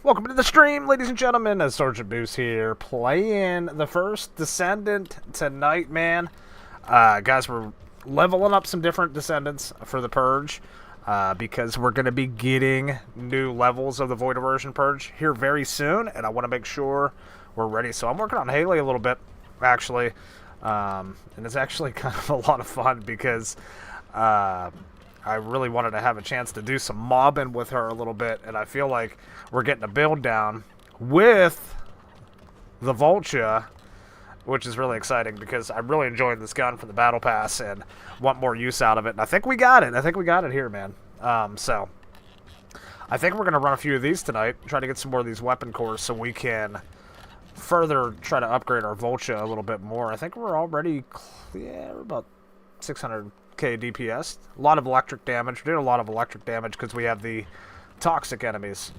Welcome to the stream, ladies and gentlemen. As Sergeant Boost here, playing the first Descendant tonight, man. Guys, we're leveling up some different Descendants for the Purge, because we're going to be getting new levels of the Void Immersion Purge here very soon, and I want to make sure we're ready. So I'm working on Haley a little bit, actually, and it's actually kind of a lot of fun because I really wanted to have a chance to do some mobbing with her a little bit, and I feel like we're getting a build down with the Vulture, which is really exciting because I'm really enjoying this gun from the Battle Pass and want more use out of it. And I think we got it. I think we got it here, man. So I think we're going to run a few of these tonight, try to get some more of these weapon cores so we can further try to upgrade our Vulture a little bit more. I think we're already, yeah, we're about 600k DPS. A lot of electric damage. We're doing a lot of electric damage because we have the toxic enemies.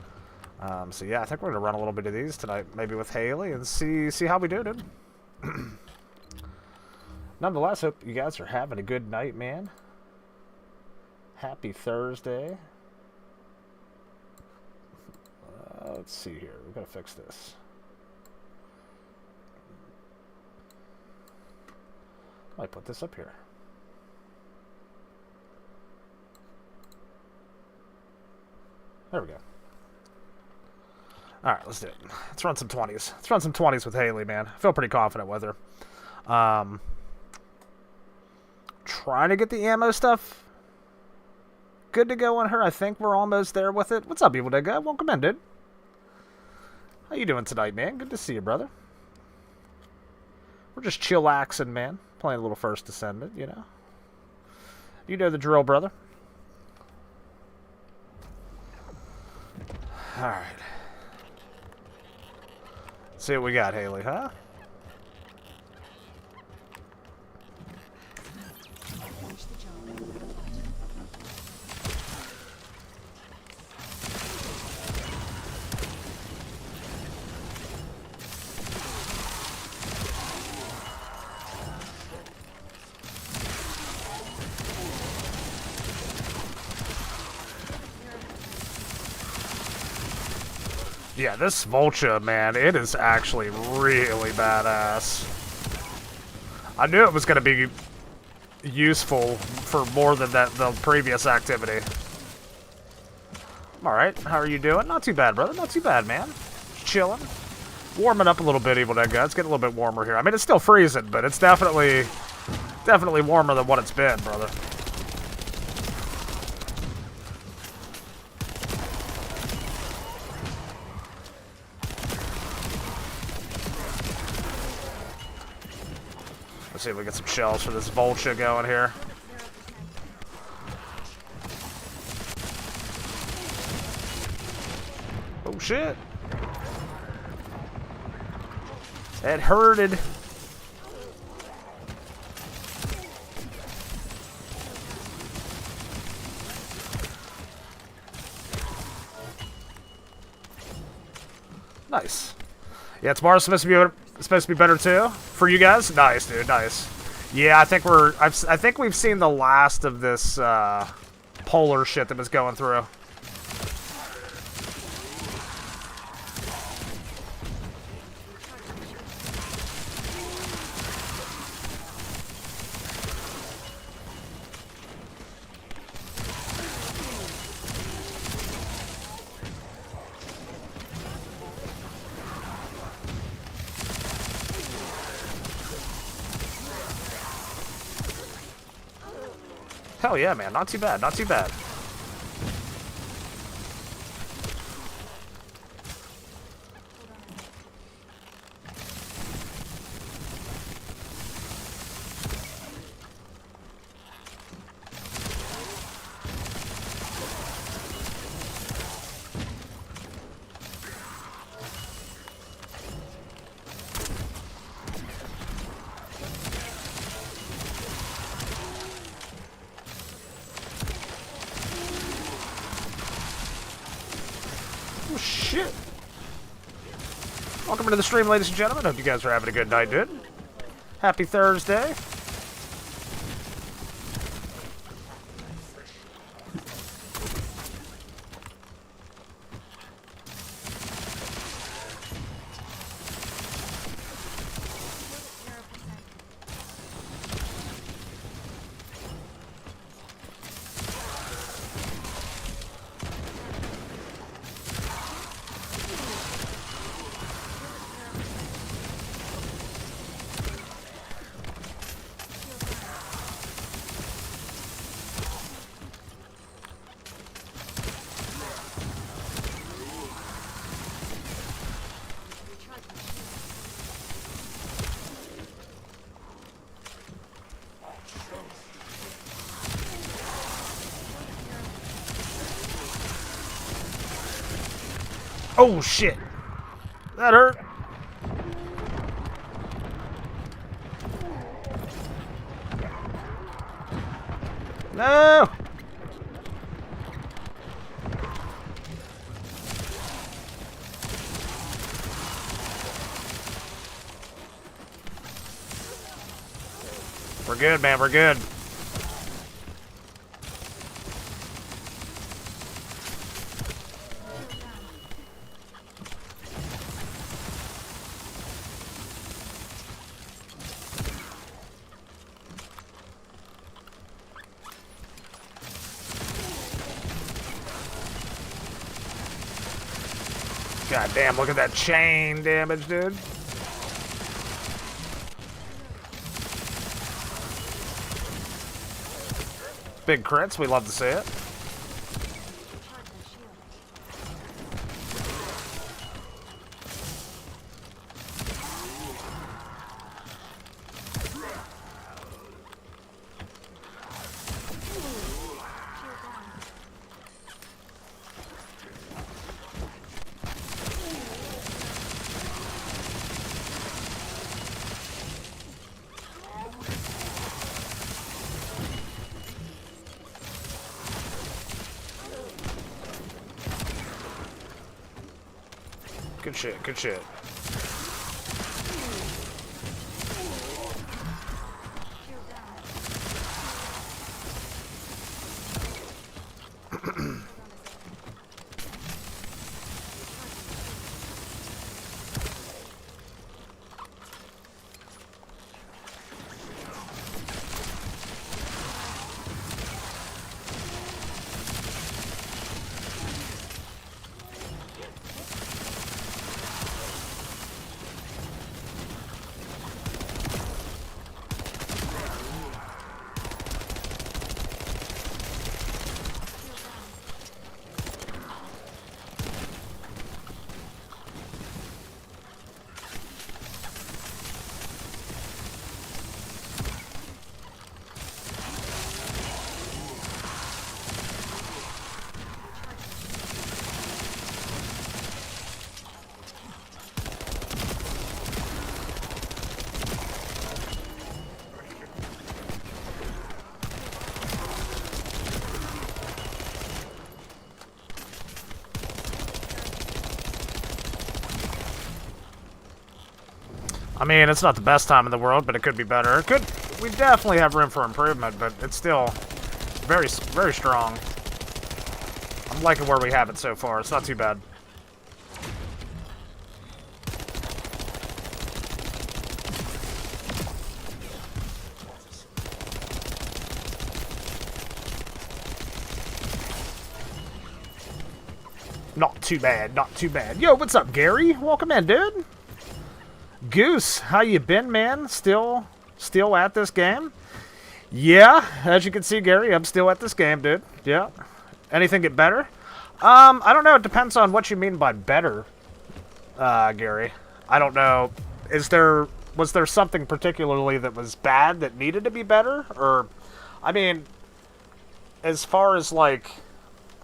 So yeah, I think we're going to run a little bit of these tonight, maybe with Haley, and see how we do, dude. Nonetheless, hope you guys are having a good night, man. Happy Thursday. Let's see here. We've got to fix this. I might put this up here. There we go. Alright, let's do it. Let's run some 20s. Let's run some 20s with Haley, man. I feel pretty confident with her. Trying to get the ammo stuff good to go on her. I think we're almost there with it. What's up, Evil Dead Guy? Welcome in, dude. How you doing tonight, man? Good to see you, brother. We're just chillaxing, man. Playing a little First Descendant, you know. You know the drill, brother. Alright. See what we got, Haley, huh? Yeah, this Vulture, man, it is actually really badass. I knew it was going to be useful for more than the previous activity. Alright, how are you doing? Not too bad, brother. Not too bad, man. Just chilling. Warming up a little bit, Evil Dead Guy. It's getting a little bit warmer here. I mean, it's still freezing, but it's definitely warmer than what it's been, brother. See if we get some shells for this Vulture going here. Oh shit. It hurted. Nice. Yeah, tomorrow's supposed to be better too for you guys. Nice, dude. Nice. Yeah, I think I think we've seen the last of this polar shit that was going through. Hell yeah, man. Not too bad. Not too bad. Oh, shit. Welcome to the stream, ladies and gentlemen. Hope you guys are having a good night, dude. Happy Thursday. Oh, shit. That hurt. No! We're good, man. We're good. God damn, look at that chain damage, dude. Big crits, we love to see it. Good shit, good shit. I mean, it's not the best time in the world, but it could be better. It could. We definitely have room for improvement, but it's still very, very strong. I'm liking where we have it so far. It's not too bad. Not too bad, not too bad. Yo, what's up, Gary? Welcome in, dude. Goose, how you been, man? Still at this game? Yeah, as you can see, Gary, I'm still at this game, dude. Yeah. Anything get better? I don't know. It depends on what you mean by better, Gary. I don't know. Was there something particularly that was bad that needed to be better? Or, I mean, as far as, like,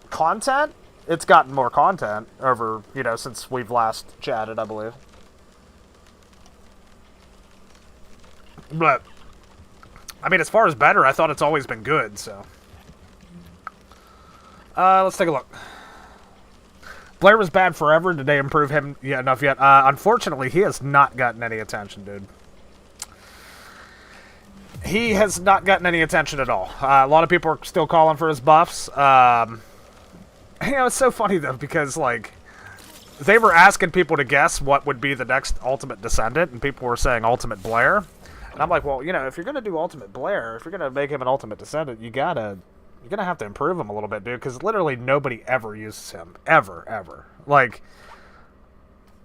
content, it's gotten more content over, you know, since we've last chatted, I believe. But, I mean, as far as better, I thought it's always been good, so. Let's take a look. Blair was bad forever. Did they improve him enough yet? Unfortunately, he has not gotten any attention, dude. He has not gotten any attention at all. A lot of people are still calling for his buffs. You know, it's so funny, though, because, like, they were asking people to guess what would be the next Ultimate Descendant, and people were saying Ultimate Blair. And I'm like, well, you know, if you're going to do Ultimate Blair, if you're going to make him an Ultimate Descendant, you're going to have to improve him a little bit, dude, because literally nobody ever uses him. Ever. Like,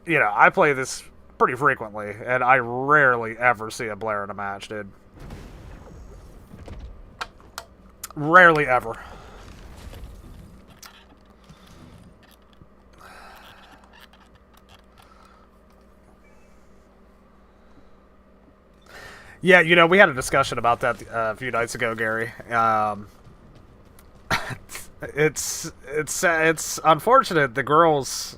you know, I play this pretty frequently, and I rarely ever see a Blair in a match, dude. Rarely ever. Yeah, you know, we had a discussion about that a few nights ago, Gary. It's unfortunate the girls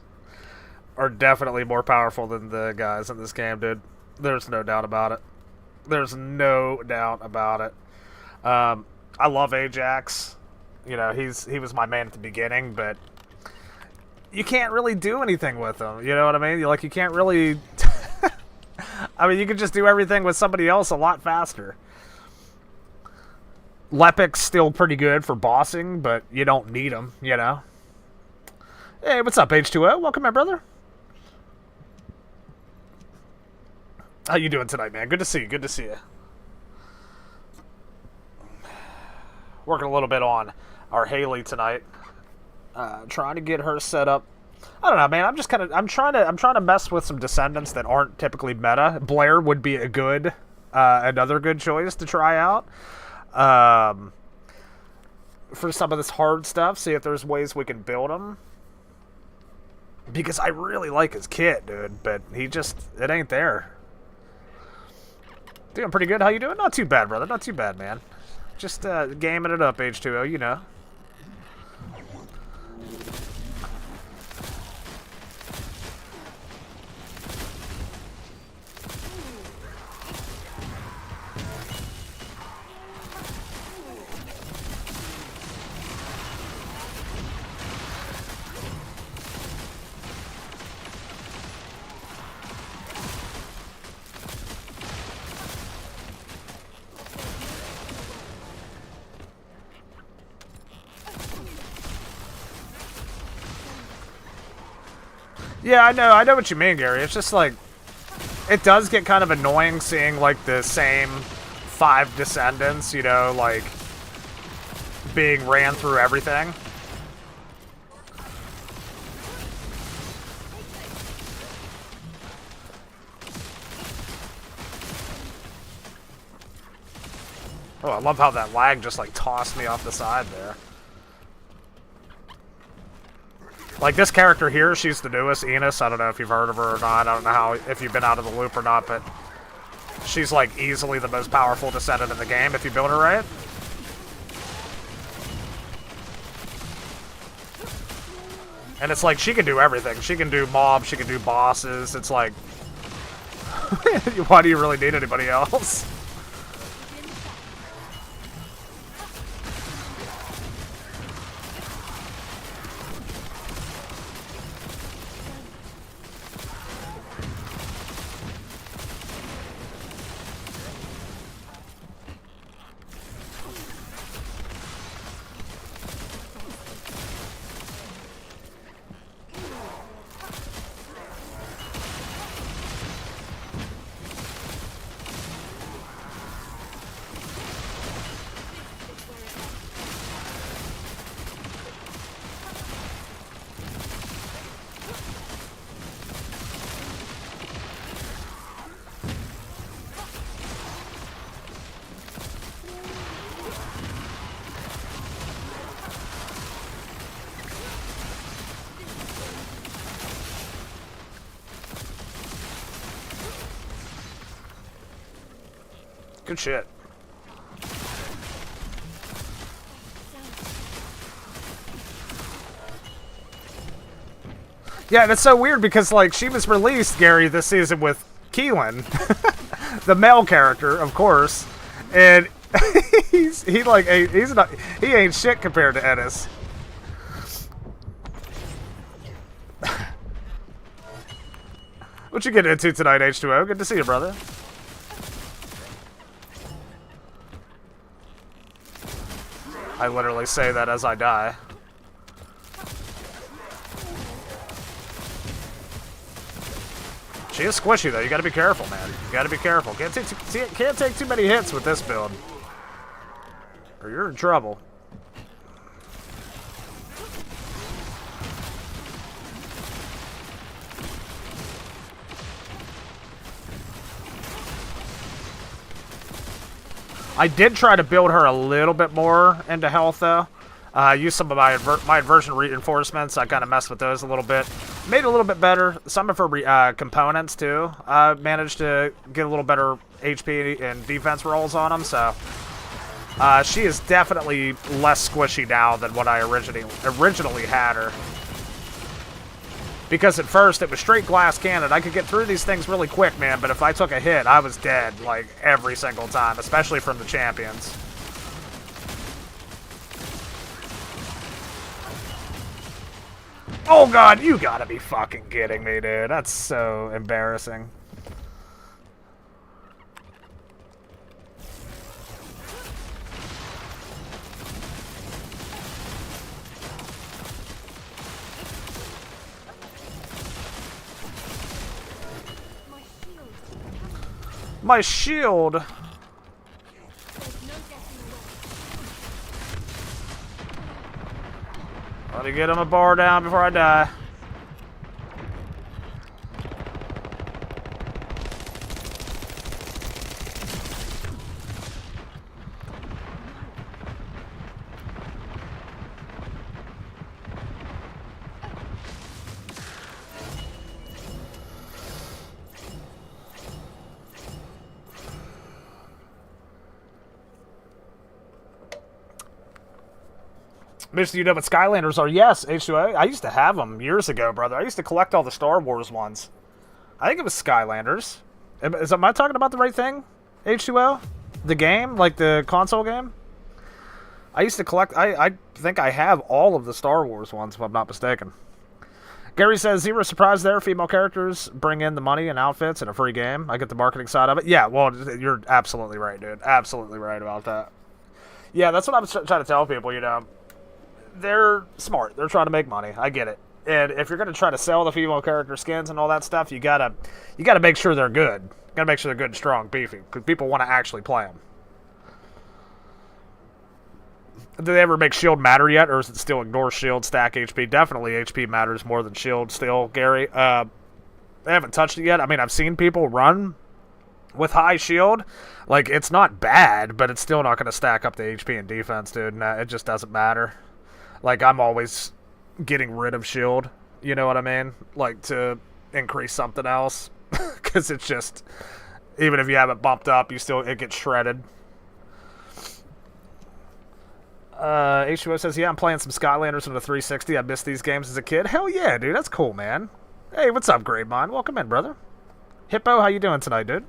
are definitely more powerful than the guys in this game, dude. There's no doubt about it. There's no doubt about it. I love Ajax. You know, he was my man at the beginning, but you can't really do anything with him. You know what I mean? You can't really... I mean, you could just do everything with somebody else a lot faster. Lepic's still pretty good for bossing, but you don't need him, you know? Hey, what's up, H2O? Welcome in, brother. How you doing tonight, man? Good to see you. Good to see you. Working a little bit on our Haley tonight. Trying to get her set up. I don't know, man. I'm trying to mess with some Descendants that aren't typically meta. Blair would be another good choice to try out. For some of this hard stuff, see if there's ways we can build them. Because I really like his kit, dude, but it ain't there. Doing pretty good. How you doing? Not too bad, brother. Not too bad, man. Just gaming it up, H2O, you know. Yeah, I know what you mean, Gary. It's just like, it does get kind of annoying seeing like the same 5 Descendants, you know, like being ran through everything. Oh, I love how that lag just like tossed me off the side there. Like, this character here, she's the newest, Enos. I don't know if you've heard of her or not. I don't know if you've been out of the loop or not, but she's, like, easily the most powerful Descendant in the game if you build her right. And it's like, she can do everything. She can do mobs, she can do bosses. It's like, why do you really need anybody else? Good shit. Yeah, that's so weird because, like, she was released, Gary, this season with Keelan, the male character, of course, and he ain't shit compared to Ennis. What you getting into tonight, H2O? Good to see you, brother. I literally say that as I die. She is squishy, though. You gotta be careful, man. You gotta be careful. Can't take too many hits with this build, or you're in trouble. I did try to build her a little bit more into health, though. Used some of my inversion reinforcements. I kind of messed with those a little bit. Made it a little bit better. Some of her components, too. Managed to get a little better HP and defense rolls on them, so... she is definitely less squishy now than what I originally had her. Because at first it was straight glass cannon. I could get through these things really quick, man, but if I took a hit, I was dead, like, every single time, especially from the champions. Oh god, you gotta be fucking kidding me, dude. That's so embarrassing. My shield! Let me get him a bar down before I die. Mister, you know what Skylanders are? Yes, H2O. I used to have them years ago, brother. I used to collect all the Star Wars ones. I think it was Skylanders. Am I talking about the right thing? H2O? The game? Like the console game? I used to collect... I think I have all of the Star Wars ones, if I'm not mistaken. Gary says, zero surprise there. Female characters bring in the money and outfits and a free game. I get the marketing side of it. Yeah, well, you're absolutely right, dude. Absolutely right about that. Yeah, that's what I was trying to tell people, you know. They're smart. They're trying to make money. I get it. And if you're going to try to sell the female character skins and all that stuff, you gotta make sure they're good. You gotta make sure they're good and strong, beefy, because people want to actually play them. Do they ever make shield matter yet, or is it still ignore shield, stack HP? Definitely HP matters more than shield still, Gary. They haven't touched it yet. I mean, I've seen people run with high shield. Like, it's not bad, but it's still not going to stack up the HP and defense, dude. Nah, it just doesn't matter. Like, I'm always getting rid of shield, you know what I mean? Like, to increase something else. Because it's just, even if you have it bumped up, it gets shredded. H2O says, yeah, I'm playing some Skylanders on the 360. I missed these games as a kid. Hell yeah, dude, that's cool, man. Hey, what's up, Great Mind? Welcome in, brother. Hippo, how you doing tonight, dude?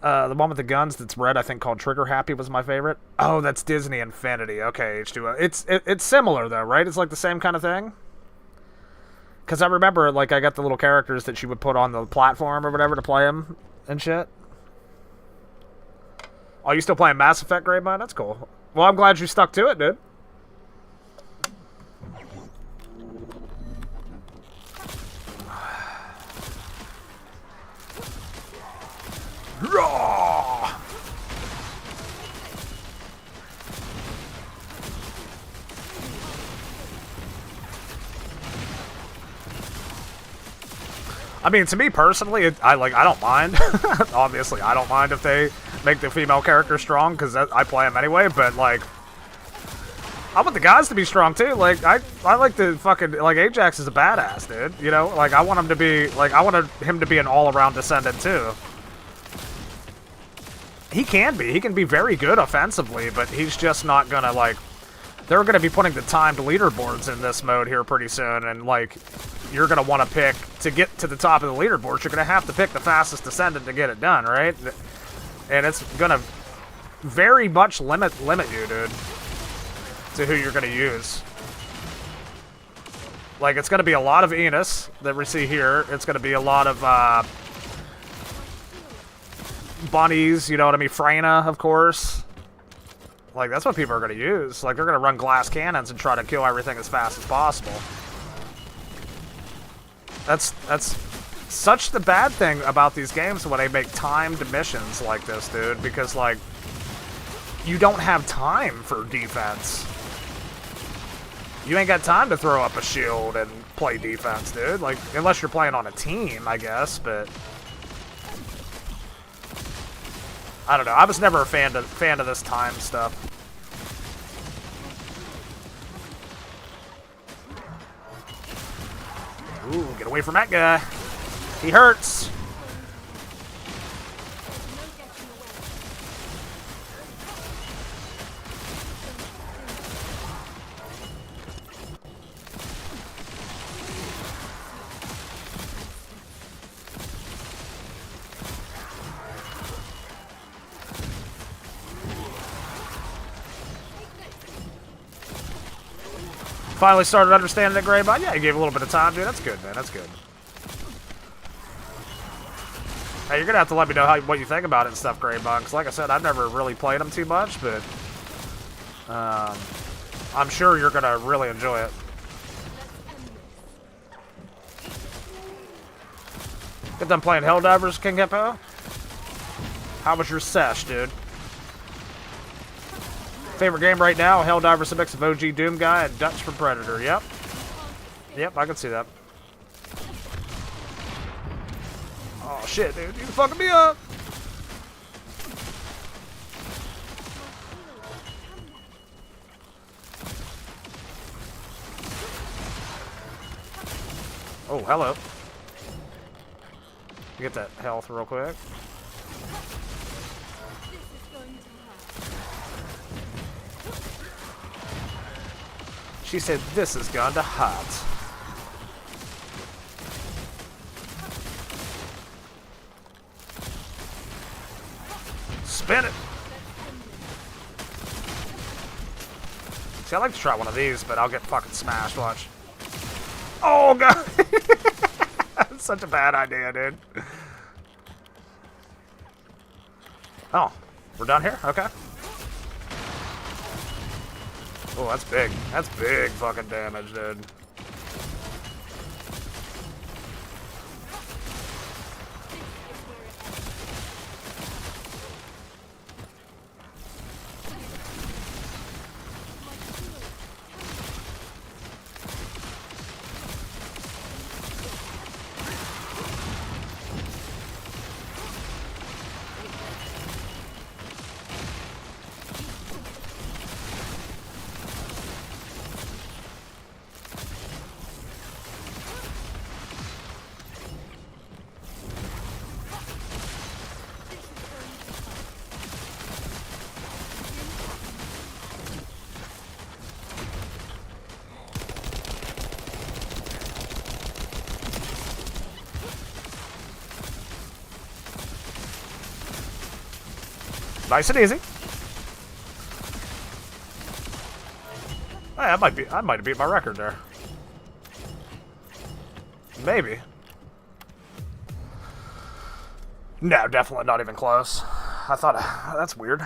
The one with the guns that's red, I think called Trigger Happy was my favorite. Oh, that's Disney Infinity. Okay, H2O. It's similar, though, right? It's like the same kind of thing? Because I remember, like, I got the little characters that you would put on the platform or whatever to play them and shit. Oh, you still playing Mass Effect, Great Mind? That's cool. Well, I'm glad you stuck to it, dude. Raw! I mean, to me personally, I don't mind. Obviously, I don't mind if they make the female character strong, because I play them anyway, but, like, I want the guys to be strong, too. Like, I like the fucking, like, Ajax is a badass, dude. You know? Like, I want him to be, like, I wanted him to be an all-around Descendant, too. He can be. He can be very good offensively, but he's just not gonna, like... They're gonna be putting the timed leaderboards in this mode here pretty soon, and, like, you're gonna want to pick... To get to the top of the leaderboards, you're gonna have to pick the fastest Descendant to get it done, right? And it's gonna very much limit you, dude, to who you're gonna use. Like, it's gonna be a lot of Enos that we see here. It's gonna be a lot of, bunnies, you know what I mean? Freyna, of course. Like, that's what people are going to use. Like, they're going to run glass cannons and try to kill everything as fast as possible. That's such the bad thing about these games when they make timed missions like this, dude. Because, like, you don't have time for defense. You ain't got time to throw up a shield and play defense, dude. Like, unless you're playing on a team, I guess, but... I don't know. I was never a fan of this time stuff. Ooh, get away from that guy. He hurts. Finally started understanding the Greybot. Yeah, you gave a little bit of time, dude. That's good, man. That's good. Hey, you're gonna have to let me know what you think about it and stuff, Greybot. Because like I said, I've never really played them too much, but I'm sure you're gonna really enjoy it. Get done playing Helldivers, King Hippo? How was your sesh, dude? Favorite game right now, Helldivers, a mix of OG Doom Guy and Dutch from Predator. Yep. Yep, I can see that. Oh shit, dude, you fucking me up. Oh, hello. Get that health real quick. She said, this has gone to hot. Spin it. See, I like to try one of these, but I'll get fucking smashed, watch. Oh, God. That's such a bad idea, dude. Oh, we're done here? Okay. Oh, that's big. That's big fucking damage, dude. Nice and easy. Hey, I might have beat my record there. Maybe. No, definitely not even close. I thought that's weird.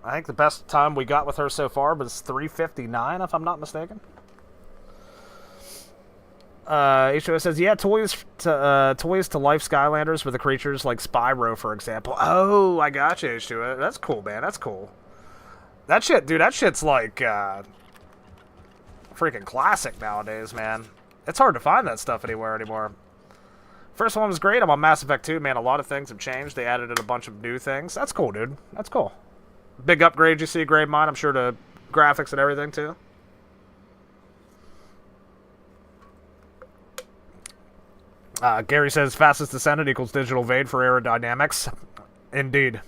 I think the best time we got with her so far was 3:59, if I'm not mistaken. H2O says, yeah, toys to life Skylanders with the creatures like Spyro, for example. Oh, I got you, H2O. That's cool, man. That's cool. That shit, dude, that shit's like, freaking classic nowadays, man. It's hard to find that stuff anywhere anymore. First one was great. I'm on Mass Effect 2, man. A lot of things have changed. They added in a bunch of new things. That's cool, dude. That's cool. Big upgrade you see, Grave Mine, I'm sure, to graphics and everything, too. Gary says, fastest Descendant equals digital Vade for aerodynamics. Indeed.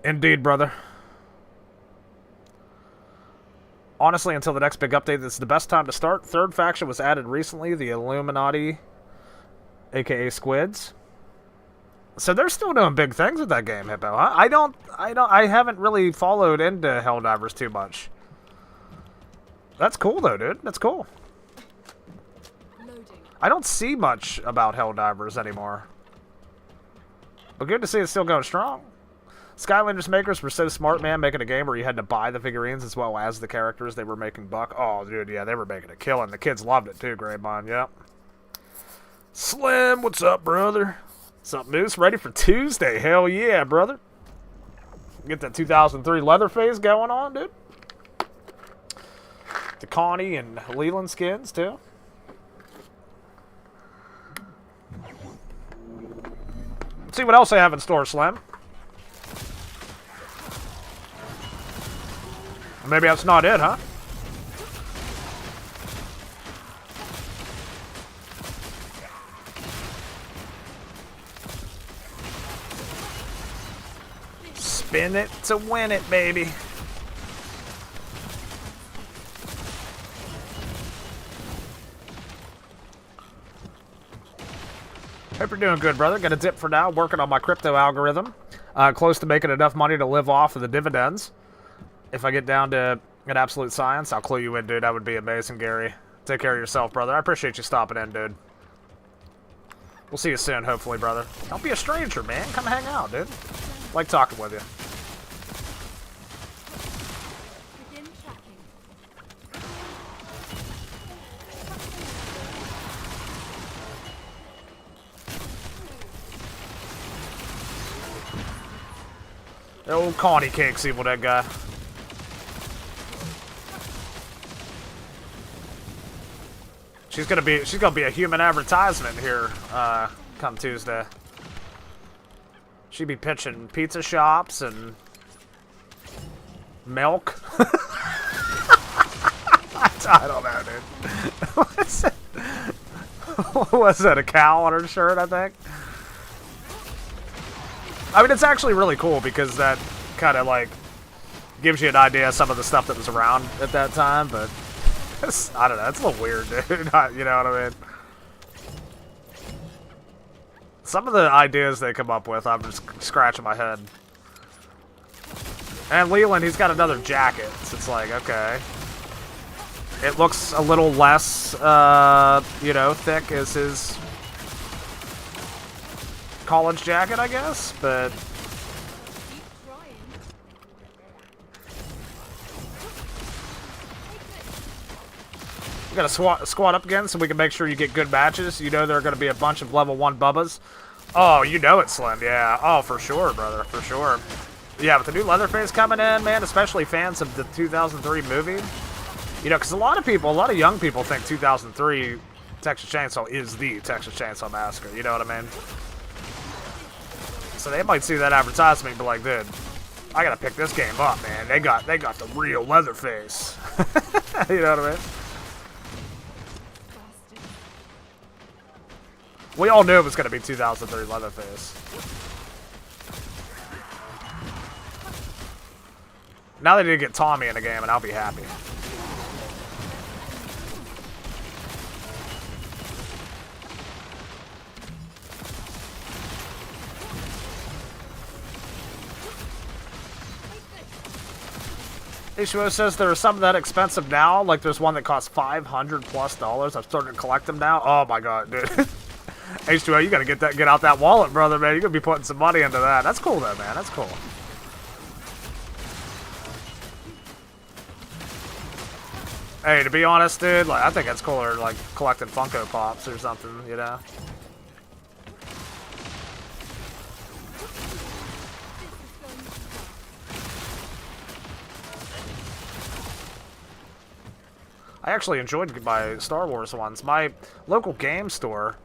Indeed, brother. Honestly, until the next big update, this is the best time to start. Third faction was added recently, the Illuminati, aka Squids. So they're still doing big things with that game, Hippo. I haven't really followed into Helldivers too much. That's cool, though, dude. That's cool. I don't see much about Helldivers anymore. But good to see it's still going strong. Skylanders makers were so smart, man, making a game where you had to buy the figurines as well as the characters. They were making buck. Oh, dude, yeah, they were making a killing. The kids loved it, too, Greymon, yep. Slim, what's up, brother? What's up, Moose? Ready for Tuesday? Hell yeah, brother. Get that 2003 Leatherface going on, dude. The Connie and Leland skins, too. Let's see what else they have in store, Slim. Maybe that's not it, huh? Spin it to win it, baby. Hope you're doing good, brother. Got a dip for now. Working on my crypto algorithm. Close to making enough money to live off of the dividends. If I get down to An absolute science. I'll clue you in, dude. That would be amazing, Gary. Take care of yourself, brother. I appreciate you stopping in, dude. We'll see you soon, hopefully, brother. Don't be a stranger, man. Come hang out, dude. Like talking with you. The old Connie Cake's evil, that guy. She's gonna be a human advertisement here, come Tuesday. She'd be pitching pizza shops and milk. I don't know, dude. What's it? What was that? A cow on her shirt, I think. I mean, it's actually really cool because that kind of like gives you an idea of some of the stuff that was around at that time, but. I don't know, it's a little weird, dude. You know what I mean? Some of the ideas they come up with, I'm just scratching my head. And Leland, he's got another jacket, so it's like, okay. It looks a little less, you know, thick as his college jacket, I guess, but... We gotta squat up again so we can make sure you get good matches. You know there are gonna be a bunch of level 1 Bubbas. Oh, you know it, Slim, yeah. Oh, for sure, brother, for sure. Yeah, with the new Leatherface coming in, man, especially fans of the 2003 movie. You know, because a lot of young people think 2003 Texas Chainsaw is the Texas Chainsaw Massacre, you know what I mean? So they might see that advertisement and be like, dude, I gotta pick this game up, man. They got the real Leatherface. You know what I mean? We all knew it was going to be 2003 Leatherface. Now they need to get Tommy in the game, and I'll be happy. Ishimo says there are some that expensive now. Like there's one that costs $500+. I've started to collect them now. Oh my god, dude. H2O, you gotta get out that wallet, brother, man. You're gonna be putting some money into that. That's cool, though, man. That's cool. Hey, to be honest, dude, like I think it's cooler, like collecting Funko Pops or something, you know. I actually enjoyed my Star Wars ones. My local game store.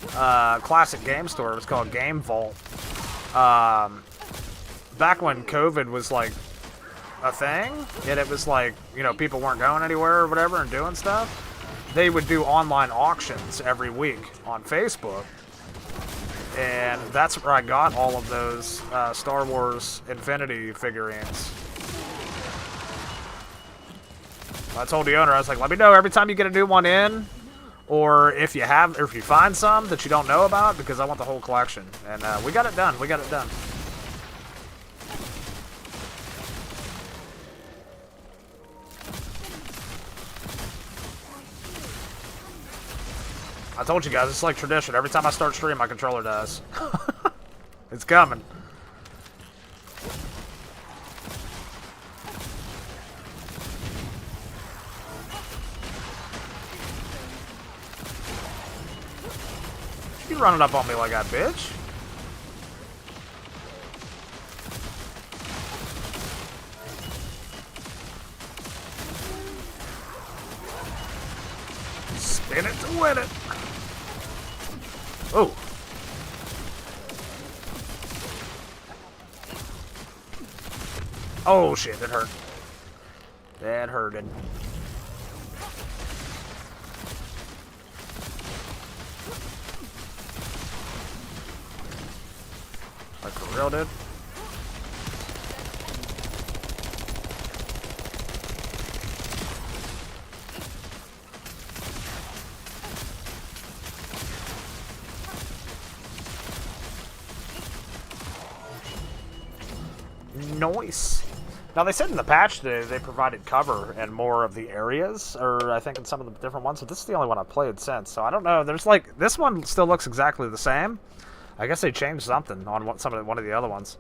Classic game store. It was called Game Vault. Back when COVID was like a thing, and it was like, you know, people weren't going anywhere or whatever and doing stuff, they would do online auctions every week on Facebook. And that's where I got all of those Star Wars Infinity figurines. I told the owner, I was like, let me know every time you get a new one in. Or if you find some that you don't know about, because I want the whole collection. And we got it done. We got it done. I told you guys, it's like tradition. Every time I start stream, my controller dies. It's coming. You running up on me like that, bitch. Spin it to win it. Oh. Oh shit, that hurt. That hurted. Like for real, dude? Nice. Now, they said in the patch today they provided cover in more of the areas, or I think in some of the different ones, but this is the only one I've played since, so I don't know. There's like, this one still looks exactly the same. I guess they changed something on one of the other ones.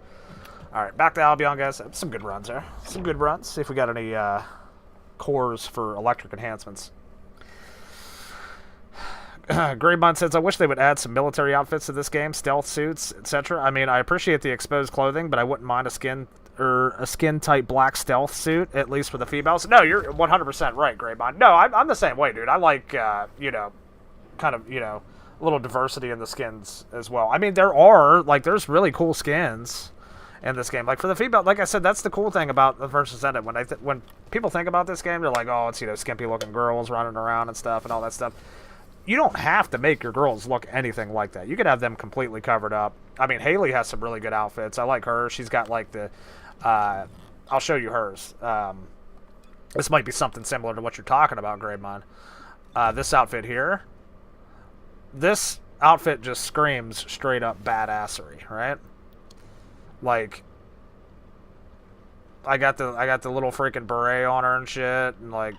Alright, back to Albion, guys. Some good runs there. Some good runs. See if we got any cores for electric enhancements. Greymon says, I wish they would add some military outfits to this game, stealth suits, etc. I mean, I appreciate the exposed clothing, but I wouldn't mind a skin type black stealth suit, at least for the females. No, you're 100% right, Greymon. No, I'm the same way, dude. I like, you know, kind of, you know, a little diversity in the skins as well. I mean, there's really cool skins in this game. Like, for the female, like I said, that's the cool thing about the first Descendant. When people think about this game, they're like, oh, it's, you know, skimpy-looking girls running around and stuff and all that stuff. You don't have to make your girls look anything like that. You could have them completely covered up. I mean, Haley has some really good outfits. I like her. She's got, like, the... I'll show you hers. This might be something similar to what you're talking about, Greymon. This outfit here. This outfit just screams straight up badassery, right? Like, I got the little freaking beret on her and shit, and like,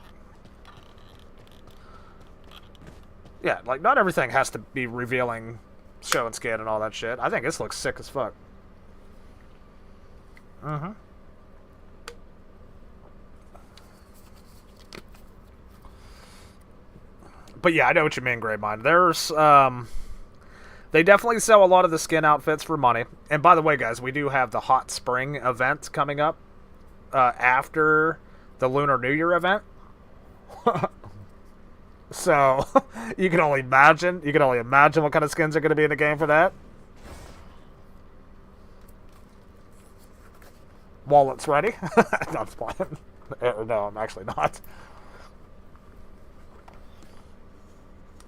yeah, like not everything has to be revealing, showing skin and all that shit. I think this looks sick as fuck. But yeah, I know what you mean, Greymon. There's, they definitely sell a lot of the skin outfits for money. And by the way, guys, we do have the Hot Spring event coming up after the Lunar New Year event. So, you can only imagine what kind of skins are going to be in the game for that. Wallet's ready. No, I'm playing. No, I'm actually not.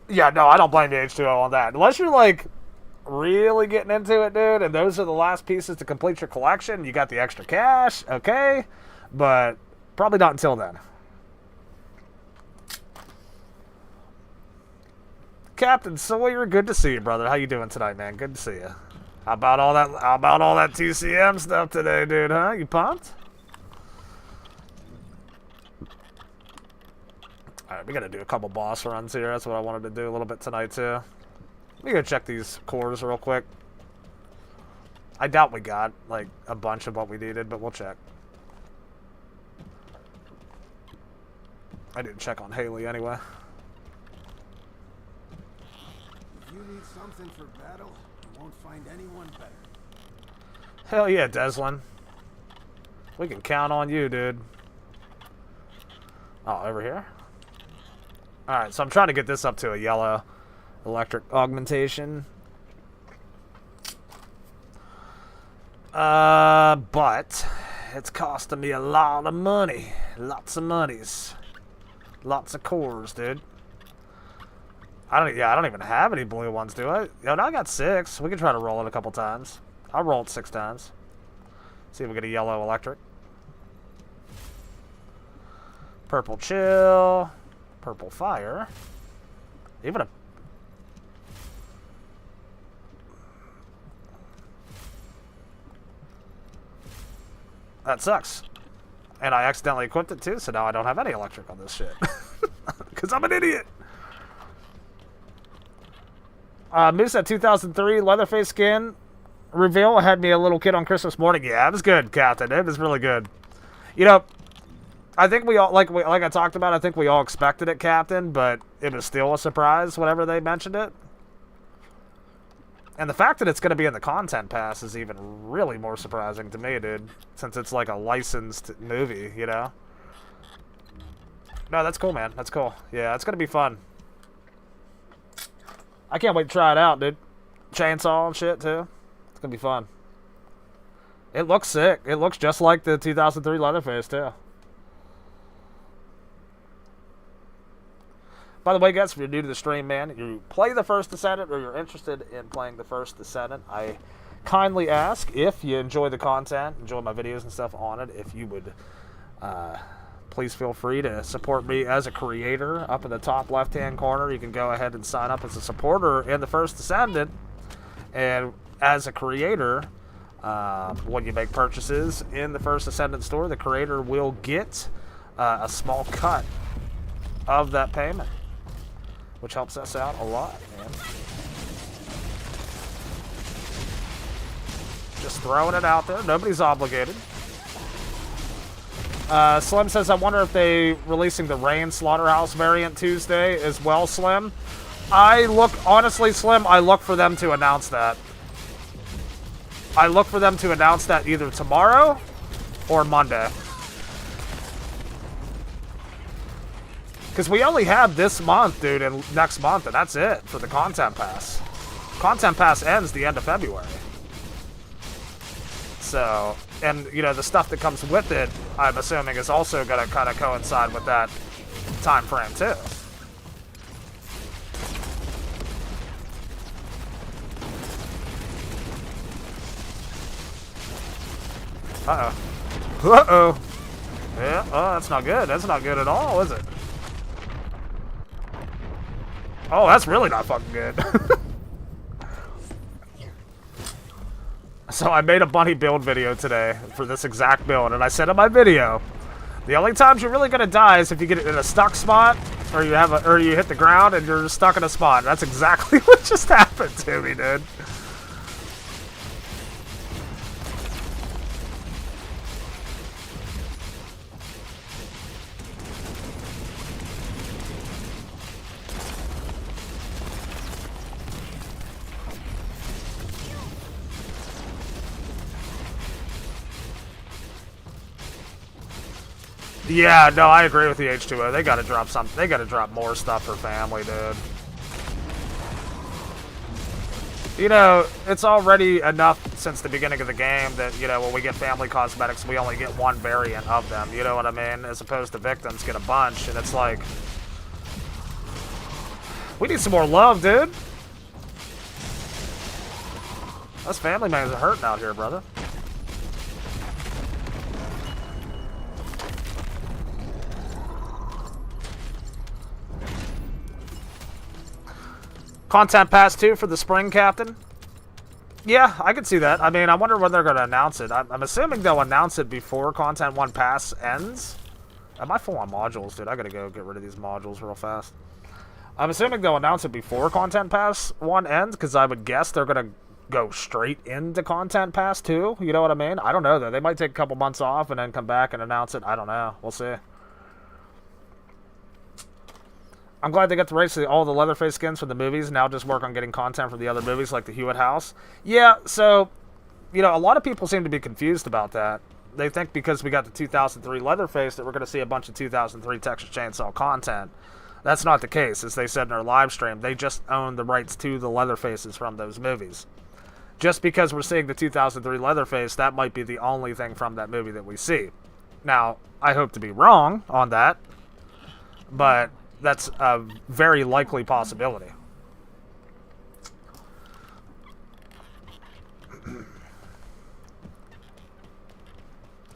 Yeah, no, I don't blame the H2O on that. Unless you're, like, really getting into it, dude, and those are the last pieces to complete your collection, you got the extra cash, okay, but probably not until then. Captain Sawyer, good to see you, brother. How you doing tonight, man? Good to see you. How about all that TCM stuff today, dude, huh? You pumped? Alright, we gotta do a couple boss runs here. That's what I wanted to do a little bit tonight, too. Let me go check these cores real quick. I doubt we got, like, a bunch of what we needed, but we'll check. I didn't check on Haley anyway. If you need something for battle, you won't find anyone better. Hell yeah, Deslin. We can count on you, dude. Oh, over here? Alright, so I'm trying to get this up to a yellow electric augmentation. But it's costing me a lot of money. Lots of monies. Lots of cores, dude. I don't even have any blue ones, do I? Yo, now I got 6. We can try to roll it a couple times. I'll roll it 6 times. See if we get a yellow electric. Purple chill. Purple fire. Even a... That sucks. And I accidentally equipped it too, so now I don't have any electric on this shit. Because I'm an idiot. Moose at 2003 Leatherface skin reveal had me a little kid on Christmas morning. Yeah, it was good, Captain. It was really good. You know, I think we all, like I talked about, I think we all expected it, Captain, but it was still a surprise whenever they mentioned it. And the fact that it's going to be in the content pass is even really more surprising to me, dude. Since it's like a licensed movie, you know? No, that's cool, man. That's cool. Yeah, it's going to be fun. I can't wait to try it out, dude. Chainsaw and shit, too. It's going to be fun. It looks sick. It looks just like the 2003 Leatherface, too. By the way, guys, if you're new to the stream, man, you play the first Descendant or you're interested in playing the first Descendant, I kindly ask if you enjoy the content, enjoy my videos and stuff on it, if you would please feel free to support me as a creator. Up in the top left-hand corner, you can go ahead and sign up as a supporter in the first Descendant. And as a creator, When you make purchases in the first Descendant store, the creator will get a small cut of that payment, which helps us out a lot, man. Just throwing it out there. Nobody's obligated. Slim says, I wonder if they releasing the Rain Slaughterhouse variant Tuesday as well, Slim. Honestly, Slim, I look for them to announce that. I look for them to announce that either tomorrow or Monday. Because we only have this month, dude, and next month, and that's it for the Content Pass. Content Pass ends the end of February. So, and, you know, the stuff that comes with it, I'm assuming, is also going to kind of coincide with that time frame, too. Uh-oh. Uh-oh. Yeah, oh, that's not good. That's not good at all, is it? Oh, that's really not fucking good. So I made a bunny build video today for this exact build, and I said in my video, the only times you're really gonna die is if you get it in a stuck spot, or you hit the ground and you're stuck in a spot. That's exactly what just happened to me, dude. Yeah, no, I agree with the H2O. They gotta drop something. They gotta drop more stuff for family, dude. You know, it's already enough since the beginning of the game that, you know, when we get family cosmetics, we only get one variant of them. You know what I mean? As opposed to victims get a bunch, and it's like, we need some more love, dude. Us family members are hurting out here, brother. Content Pass 2 for the spring, Captain? Yeah, I could see that. I mean, I wonder when they're going to announce it. I'm assuming they'll announce it before Content 1 Pass ends. Am I full on modules, dude? I got to go get rid of these modules real fast. I'm assuming they'll announce it before Content Pass 1 ends, because I would guess they're going to go straight into Content Pass 2. You know what I mean? I don't know, though. They might take a couple months off and then come back and announce it. I don't know. We'll see. I'm glad they got to race all the Leatherface skins from the movies. Now just work on getting content from the other movies like the Hewitt House. Yeah, so, you know, a lot of people seem to be confused about that. They think because we got the 2003 Leatherface that we're going to see a bunch of 2003 Texas Chainsaw content. That's not the case. As they said in their live stream, they just own the rights to the Leatherfaces from those movies. Just because we're seeing the 2003 Leatherface, that might be the only thing from that movie that we see. Now, I hope to be wrong on that, but that's a very likely possibility.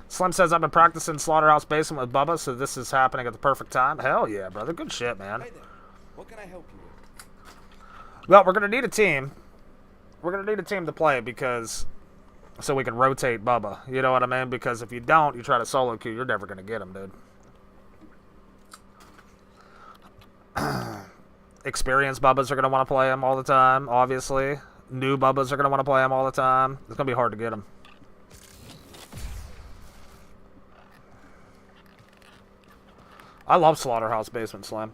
Slim says, I've been practicing Slaughterhouse Basement with Bubba, so this is happening at the perfect time. Hell yeah, brother. Good shit, man. Hey there. What can I help you with? Well, we're going to need a team. We're going to need a team to play because... so we can rotate Bubba. You know what I mean? Because if you don't, you try to solo queue, you're never going to get him, dude. Experienced Bubbas are going to want to play him all the time, obviously. New Bubbas are going to want to play him all the time. It's going to be hard to get him. I love Slaughterhouse Basement Slim.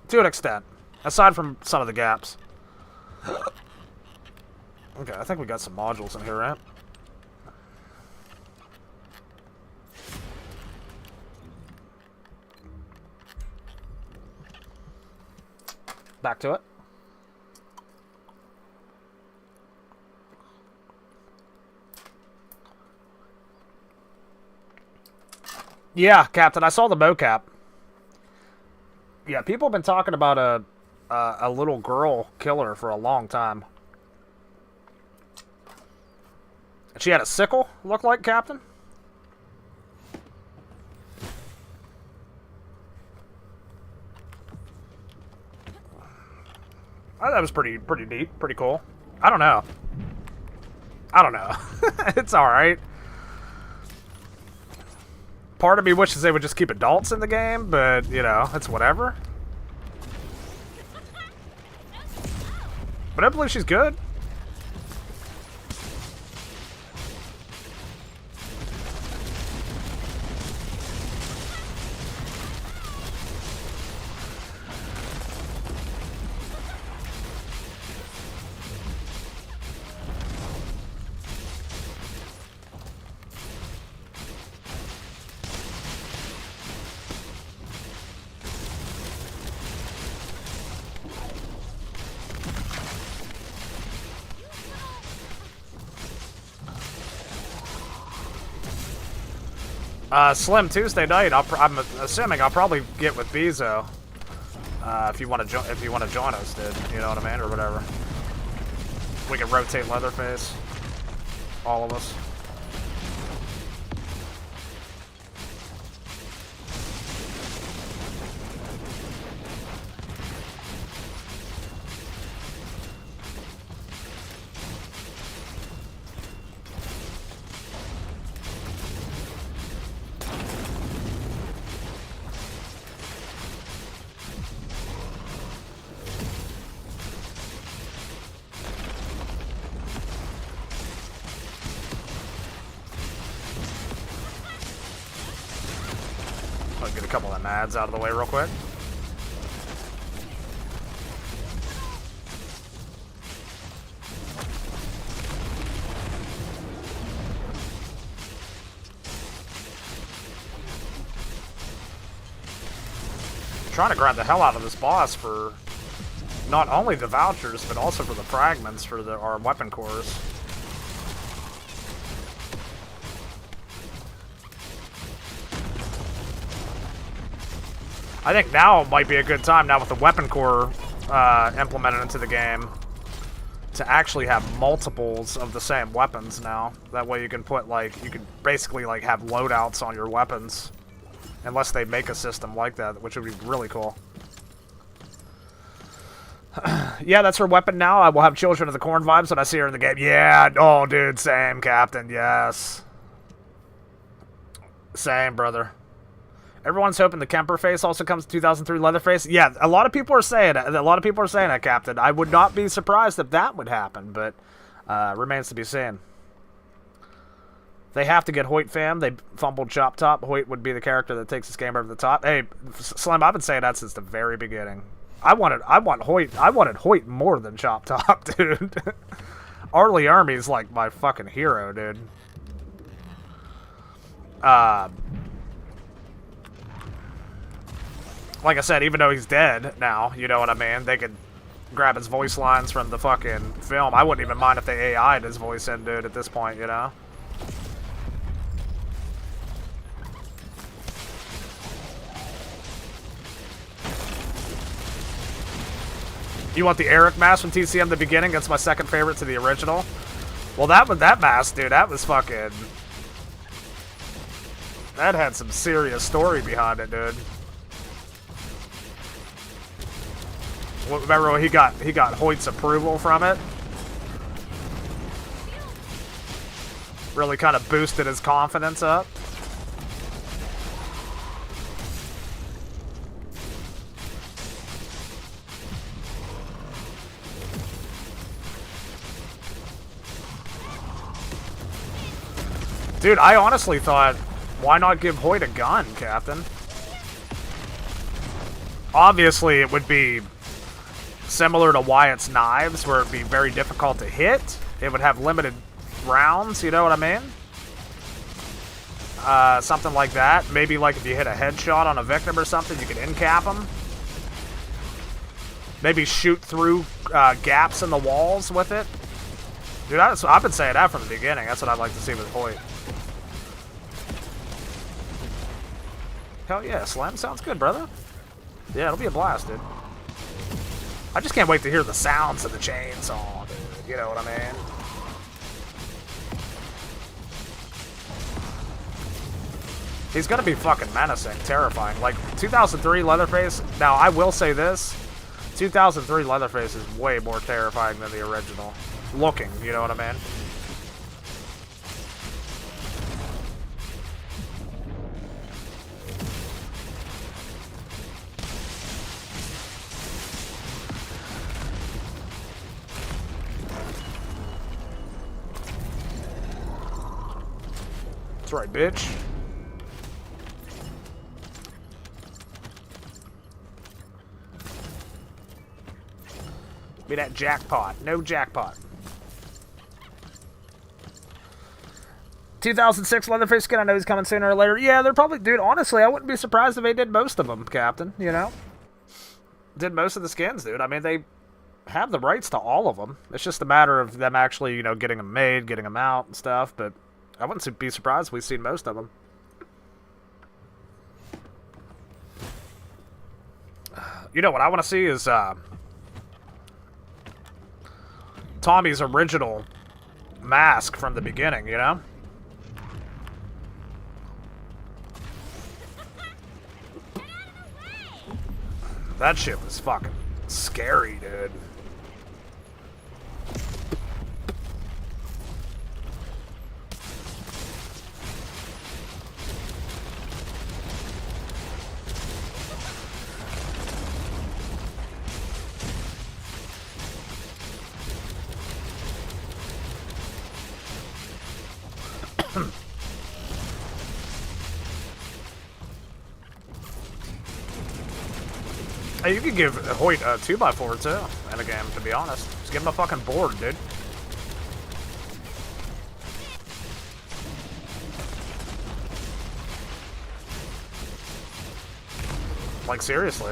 To an extent. Aside from some of the gaps. Okay, I think we got some modules in here, right? Back to it. Yeah, Captain, I saw the mocap. Yeah, people have been talking about a little girl killer for a long time. She had a sickle, look like, Captain? I thought that was pretty neat, pretty cool. I don't know. I don't know. It's alright. Part of me wishes they would just keep adults in the game, but, you know, it's whatever. But I believe she's good. Slim Tuesday night. I'm assuming I'll probably get with Bezo. If you want to join us, dude. You know what I mean, or whatever. We can rotate Leatherface. All of us. I'll get a couple of nads out of the way real quick. I'm trying to grind the hell out of this boss for not only the vouchers, but also for the fragments for our weapon cores. I think now might be a good time, now with the weapon core implemented into the game, to actually have multiples of the same weapons now. That way you can put, like, you can basically, like, have loadouts on your weapons. Unless they make a system like that, which would be really cool. Yeah, that's her weapon now. I will have Children of the Corn vibes when I see her in the game. Yeah, oh, dude, same, Captain, yes. Same, brother. Everyone's hoping the Kemper face also comes to 2003 Leatherface. Yeah, a lot of people are saying it. A lot of people are saying that, Captain. I would not be surprised if that would happen, but remains to be seen. They have to get Hoyt, fam. They fumbled Chop Top. Hoyt would be the character that takes this game over the top. Hey, Slim, I've been saying that since the very beginning. I wanted Hoyt more than Chop Top, dude. Arlie Army's like my fucking hero, dude. Like I said, even though he's dead now, you know what I mean? They could grab his voice lines from the fucking film. I wouldn't even mind if they AI'd his voice in, dude, at this point, you know? You want the Eric mask from TCM in the beginning? That's my second favorite to the original. Well, that mask, dude, that was fucking... That had some serious story behind it, dude. Remember when he got Hoyt's approval from it? Really kind of boosted his confidence up. Dude, I honestly thought, why not give Hoyt a gun, Captain? Obviously, it would be similar to Wyatt's knives, where it'd be very difficult to hit. It would have limited rounds, you know what I mean? Something like that. Maybe like if you hit a headshot on a victim or something, you could end-cap them. Maybe shoot through gaps in the walls with it. Dude, I've been saying that from the beginning. That's what I'd like to see with Hoyt. Hell yeah, Slam. Sounds good, brother. Yeah, it'll be a blast, dude. I just can't wait to hear the sounds of the chainsaw, dude. You know what I mean? He's gonna be fucking menacing, terrifying. Like, 2003 Leatherface, now I will say this, 2003 Leatherface is way more terrifying than the original. Looking, you know what I mean? That's right, bitch. Be that jackpot. No jackpot. 2006 Leatherface skin. I know he's coming sooner or later. Yeah, they're probably... Dude, honestly, I wouldn't be surprised if they did most of them, Captain. You know? Did most of the skins, dude. I mean, they have the rights to all of them. It's just a matter of them actually, you know, getting them made, getting them out and stuff. But I wouldn't be surprised if we've seen most of them. You know what I want to see is... Tommy's original mask from the beginning, you know? That shit was fucking scary, dude. Hey, you could give Hoyt a 2x4 too in a game, to be honest. Just give him a fucking board, dude. Like, seriously.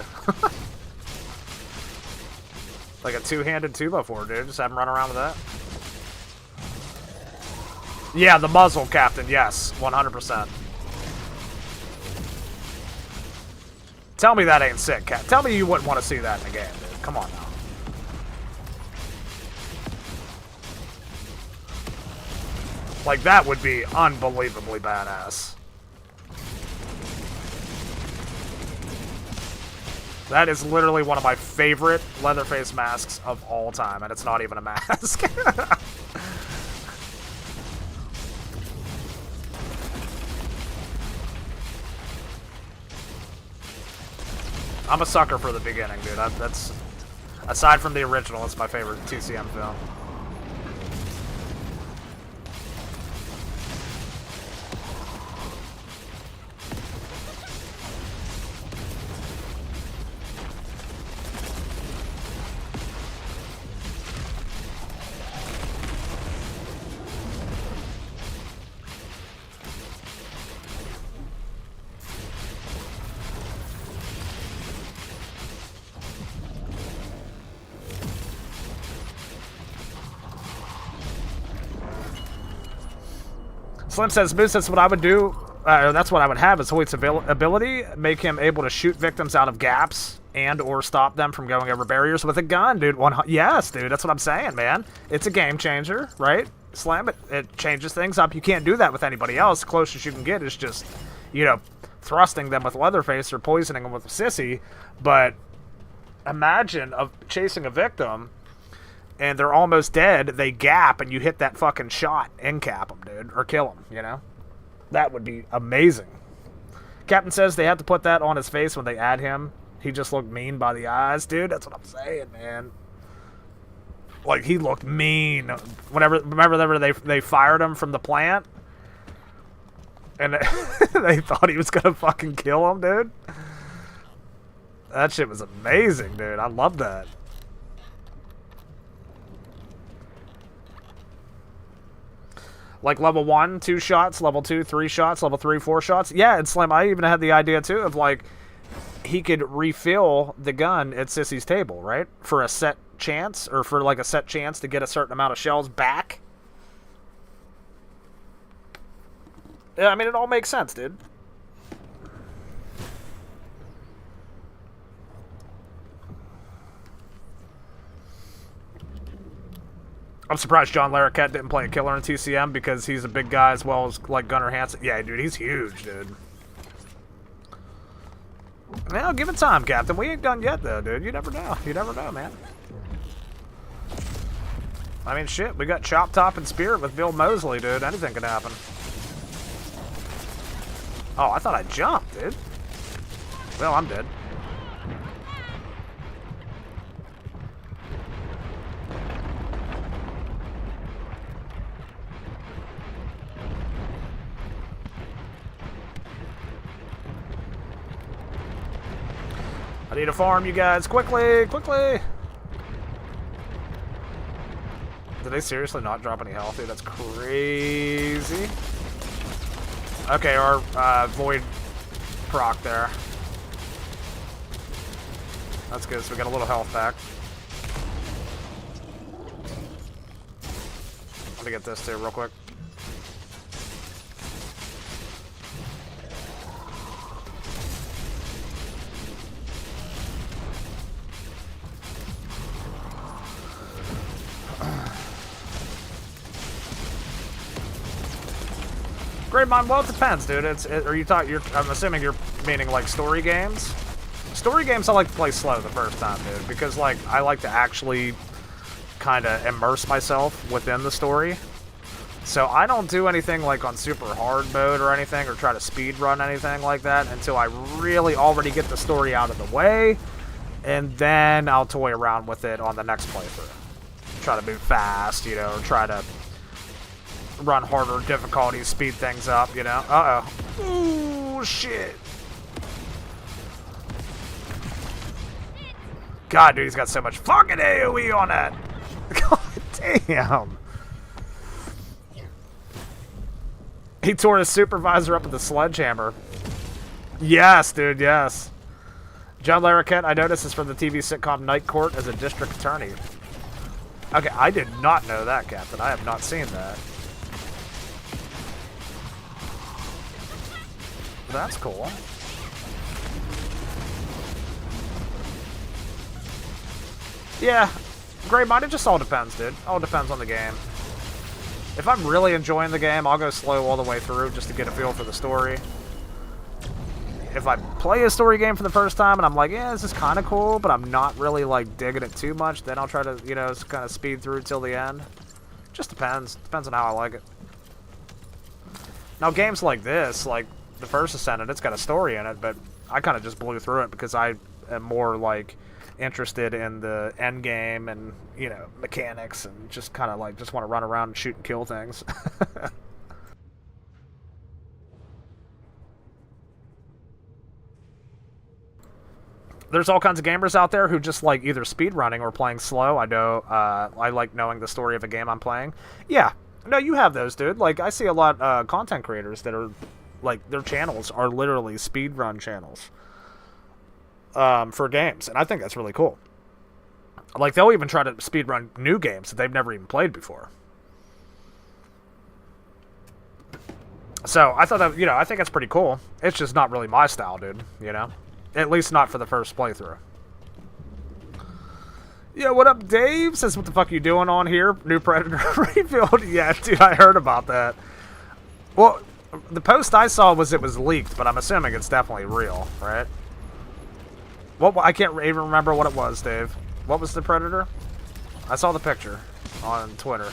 Like a two-handed 2x4, dude. Just have him run around with that. Yeah, the muzzle, Captain. Yes, 100%. Tell me that ain't sick, Cap. Tell me you wouldn't want to see that in a game, dude. Come on now. Like, that would be unbelievably badass. That is literally one of my favorite Leatherface masks of all time, and it's not even a mask. I'm a sucker for the beginning, dude. That's aside from the original, it's my favorite TCM film. Slim says, Moose, that's what I would do. That's what I would have is Hoyt's ability. Make him able to shoot victims out of gaps and or stop them from going over barriers with a gun, dude. Yes, dude. That's what I'm saying, man. It's a game changer, right? Slam it. It changes things up. You can't do that with anybody else. The closest you can get is just, you know, thrusting them with Leatherface or poisoning them with a sissy. But imagine of chasing a victim and they're almost dead, they gap, and you hit that fucking shot and cap them, dude. Or kill them, you know? That would be amazing. Captain says they have to put that on his face when they add him. He just looked mean by the eyes. Dude, that's what I'm saying, man. Like, he looked mean. Remember they fired him from the plant? And they thought he was gonna fucking kill him, dude? That shit was amazing, dude. I love that. Like level 1, 2 shots, level 2, 3 shots, level 3, 4 shots. Yeah, and Slim, I even had the idea too of like he could refill the gun at Sissy's table, right? For a set chance, or for like a set chance to get a certain amount of shells back. Yeah, I mean, it all makes sense, dude. I'm surprised John Larroquette didn't play a killer in TCM because he's a big guy as well as like Gunnar Hansen. Yeah, dude, he's huge, dude. Well, give it time, Captain. We ain't done yet, though, dude. You never know. You never know, man. I mean, shit, we got Chop Top and Spirit with Bill Mosley, dude. Anything can happen. Oh, I thought I jumped, dude. Well, I'm dead. I need to farm you guys. Quickly! Quickly! Did they seriously not drop any health, dude? That's crazy. Okay, our void proc there. That's good, so we got a little health back. Let me get this too, real quick. Great mind. Well, it depends, dude. I'm assuming you're meaning like story games. Story games I like to play slow the first time, dude, because like I like to actually kind of immerse myself within the story. So I don't do anything like on super hard mode or anything, or try to speed run anything like that until I really already get the story out of the way, and then I'll toy around with it on the next playthrough. Try to move fast, you know, or try to run harder difficulties, speed things up, you know. Uh-oh. Ooh, shit. God, dude, he's got so much fucking AoE on that. God damn. He tore his supervisor up with a sledgehammer. Yes, dude, yes. John Larroquette, I noticed, is from the TV sitcom Night Court as a district attorney. Okay, I did not know that, Captain. I have not seen that. That's cool. Yeah, great mind. It just all depends, dude. All depends on the game. If I'm really enjoying the game, I'll go slow all the way through just to get a feel for the story. If I play a story game for the first time and I'm like, yeah, this is kind of cool, but I'm not really like digging it too much, then I'll try to, you know, kind of speed through till the end. Just depends. Depends on how I like it. Now, games like this, like the first Descendant, it's got a story in it, but I kind of just blew through it because I am more like interested in the end game and, you know, mechanics, and just kind of like just want to run around and shoot and kill things. There's all kinds of gamers out there who just like either speedrunning or playing slow. I know, I like knowing the story of a game I'm playing. Yeah, no, you have those, dude. Like, I see a lot content creators that are like, their channels are literally speedrun channels for games, and I think that's really cool. Like, they'll even try to speedrun new games that they've never even played before. So I thought that, you know, I think that's pretty cool. It's just not really my style, dude, you know? At least not for the first playthrough. Yeah, what up, Dave? Says, what the fuck are you doing on here? New Predator rebuild? Yeah, dude, I heard about that. Well, the post I saw was it was leaked, but I'm assuming it's definitely real, right? What? I can't even remember what it was, Dave. What was the Predator? I saw the picture on Twitter.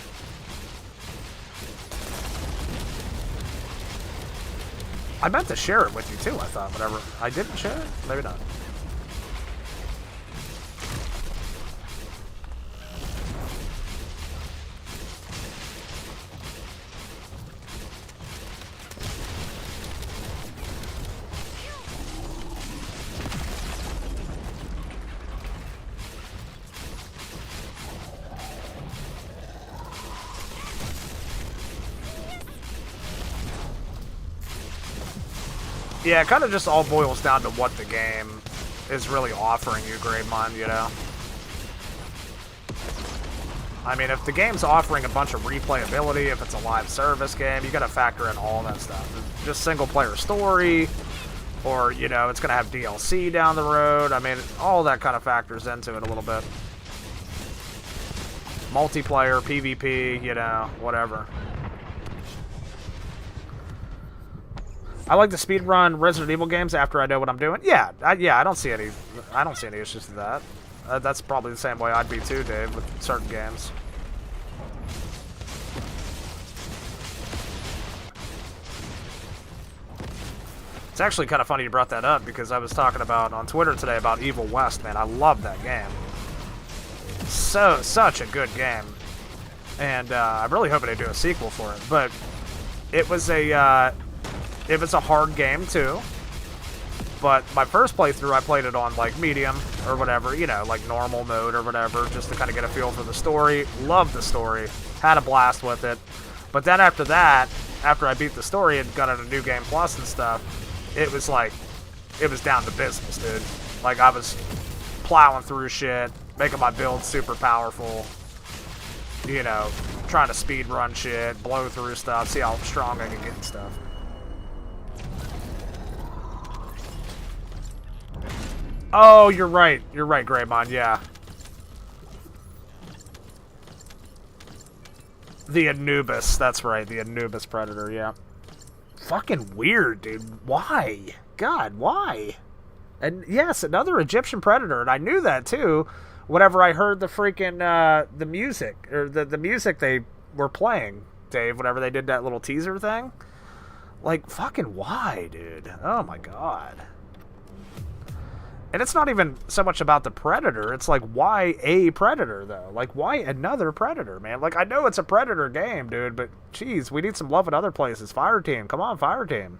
I meant to share it with you too, I thought, whatever. I didn't share it? Maybe not. Yeah, it kind of just all boils down to what the game is really offering you, Gravemind, you know? I mean, if the game's offering a bunch of replayability, if it's a live service game, you gotta factor in all that stuff. Just single-player story, or, you know, it's gonna have DLC down the road. I mean, all that kind of factors into it a little bit. Multiplayer, PvP, you know, whatever. I like to speedrun Resident Evil games after I know what I'm doing. Yeah, I don't see any issues with that. That's probably the same way I'd be too, Dave, with certain games. It's actually kind of funny you brought that up, because I was talking about on Twitter today about Evil West, man. I love that game. Such a good game. And I'm really hoping they do a sequel for it. But it was a hard game too. But my first playthrough, I played it on, like, medium or whatever, you know, like normal mode or whatever, just to kind of get a feel for the story. Loved the story. Had a blast with it. But then after that, after I beat the story and got into New Game Plus and stuff, it was like, it was down to business, dude. Like, I was plowing through shit, making my build super powerful, you know, trying to speed run shit, blow through stuff, see how strong I can get and stuff. Oh, you're right. You're right, Greymon, yeah. The Anubis, that's right, the Anubis Predator, yeah. Fucking weird, dude. Why? God, why? And yes, another Egyptian Predator, and I knew that too, whenever I heard the freaking, the music, or the music they were playing, Dave, whenever they did that little teaser thing. Like, fucking why, dude? Oh my god. And it's not even so much about the Predator. It's like, why a Predator, though? Like, why another Predator, man? Like, I know it's a Predator game, dude, but, geez, we need some love in other places. Fireteam. Come on, Fireteam.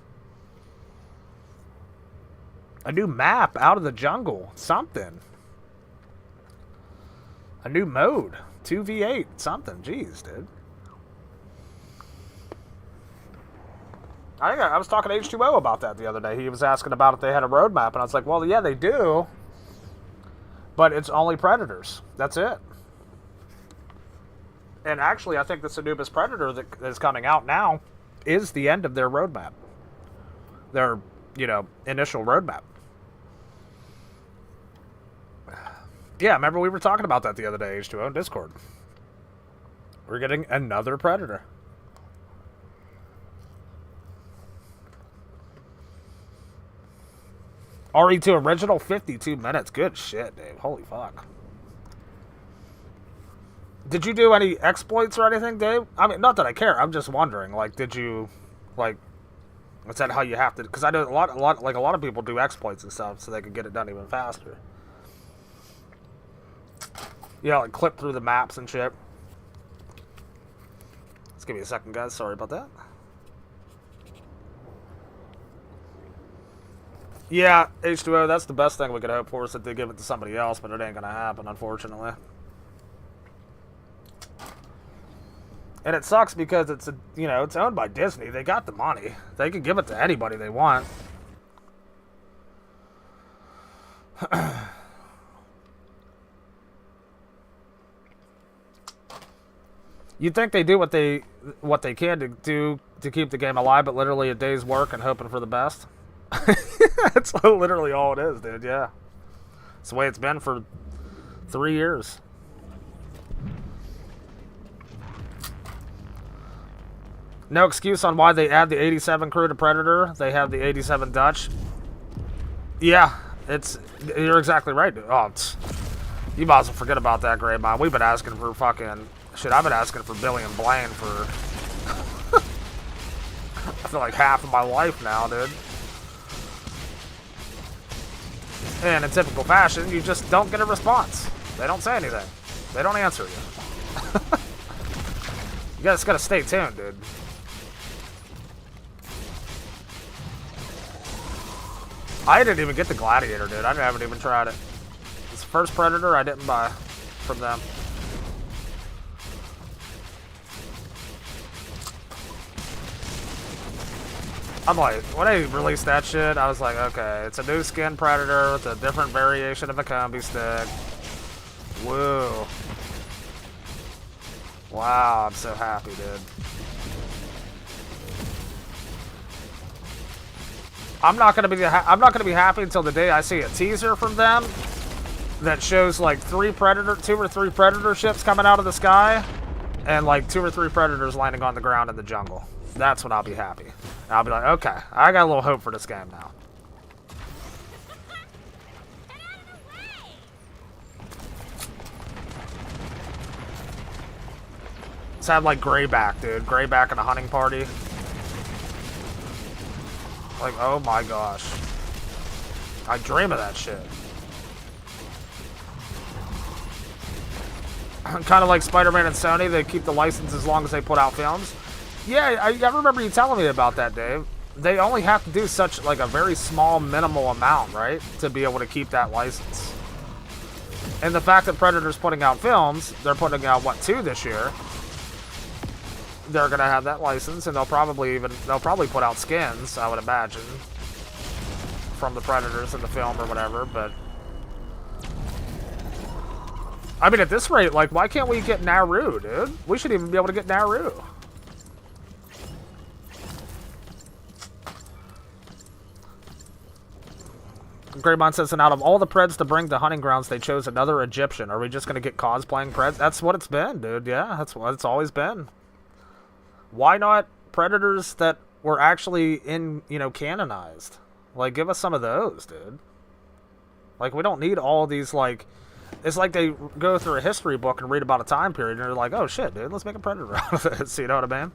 A new map out of the jungle. Something. A new mode. 2v8. Something. Jeez, dude. I was talking to H2O about that the other day. He was asking about if they had a roadmap, and I was like, well, yeah, they do. But it's only Predators. That's it. And actually, I think this Anubis Predator that is coming out now is the end of their roadmap. Their, you know, initial roadmap. Yeah, remember we were talking about that the other day, H2O, in Discord. We're getting another Predator. RE2 original, 52 minutes. Good shit, Dave. Holy fuck. Did you do any exploits or anything, Dave? I mean, not that I care. I'm just wondering. Like, did you, like, is that how you have to? Because I know a lot of people do exploits and stuff, so they can get it done even faster. Yeah, like clip through the maps and shit. Let's give me a second, guys. Sorry about that. Yeah, H2O, that's the best thing we could hope for, is that they give it to somebody else, but it ain't gonna happen, unfortunately. And it sucks because it's a, you know, it's owned by Disney. They got the money. They can give it to anybody they want. You'd think they do what they can to do to keep the game alive, but literally a day's work and hoping for the best. That's literally all it is, dude. Yeah, it's the way it's been for 3 years. No excuse on why they add the 87 crew to Predator. They have the 87 Dutch. Yeah, you're exactly right, dude. Oh, you might as well forget about that, Greymon. We've been asking for fucking shit. I've been asking for Billy and Blaine for I feel like half of my life now, dude. And in typical fashion, you just don't get a response. They don't say anything. They don't answer you. You guys gotta stay tuned, dude. I didn't even get the Gladiator, dude. I haven't even tried it. It's the first Predator I didn't buy from them. I'm like, when they released that shit, I was like, okay, it's a new skin Predator with a different variation of a combi stick. Woo. Wow, I'm so happy, dude. I'm not gonna be happy until the day I see a teaser from them that shows like 2 or 3 Predator ships coming out of the sky, and like 2 or 3 Predators landing on the ground in the jungle. That's when I'll be happy. And I'll be like, okay, I got a little hope for this game now. Let's have like Greyback, dude. Greyback in a hunting party. Like, oh my gosh. I dream of that shit. Kind of like Spider-Man and Sony, they keep the license as long as they put out films. Yeah, I remember you telling me about that, Dave. they only have to do such, like, a very small, minimal amount, right? To be able to keep that license. And the fact that Predator's putting out films, they're putting out, what, 2 this year? They're gonna have that license, and they'll probably put out skins, I would imagine, from the Predators in the film or whatever, but... I mean, at this rate, like, why can't we get Nauru, dude? We should even be able to get Nauru. Greymon says, and out of all the Preds to bring to hunting grounds, they chose another Egyptian. Are we just going to get cosplaying Preds? That's what it's been, dude. Yeah, that's what it's always been. Why not Predators that were actually in, you know, canonized? Like, give us some of those, dude. Like, we don't need all these, like... It's like they go through a history book and read about a time period, and they're like, oh, shit, dude, let's make a Predator out of this, you know what I mean?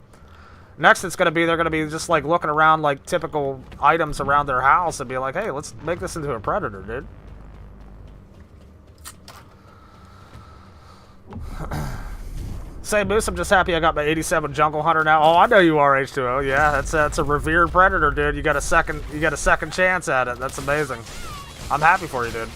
Next, it's going to be, they're going to be just, like, looking around, like, typical items around their house and be like, hey, let's make this into a Predator, dude. Say, Moose, I'm just happy I got my 87 Jungle Hunter now. Oh, I know you are, H2O. Yeah, that's a revered Predator, dude. You got a second chance at it. That's amazing. I'm happy for you, dude.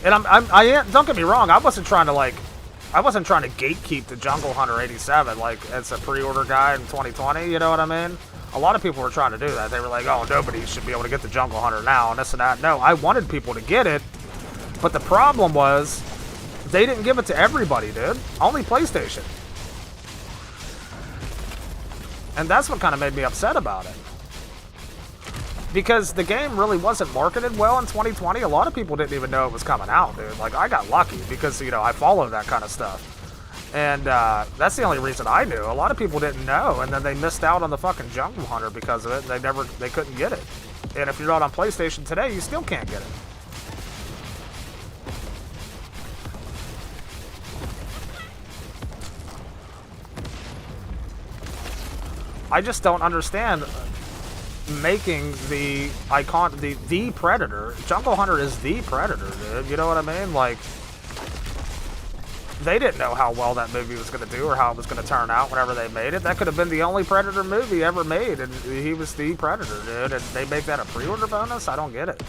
And I am, don't get me wrong, I wasn't trying to gatekeep the Jungle Hunter 87, like, as a pre-order guy in 2020, you know what I mean? A lot of people were trying to do that. They were like, oh, nobody should be able to get the Jungle Hunter now, and this and that. No, I wanted people to get it, but the problem was, they didn't give it to everybody, dude. Only PlayStation. And that's what kind of made me upset about it. Because the game really wasn't marketed well in 2020. A lot of people didn't even know it was coming out, dude. Like, I got lucky because, you know, I follow that kind of stuff. And that's the only reason I knew. A lot of people didn't know, and then they missed out on the fucking Jungle Hunter because of it. And they couldn't get it. And if you're not on PlayStation today, you still can't get it. I just don't understand making the the Predator. Jungle Hunter is the Predator, dude. You know what I mean? Like, they didn't know how well that movie was going to do or how it was going to turn out whenever they made it. That could have been the only Predator movie ever made, and he was the Predator, dude. And they make that a pre-order bonus? I don't get it.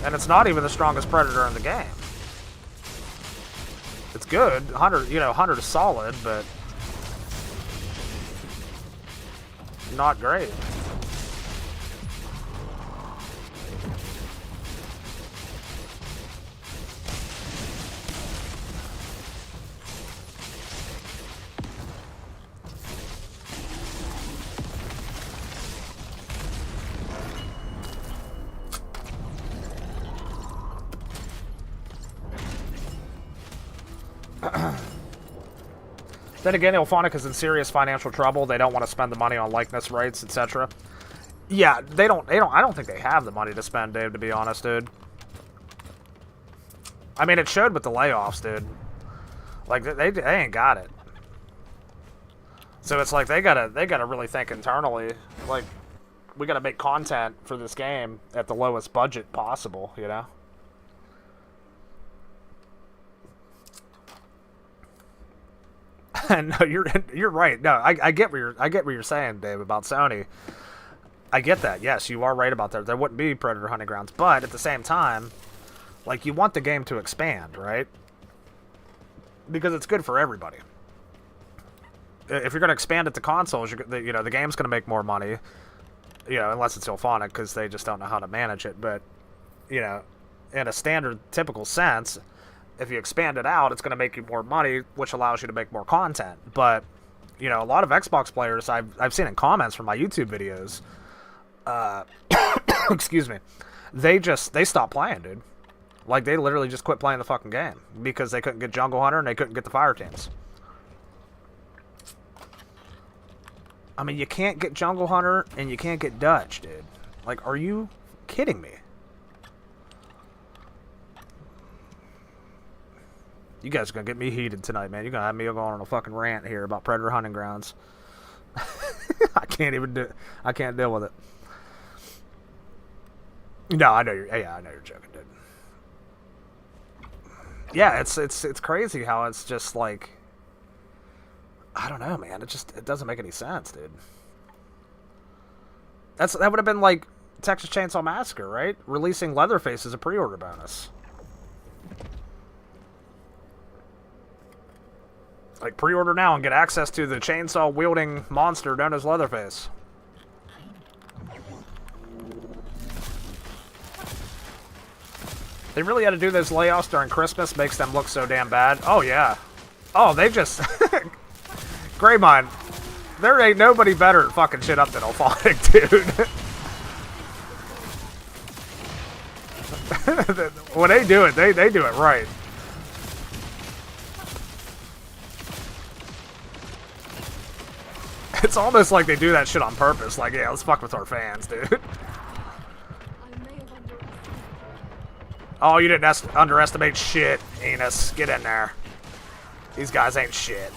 And it's not even the strongest Predator in the game. It's good. Hunter, you know, Hunter's solid, but not great. Then again, Ilphonic is in serious financial trouble. They don't want to spend the money on likeness rights, etc. Yeah, I don't think they have the money to spend, Dave, to be honest, dude. I mean, it showed with the layoffs, dude. Like, they ain't got it. So it's like they gotta really think internally. Like, we gotta make content for this game at the lowest budget possible, you know? No, you're right. No, I get what you're saying, Dave, about Sony. I get that. Yes, you are right about that. There wouldn't be Predator Hunting Grounds, but at the same time, like, you want the game to expand, right? Because it's good for everybody. If you're going to expand it to consoles, you know, the game's going to make more money. You know, unless it's Ilphonic, because they just don't know how to manage it. But, you know, in a standard, typical sense, if you expand it out, it's going to make you more money, which allows you to make more content. But, you know, a lot of Xbox players I've seen in comments from my YouTube videos, excuse me, they stopped playing, dude. Like, they literally just quit playing the fucking game because they couldn't get Jungle Hunter and they couldn't get the fire teams. I mean, you can't get Jungle Hunter and you can't get Dutch, dude. Like, are you kidding me? You guys are going to get me heated tonight, man. You're going to have me going on a fucking rant here about Predator Hunting Grounds. I can't deal with it. No, I know you're joking, dude. Yeah, it's crazy how it's just like, I don't know, man. It doesn't make any sense, dude. That would have been like Texas Chainsaw Massacre, right? Releasing Leatherface as a pre-order bonus. Like, pre-order now and get access to the chainsaw-wielding monster known as Leatherface. They really had to do those layoffs during Christmas. Makes them look so damn bad. Oh, yeah. Oh, they just... Greymine. There ain't nobody better at fucking shit up than Alphonic, dude. When they do it, they do it right. It's almost like they do that shit on purpose. Like, yeah, let's fuck with our fans, dude. Oh, you didn't underestimate shit, Enos. Get in there. These guys ain't shit.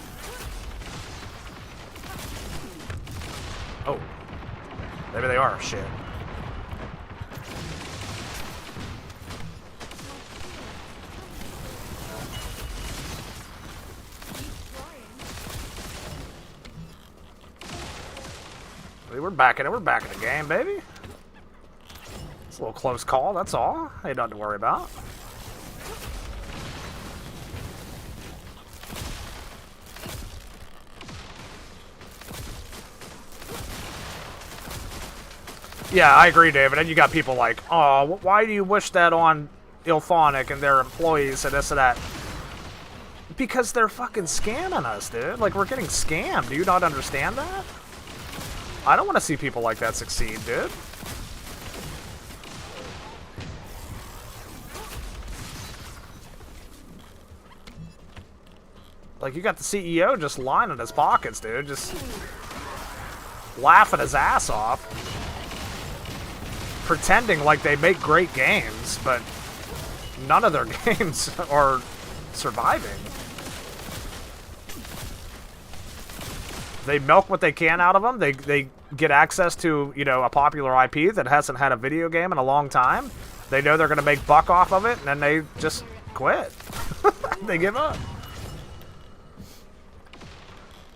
Oh. Maybe they are shit. We're back in it. We're back in the game, baby. It's a little close call, that's all. Ain't nothing to worry about. Yeah, I agree, David. And you got people like, oh, why do you wish that on Ilphonic and their employees and this and that? Because they're fucking scamming us, dude. Like, we're getting scammed. Do you not understand that? I don't want to see people like that succeed, dude. Like, you got the CEO just lining his pockets, dude. Just laughing his ass off. Pretending like they make great games, but none of their games are surviving. They milk what they can out of them. They get access to, you know, a popular IP that hasn't had a video game in a long time. They know they're going to make buck off of it, and then they just quit. They give up.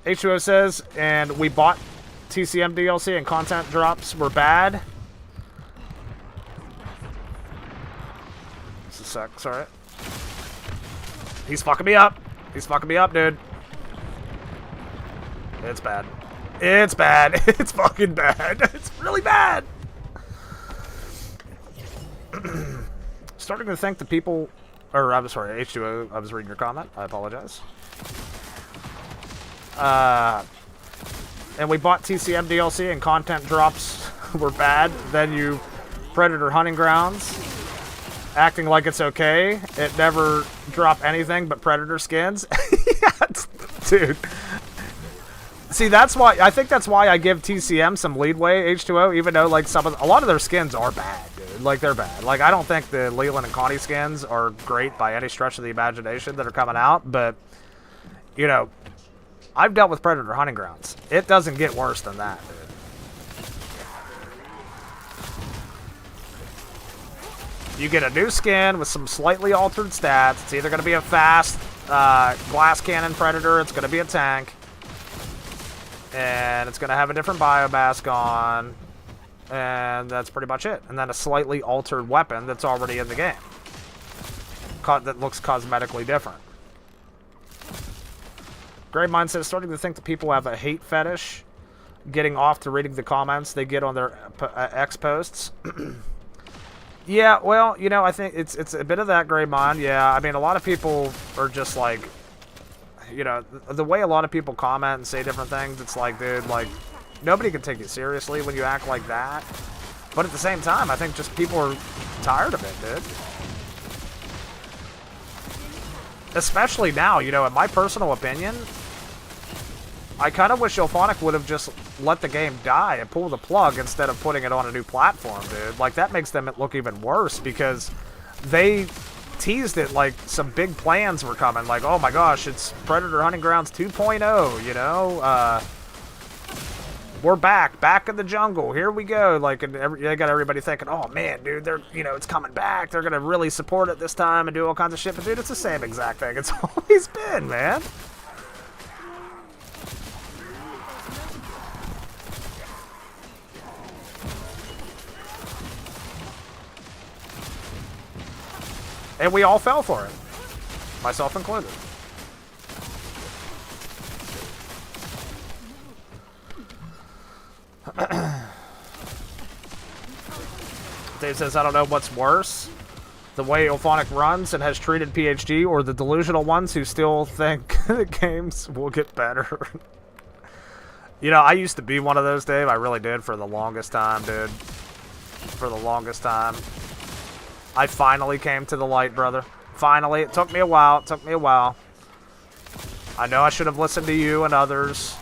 H2O says, and we bought TCM DLC and content drops were bad. Just a sec, sorry. He's fucking me up. He's fucking me up, dude. It's bad. It's bad. It's fucking bad. It's really bad. Starting to think the people... Or, I'm sorry, H2O, I was reading your comment. I apologize. And we bought TCM DLC and content drops were bad. Then you Predator Hunting Grounds, acting like it's okay. It never dropped anything but Predator skins. Yeah, dude. See, that's why I think that's why I give TCM some leadway, H2O, even though like a lot of their skins are bad, dude. Like they're bad. Like I don't think the Leland and Connie skins are great by any stretch of the imagination that are coming out, but you know, I've dealt with Predator Hunting Grounds. It doesn't get worse than that, dude. You get a new skin with some slightly altered stats. It's either going to be a fast glass cannon Predator, it's going to be a tank, and it's going to have a different biomask on, and that's pretty much it. And then a slightly altered weapon that's already in the game that looks cosmetically different. Grave Mind says, starting to think that people have a hate fetish, getting off to reading the comments they get on their X posts. Yeah, well, you know, I think it's a bit of that, Grave Mind. Yeah, I mean, a lot of people are just like, you know, the way a lot of people comment and say different things, it's like, dude, like, nobody can take you seriously when you act like that. But at the same time, I think just people are tired of it, dude. Especially now, you know, in my personal opinion, I kind of wish Ilphonic would have just let the game die and pull the plug instead of putting it on a new platform, dude. Like, that makes them look even worse because they teased it like some big plans were coming. Like, oh my gosh, it's Predator Hunting Grounds 2.0, you know? We're back in the jungle. Here we go. Like, and they got everybody thinking, oh man, dude, they're, you know, it's coming back. They're gonna really support it this time and do all kinds of shit. But dude, it's the same exact thing it's always been, man. And we all fell for it. Myself included. Dave says, I don't know what's worse. The way Ilphonic runs and has treated PhD, or the delusional ones who still think the games will get better. You know, I used to be one of those, Dave. I really did for the longest time, dude. For the longest time. I finally came to the light, brother. Finally. It took me a while. It took me a while. I know I should have listened to you and others.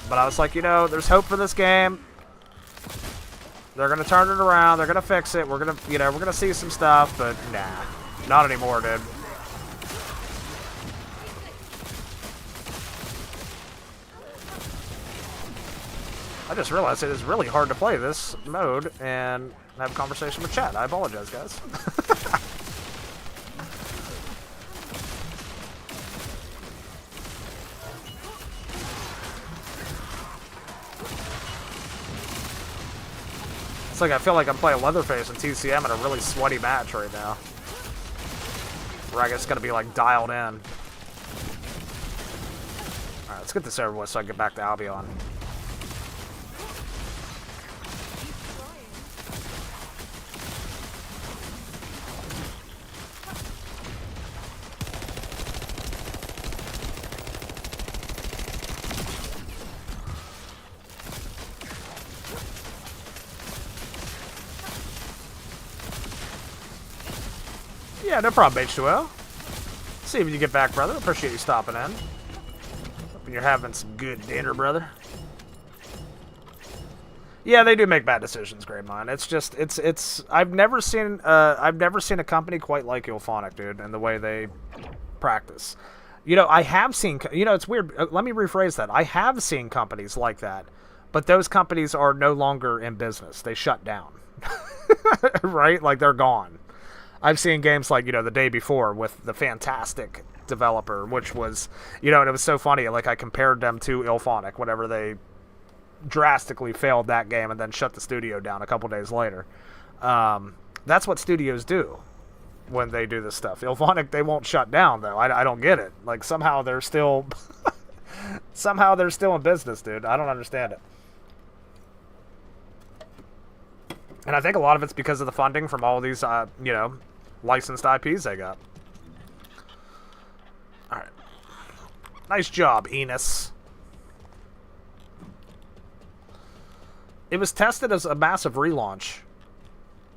But I was like, you know, there's hope for this game. They're going to turn it around. They're going to fix it. We're going to, you know, we're going to see some stuff. But nah. Not anymore, dude. I just realized it is really hard to play this mode and have a conversation with chat. I apologize, guys. It's like I feel like I'm playing Leatherface and TCM in a really sweaty match right now. Where I guess it's gonna be like dialed in. Alright, let's get this over with so I can get back to Albion. Yeah, no problem, H2O. See you when you get back, brother. Appreciate you stopping in. Hoping you're having some good dinner, brother. Yeah, they do make bad decisions, Greymine. It's just, it's. I've never seen a company quite like Ilphonic, dude, and the way they practice. You know, I have seen. You know, it's weird. Let me rephrase that. I have seen companies like that, but those companies are no longer in business. They shut down. Right? Like they're gone. I've seen games like, you know, the day before with the fantastic developer, which was, you know, and it was so funny. Like, I compared them to Ilphonic whenever they drastically failed that game and then shut the studio down a couple days later. That's what studios do when they do this stuff. Ilphonic, they won't shut down, though. I don't get it. Like, somehow they're still... somehow they're still in business, dude. I don't understand it. And I think a lot of it's because of the funding from all these, you know, licensed IPs they got. Alright. Nice job, Enos. It was tested as a massive relaunch.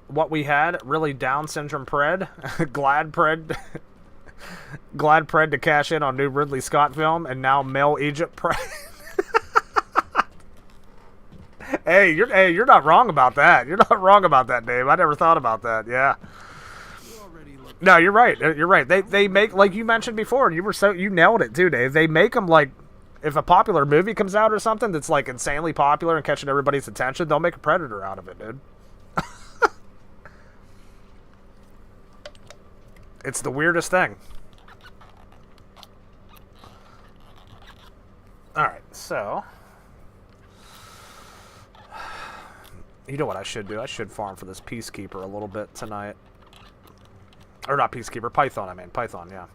What we had, really Down syndrome pred. Glad pred to cash in on new Ridley Scott film, and now male Egypt pred. Hey, you're not wrong about that. You're not wrong about that, Dave. I never thought about that. Yeah. No, you're right. You're right. They make, like you mentioned before, and you nailed it too, Dave. They make them like, if a popular movie comes out or something that's like insanely popular and catching everybody's attention, they'll make a Predator out of it, dude. It's the weirdest thing. All right, so. You know what I should do? I should farm for this Peacekeeper a little bit tonight. Or not Peacekeeper, Python, I mean. Python, yeah.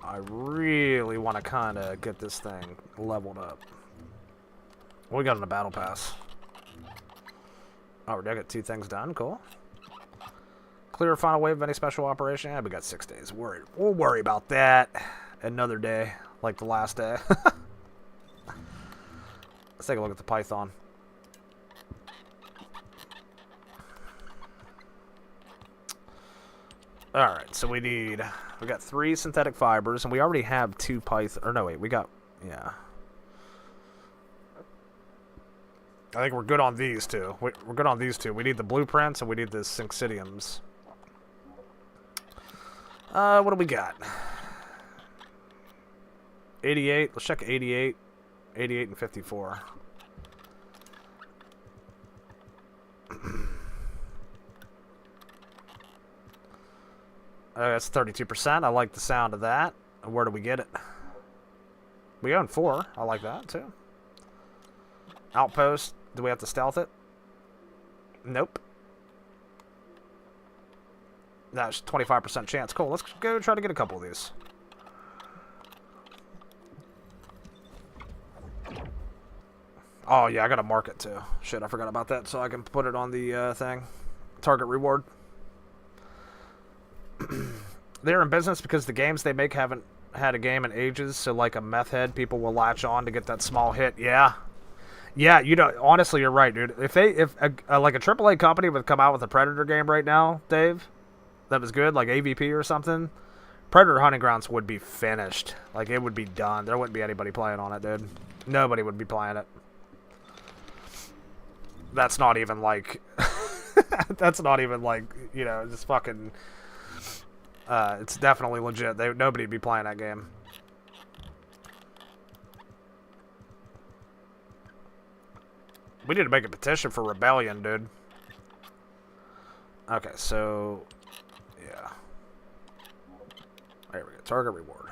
I really want to kind of get this thing leveled up. What we got in the Battle Pass? Oh, I got 2 things done. Cool. Clear final wave of any special operation? Yeah, we got 6 days. We'll worry about that another day, like the last day. Let's take a look at the Python. Alright, so we got 3 synthetic fibers, and we already have 2 Python, or no, wait, yeah. I think we're good on these 2. We're good on these 2. We need the blueprints, and we need the syncytiums. What do we got? 88, let's check 88. 88 and 54. That's 32%. I like the sound of that. Where do we get it? We own 4. I like that, too. Outpost. Do we have to stealth it? Nope. That's 25% chance. Cool, let's go try to get a couple of these. Oh, yeah, I gotta mark it, too. Shit, I forgot about that, so I can put it on the thing. Target reward. They're in business because the games they make haven't had a game in ages, so like a meth head, people will latch on to get that small hit. Yeah. Yeah, you know, honestly, you're right, dude. If like a AAA company would come out with a Predator game right now, Dave, that was good, like AVP or something, Predator Hunting Grounds would be finished. Like, it would be done. There wouldn't be anybody playing on it, dude. Nobody would be playing it. That's not even like... that's not even like, you know, just fucking... it's definitely legit. Nobody'd be playing that game. We need to make a petition for rebellion, dude. Okay, so... yeah. There we go. Target reward.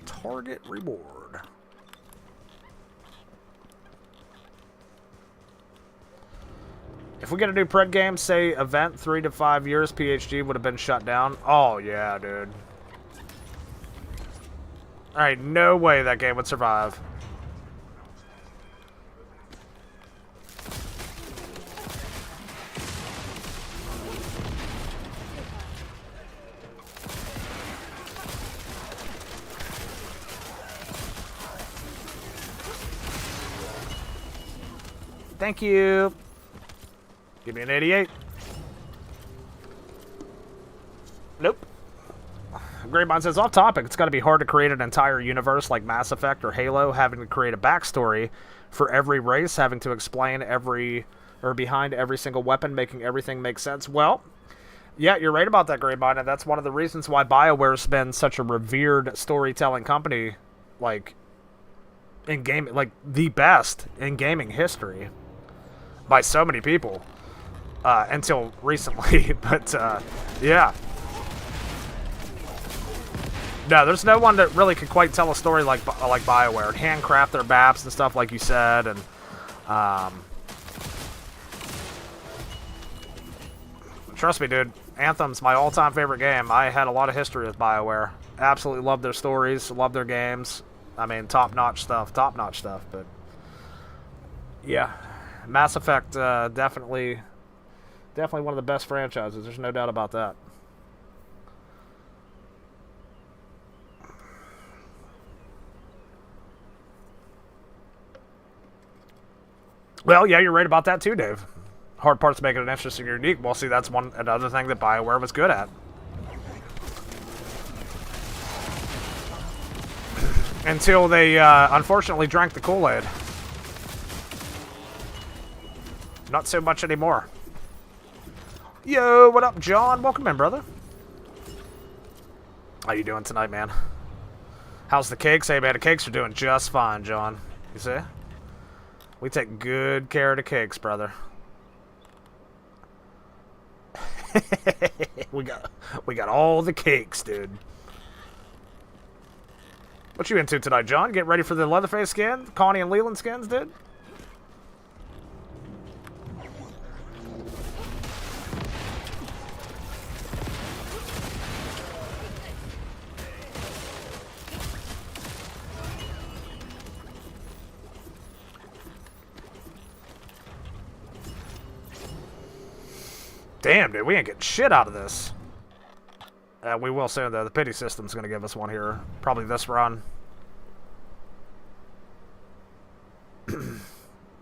Target reward. If we get a new Pred game, say event 3 to 5 years, PhD would have been shut down. Oh, yeah, dude. Alright, no way that game would survive. Thank you. Give me an 88. Nope. Greymon says, off topic, it's got to be hard to create an entire universe like Mass Effect or Halo, having to create a backstory for every race, having to explain behind every single weapon, making everything make sense. Well, yeah, you're right about that, Greymon, and that's one of the reasons why BioWare's been such a revered storytelling company, like, in game, like, the best in gaming history by so many people. Until recently, but, yeah. No, there's no one that really could quite tell a story like BioWare. Handcraft their maps and stuff, like you said, and, trust me, dude, Anthem's my all-time favorite game. I had a lot of history with BioWare. Absolutely love their stories, love their games. I mean, top-notch stuff, but, yeah. Mass Effect, definitely one of the best franchises. There's no doubt about that. Well, yeah, you're right about that too, Dave. Hard part's making it interesting and unique. Well, see, that's another thing that BioWare was good at. Until they, unfortunately drank the Kool-Aid. Not so much anymore. Yo, what up, John? Welcome in, brother. How you doing tonight, man? How's the cakes? Hey, man, the cakes are doing just fine, John. You see? We take good care of the cakes, brother. we got all the cakes, dude. What you into tonight, John? Get ready for the Leatherface skin? Connie and Leland skins, dude? Damn, dude, we ain't getting shit out of this. We will soon, though. The pity system's going to give us one here. Probably this run.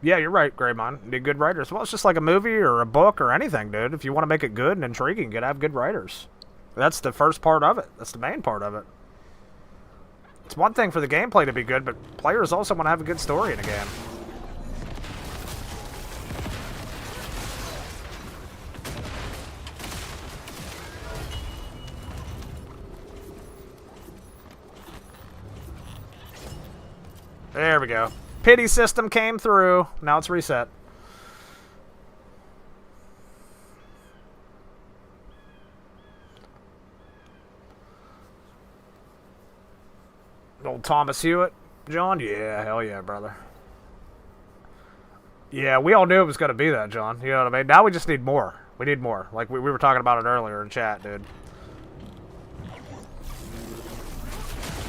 Yeah, you're right, Greymon. Need good writers. Well, it's just like a movie or a book or anything, dude. If you want to make it good and intriguing, you gotta have good writers. That's the first part of it. That's the main part of it. It's one thing for the gameplay to be good, but players also want to have a good story in a game. There we go. Pity system came through. Now it's reset. Old Thomas Hewitt. John? Yeah, hell yeah, brother. Yeah, we all knew it was going to be that, John. You know what I mean? Now we just need more. We need more. Like, we were talking about it earlier in chat, dude.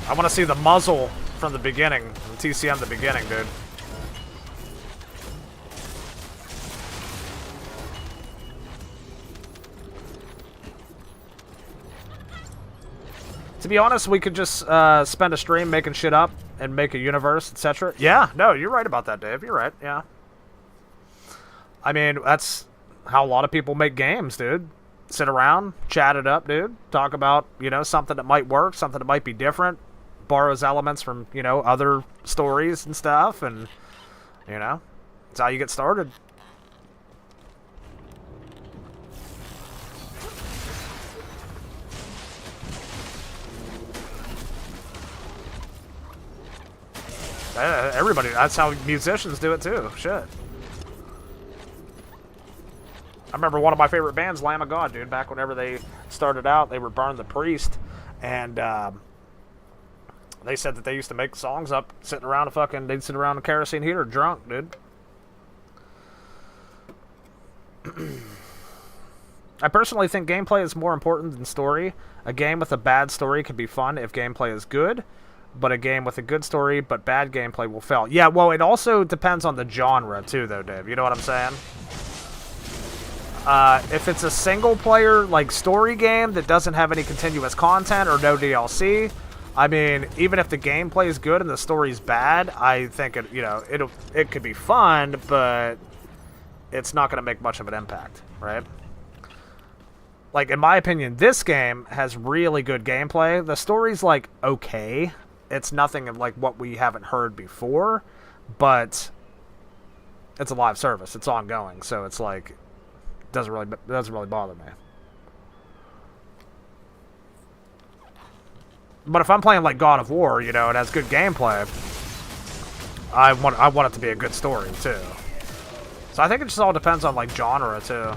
I want to see the muzzle from the beginning. The TCM the beginning, dude. To be honest, we could just spend a stream making shit up and make a universe, etc. Yeah, no, you're right about that, Dave. You're right, yeah. I mean, that's how a lot of people make games, dude. Sit around, chat it up, dude. Talk about, you know, something that might work, something that might be different. Borrows elements from, you know, other stories and stuff, and, you know, that's how you get started. Everybody, that's how musicians do it too. Shit. I remember one of my favorite bands, Lamb of God, dude. Back whenever they started out, they were Burn the Priest, and they said that they used to make songs up sitting around they'd sit around a kerosene heater drunk, dude. I personally think gameplay is more important than story. A game with a bad story can be fun if gameplay is good, but a game with a good story but bad gameplay will fail. Yeah, well, it also depends on the genre, too, though, Dave. You know what I'm saying? If it's a single-player, like, story game that doesn't have any continuous content or no DLC, I mean, even if the gameplay is good and the story's bad, I think it, you know, it could be fun, but it's not going to make much of an impact, right? Like, in my opinion, this game has really good gameplay. The story's, like, okay. It's nothing like what we haven't heard before, but it's a live service. It's ongoing, so it's like doesn't really bother me. But if I'm playing like God of War, you know, it has good gameplay, I want it to be a good story too. So I think it just all depends on like genre too.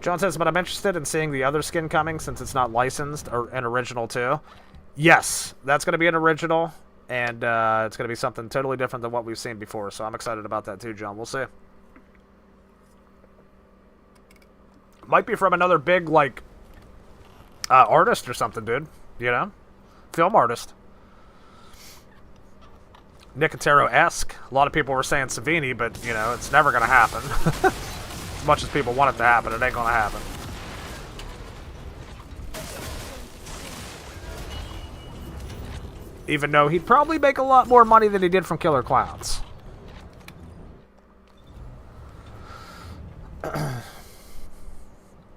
John says, but I'm interested in seeing the other skin coming since it's not licensed or an original too. Yes, that's going to be an original, and it's going to be something totally different than what we've seen before. So I'm excited about that too, John. We'll see. Might be from another big like artist or something, dude. You know, film artist. Nicotero-esque. A lot of people were saying Savini, but you know, it's never going to happen. As much as people want it to happen, it ain't gonna happen. Even though he'd probably make a lot more money than he did from Killer Clowns.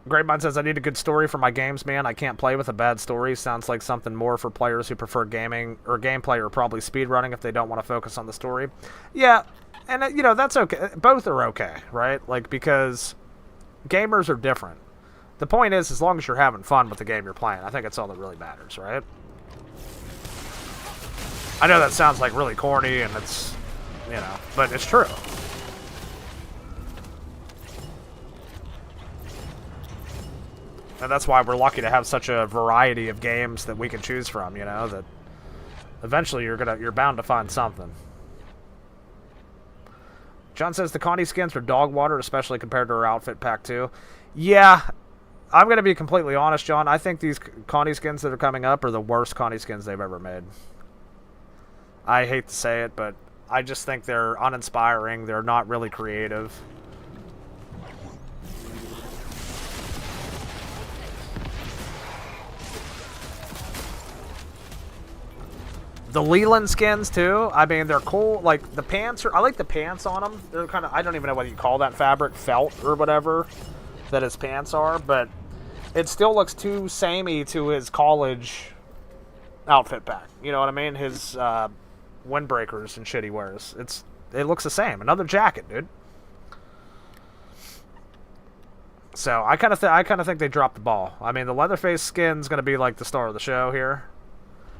Greatmind says, I need a good story for my games, man. I can't play with a bad story. Sounds like something more for players who prefer gaming or gameplay or probably speedrunning if they don't want to focus on the story. Yeah, and, you know, that's okay. Both are okay, right? Like, because gamers are different. The point is, as long as you're having fun with the game you're playing, I think that's all that really matters, right? I know that sounds like really corny and it's, you know, but it's true. And that's why we're lucky to have such a variety of games that we can choose from, you know, that eventually you're bound to find something. John says the Connie skins are dog water, especially compared to her outfit pack 2. Yeah, I'm going to be completely honest, John. I think these Connie skins that are coming up are the worst Connie skins they've ever made. I hate to say it, but I just think they're uninspiring. They're not really creative. The Leland skins, too. I mean, they're cool. Like, the pants are... I like the pants on them. They're kind of... I don't even know what you call that fabric. Felt or whatever that his pants are. But it still looks too samey to his college outfit pack. You know what I mean? His windbreakers and shit he wears. It looks the same. Another jacket, dude. So, I kind of think they dropped the ball. I mean, the Leatherface skin's going to be, like, the star of the show here.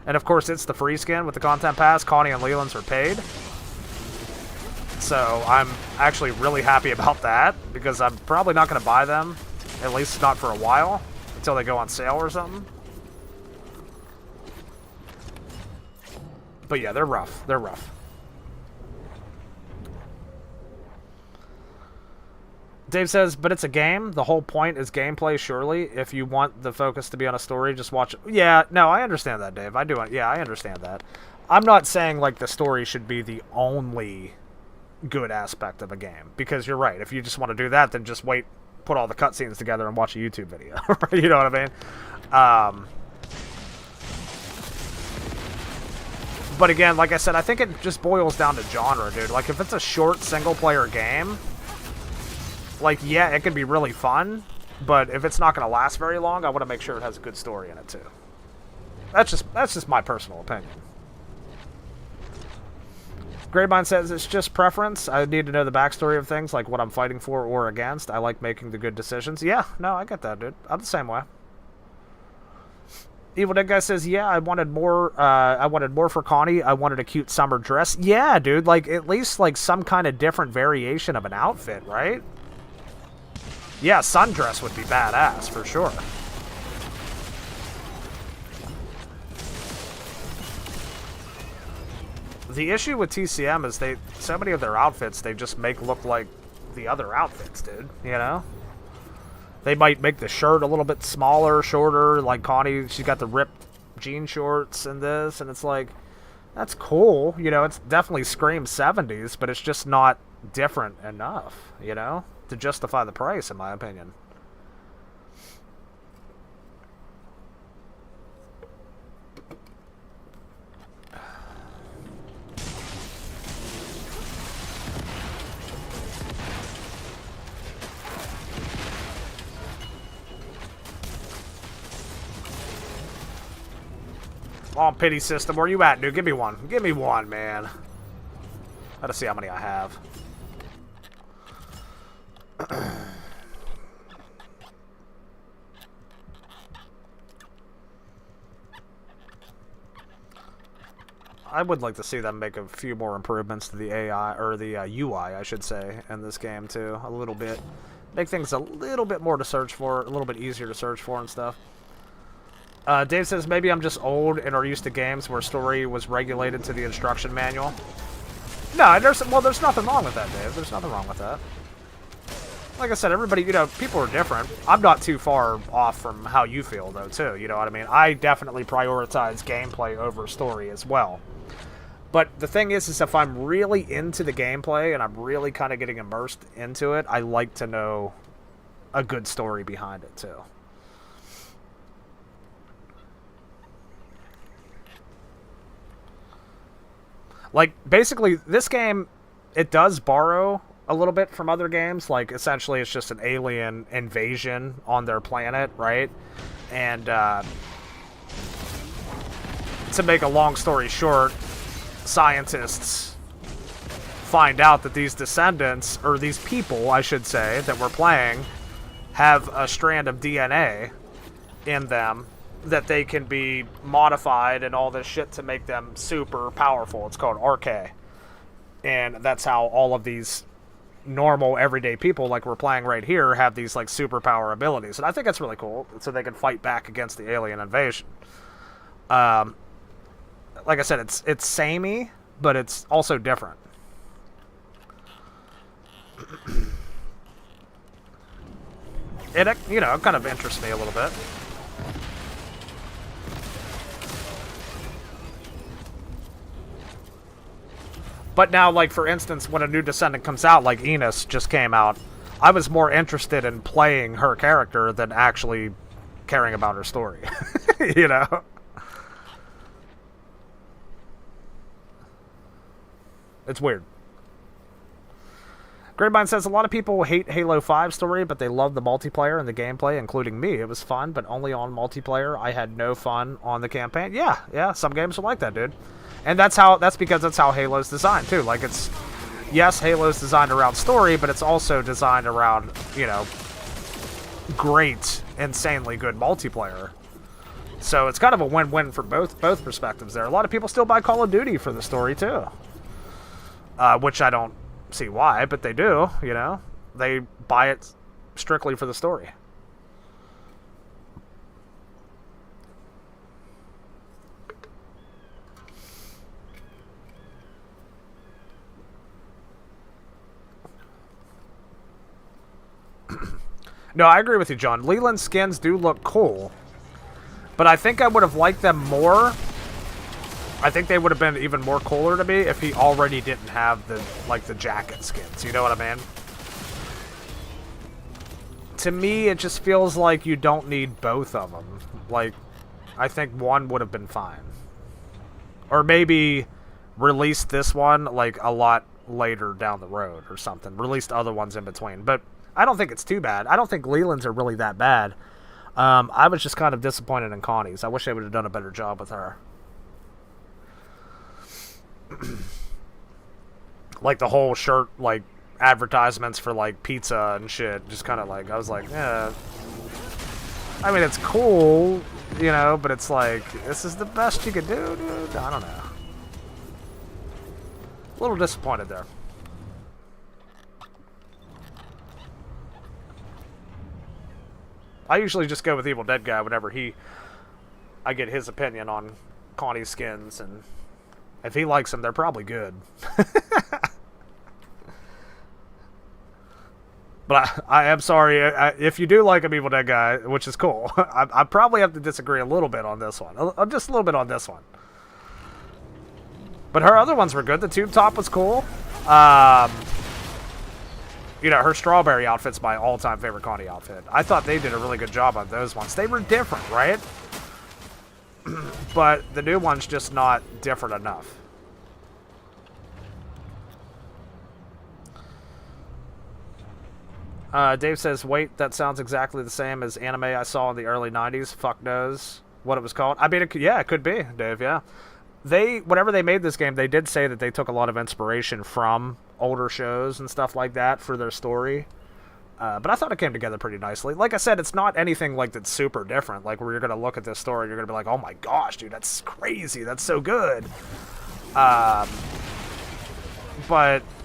And, of course, it's the free skin with the content pass. Connie and Leland's are paid. So I'm actually really happy about that, because I'm probably not going to buy them, at least not for a while, until they go on sale or something. But yeah, they're rough. They're rough. Dave says, but it's a game. The whole point is gameplay, surely. If you want the focus to be on a story, just watch it. Yeah, no, I understand that, Dave. I do. Yeah, I understand that. I'm not saying, like, the story should be the only good aspect of a game. Because you're right. If you just want to do that, then just wait, put all the cutscenes together and watch a YouTube video. You know what I mean? But again, like I said, I think it just boils down to genre, dude. Like, if it's a short, single-player game, like, yeah, it can be really fun, but if it's not going to last very long, I want to make sure it has a good story in it, too. That's just my personal opinion. Greymine says, it's just preference. I need to know the backstory of things, like what I'm fighting for or against. I like making the good decisions. Yeah, no, I get that, dude. I'm the same way. Evil Dead Guy says, yeah, I wanted more for Connie. I wanted a cute summer dress. Yeah, dude, like, at least, like, some kind of different variation of an outfit, right? Yeah, sundress would be badass, for sure. The issue with TCM is so many of their outfits, they just make look like the other outfits, dude, you know? They might make the shirt a little bit smaller, shorter, like Connie, she's got the ripped jean shorts and this, and it's like, that's cool, you know, it's definitely screams 70s, but it's just not different enough, you know, to justify the price, in my opinion. Oh, pity system, where you at, dude? Give me one. Give me one, man. Gotta see how many I have. I would like to see them make a few more improvements to the AI, or the UI, I should say, in this game, too. A little bit. Make things a little bit more to search for, a little bit easier to search for and stuff. Dave says, maybe I'm just old and are used to games where story was regulated to the instruction manual. No, there's nothing wrong with that, Dave. There's nothing wrong with that. Like I said, everybody, you know, people are different. I'm not too far off from how you feel, though, too. You know what I mean? I definitely prioritize gameplay over story as well. But the thing is if I'm really into the gameplay and I'm really kind of getting immersed into it, I like to know a good story behind it, too. Like, basically, this game, it does borrow a little bit from other games. Like, essentially, it's just an alien invasion on their planet, right? And, to make a long story short, scientists find out that these descendants, or these people, I should say, that we're playing, have a strand of DNA in them that they can be modified and all this shit to make them super powerful. It's called RK. And that's how all of these normal, everyday people, like we're playing right here, have these, like, superpower abilities. And I think that's really cool, so they can fight back against the alien invasion. Like I said, it's samey, but it's also different. It, you know, kind of interests me a little bit. But now, like, for instance, when a new Descendant comes out, like Enos just came out, I was more interested in playing her character than actually caring about her story. You know? It's weird. Greatmind says, a lot of people hate Halo 5 story, but they love the multiplayer and the gameplay, including me. It was fun, but only on multiplayer. I had no fun on the campaign. Yeah, some games are like that, dude. And that's because that's how Halo's designed, too. Like, it's, yes, Halo's designed around story, but it's also designed around, you know, great, insanely good multiplayer. So it's kind of a win-win for both perspectives there. A lot of people still buy Call of Duty for the story, too. Which I don't see why, but they do, you know. They buy it strictly for the story. No, I agree with you, John. Leland's skins do look cool, but I think I would have liked them more. I think they would have been even more cooler to me if he already didn't have the jacket skins. You know what I mean? To me, it just feels like you don't need both of them. Like, I think one would have been fine. Or maybe release this one, like, a lot later down the road or something. Release the other ones in between. But I don't think it's too bad. I don't think Leland's are really that bad. I was just kind of disappointed in Connie's. I wish they would have done a better job with her. Like, the whole shirt, like, advertisements for, like, pizza and shit. Just kind of like, I was like, yeah. I mean, it's cool, you know, but it's like, this is the best you could do, dude? I don't know. A little disappointed there. I usually just go with Evil Dead Guy whenever I get his opinion on Connie's skins, and if he likes them, they're probably good. But I am sorry, if you do like him, Evil Dead Guy, which is cool, I probably have to disagree a little bit on this one. Just a little bit on this one. But her other ones were good. The tube top was cool. You know, her strawberry outfit's my all-time favorite Connie outfit. I thought they did a really good job on those ones. They were different, right? But the new one's just not different enough. Dave says, wait, that sounds exactly the same as anime I saw in the early 90s. Fuck knows what it was called. I mean, yeah, it could be, Dave, yeah. Whenever they made this game, they did say that they took a lot of inspiration from older shows and stuff like that for their story. But I thought it came together pretty nicely. Like I said, it's not anything like that's super different. Like, where you're going to look at this story and you're going to be like, oh my gosh, dude, that's crazy. That's so good. But,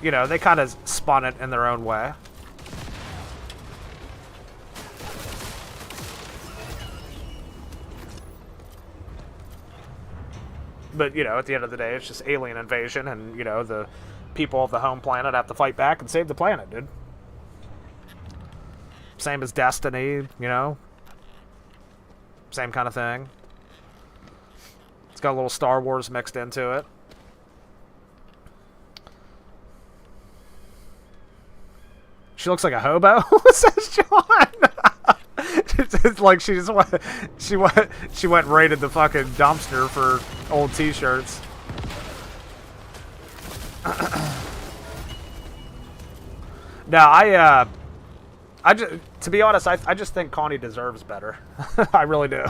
you know, they kind of spun it in their own way. But, you know, at the end of the day, it's just alien invasion, and, you know, the people of the home planet have to fight back and save the planet, dude. Same as Destiny, you know? Same kind of thing. It's got a little Star Wars mixed into it. She looks like a hobo, says John. It's like she went and raided the fucking dumpster for old t-shirts. Now, to be honest, I just think Connie deserves better. I really do.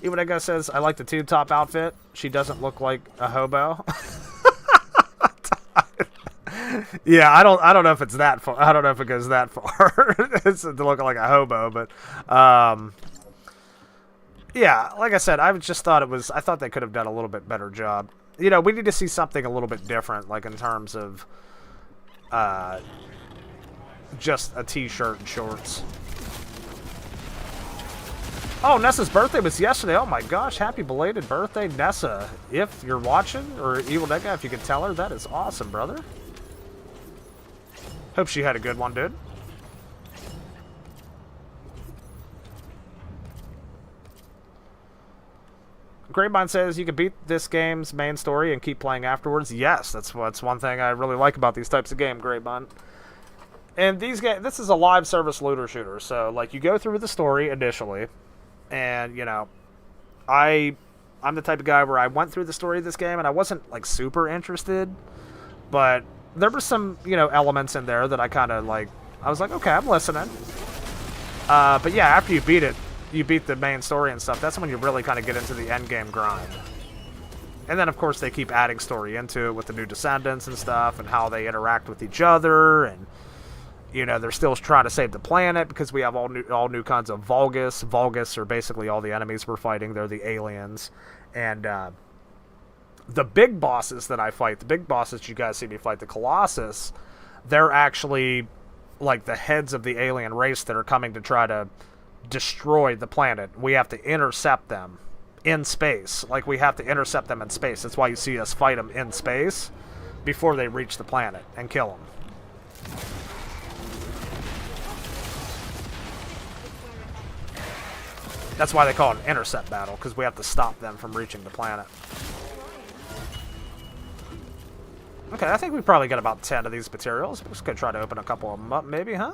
Even that guy says, I like the tube top outfit. She doesn't look like a hobo. Yeah, I don't know if it's that far. I don't know if it goes that far. It's to look like a hobo, but yeah, like I said, I just thought I thought they could have done a little bit better job. You know, we need to see something a little bit different, like in terms of just a t-shirt and shorts. Oh, Nessa's birthday was yesterday. Oh my gosh, happy belated birthday, Nessa. If you're watching, or Evil Dead Guy, if you could tell her, that is awesome, brother. Hope she had a good one, dude. Grapevine says you can beat this game's main story and keep playing afterwards. Yes, that's one thing I really like about these types of games, Grapevine. And this is a live service looter shooter, so like you go through the story initially, and you know, I'm the type of guy where I went through the story of this game and I wasn't like super interested, but there were some, you know, elements in there that I kind of like. I was like, okay, I'm listening. But yeah, after you beat the main story and stuff, that's when you really kind of get into the end game grind. And then, of course, they keep adding story into it with the new Descendants and stuff, and how they interact with each other, and you know, they're still trying to save the planet because we have all new kinds of Vulgus. Vulgus are basically all the enemies we're fighting. They're the aliens, and the big bosses that I fight, the big bosses you guys see me fight, the Colossus, they're actually like the heads of the alien race that are coming to try to destroy the planet. We have to intercept them in space. Like, we have to intercept them in space. That's why you see us fight them in space before they reach the planet and kill them. That's why they call it an intercept battle, because we have to stop them from reaching the planet. Okay, I think we probably got about 10 of these materials. We're just going to try to open a couple of them up, maybe, huh?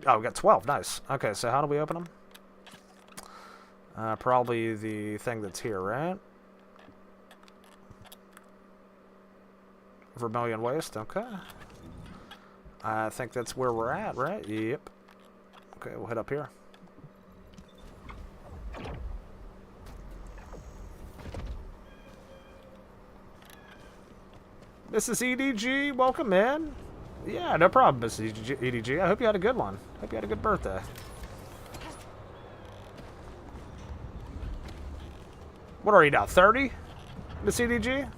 Oh, we got 12. Nice. Okay, so how do we open them? Probably the thing that's here, right? Vermilion Waste, okay. I think that's where we're at, right? Yep. Okay, we'll head up here. Mrs. EDG, welcome in. Yeah, no problem, Mrs. EDG. I hope you had a good one. Hope you had a good birthday. What are you now, 30, Miss EDG?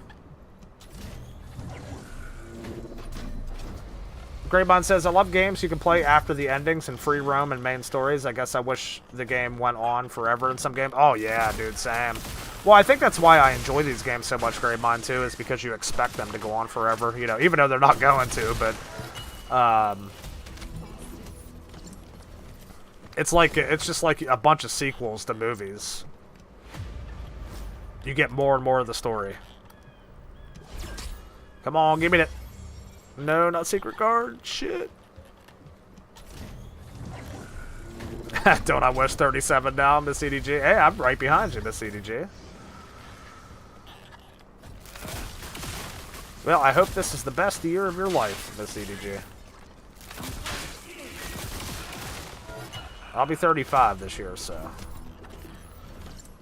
Greybond says, I love games you can play after the endings and free roam and main stories. I guess I wish the game went on forever in some game. Oh, yeah, dude, same. Well, I think that's why I enjoy these games so much, Greybond, too, is because you expect them to go on forever, you know, even though they're not going to, but, it's just like a bunch of sequels to movies. You get more and more of the story. Come on, give me that. No, not secret guard. Shit. Don't I wish 37 now, Miss CDG? Hey, I'm right behind you, Miss CDG. Well, I hope this is the best year of your life, Miss CDG. I'll be 35 this year, so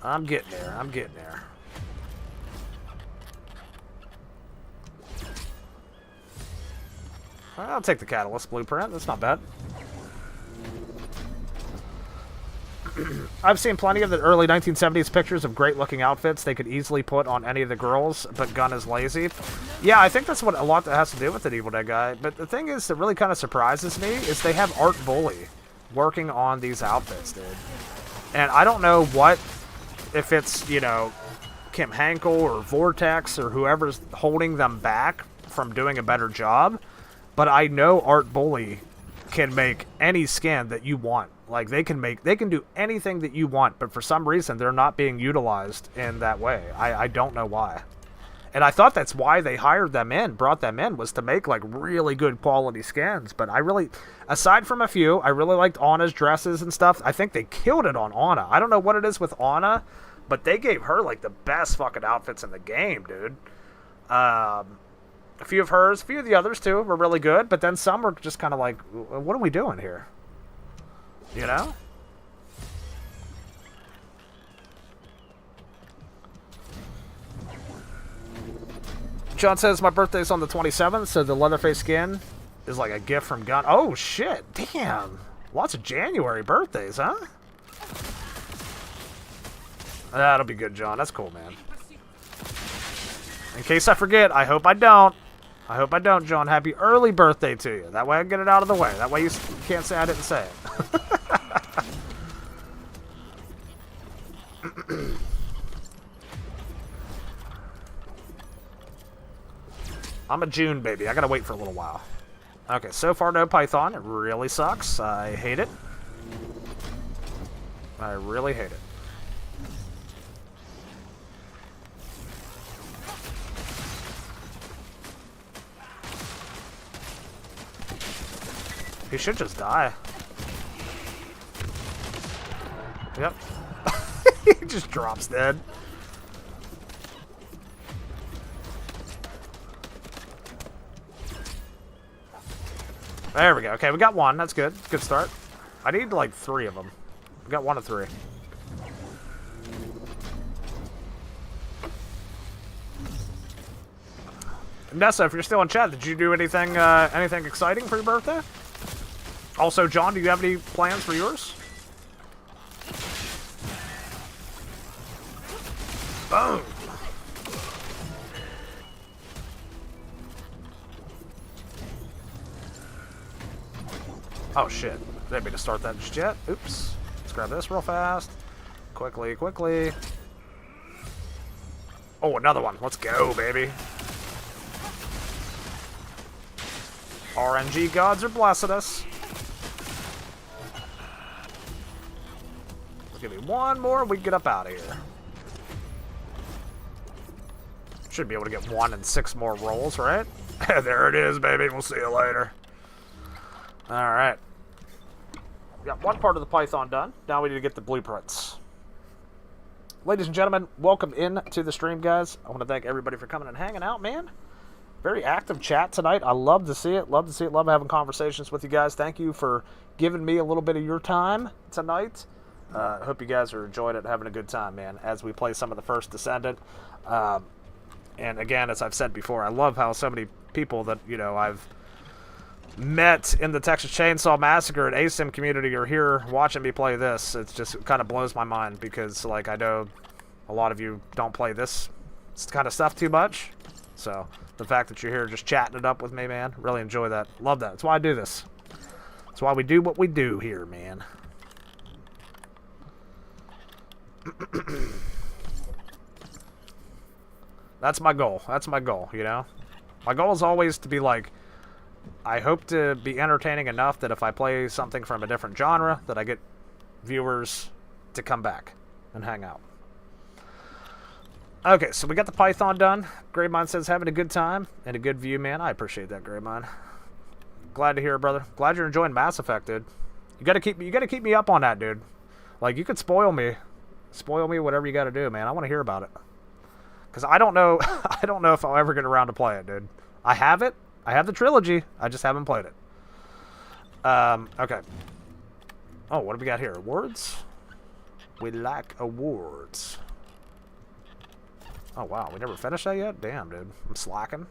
I'm getting there. I'm getting there. I'll take the Catalyst blueprint. That's not bad. I've seen plenty of the early 1970s pictures of great-looking outfits they could easily put on any of the girls, but Gunn is lazy. Yeah, I think that's what a lot that has to do with it, Evil Dead Guy. But the thing is that really kind of surprises me is they have Art Bully working on these outfits, dude. And I don't know what, if it's, you know, Kim Hankel or Vortex or whoever's holding them back from doing a better job. But I know Art Bully can make any skin that you want. Like, they can do anything that you want, but for some reason, they're not being utilized in that way. I don't know why. And I thought that's why they brought them in, was to make, like, really good quality skins. But I really, aside from a few, I really liked Anna's dresses and stuff. I think they killed it on Anna. I don't know what it is with Anna, but they gave her, like, the best fucking outfits in the game, dude. A few of hers, a few of the others, too, were really good. But then some were just kind of like, what are we doing here? You know? John says, my birthday's on the 27th, so the Leatherface skin is like a gift from Gunn. Oh, shit. Damn. Lots of January birthdays, huh? That'll be good, John. That's cool, man. In case I forget, I hope I don't. I hope I don't, John. Happy early birthday to you. That way I can get it out of the way. That way you can't say I didn't say it. I'm a June baby. I gotta wait for a little while. Okay, so far no Python. It really sucks. I hate it. I really hate it. He should just die. Yep. He just drops dead. There we go. Okay, we got one. That's good. Good start. I need like 3 of them. We got 1 of 3. Nessa, if you're still in chat, did you do anything exciting for your birthday? Also, John, do you have any plans for yours? Boom. Oh, shit. Didn't mean to start that just yet. Oops. Let's grab this real fast. Quickly, quickly. Oh, another one. Let's go, baby. RNG gods are blessing us. Give me one more and we can get up out of here. Should be able to get 1 and 6 more rolls, right? There it is, baby. We'll see you later. Alright. Got one part of the Python done. Now we need to get the blueprints. Ladies and gentlemen, welcome in to the stream, guys. I want to thank everybody for coming and hanging out, man. Very active chat tonight. I love to see it. Love to see it. Love having conversations with you guys. Thank you for giving me a little bit of your time tonight. Hope you guys are enjoying it and having a good time, man, as we play some of the first Descendant. And again, as I've said before, I love how so many people that, you know, I've met in the Texas Chainsaw Massacre and ASIM community are here watching me play this. It just kind of blows my mind because, like, I know a lot of you don't play this kind of stuff too much. So the fact that you're here just chatting it up with me, man, really enjoy that. Love that. That's why I do this. That's why we do what we do here, man. That's my goal. That's my goal, you know? My goal is always to be like, I hope to be entertaining enough that if I play something from a different genre, that I get viewers to come back and hang out. Okay, so we got the Python done. Greymine says having a good time and a good view, man. I appreciate that, Greymine. Glad to hear it, brother. Glad you're enjoying Mass Effect, dude. You gotta keep me up on that, dude. Like, you could spoil me. Spoil me, whatever you gotta do, man. I want to hear about it. Because I don't know I don't know if I'll ever get around to play it, dude. I have it. I have the trilogy. I just haven't played it. Okay. Oh, what do we got here? Awards? We like awards. Oh, wow. We never finished that yet? Damn, dude. I'm slacking.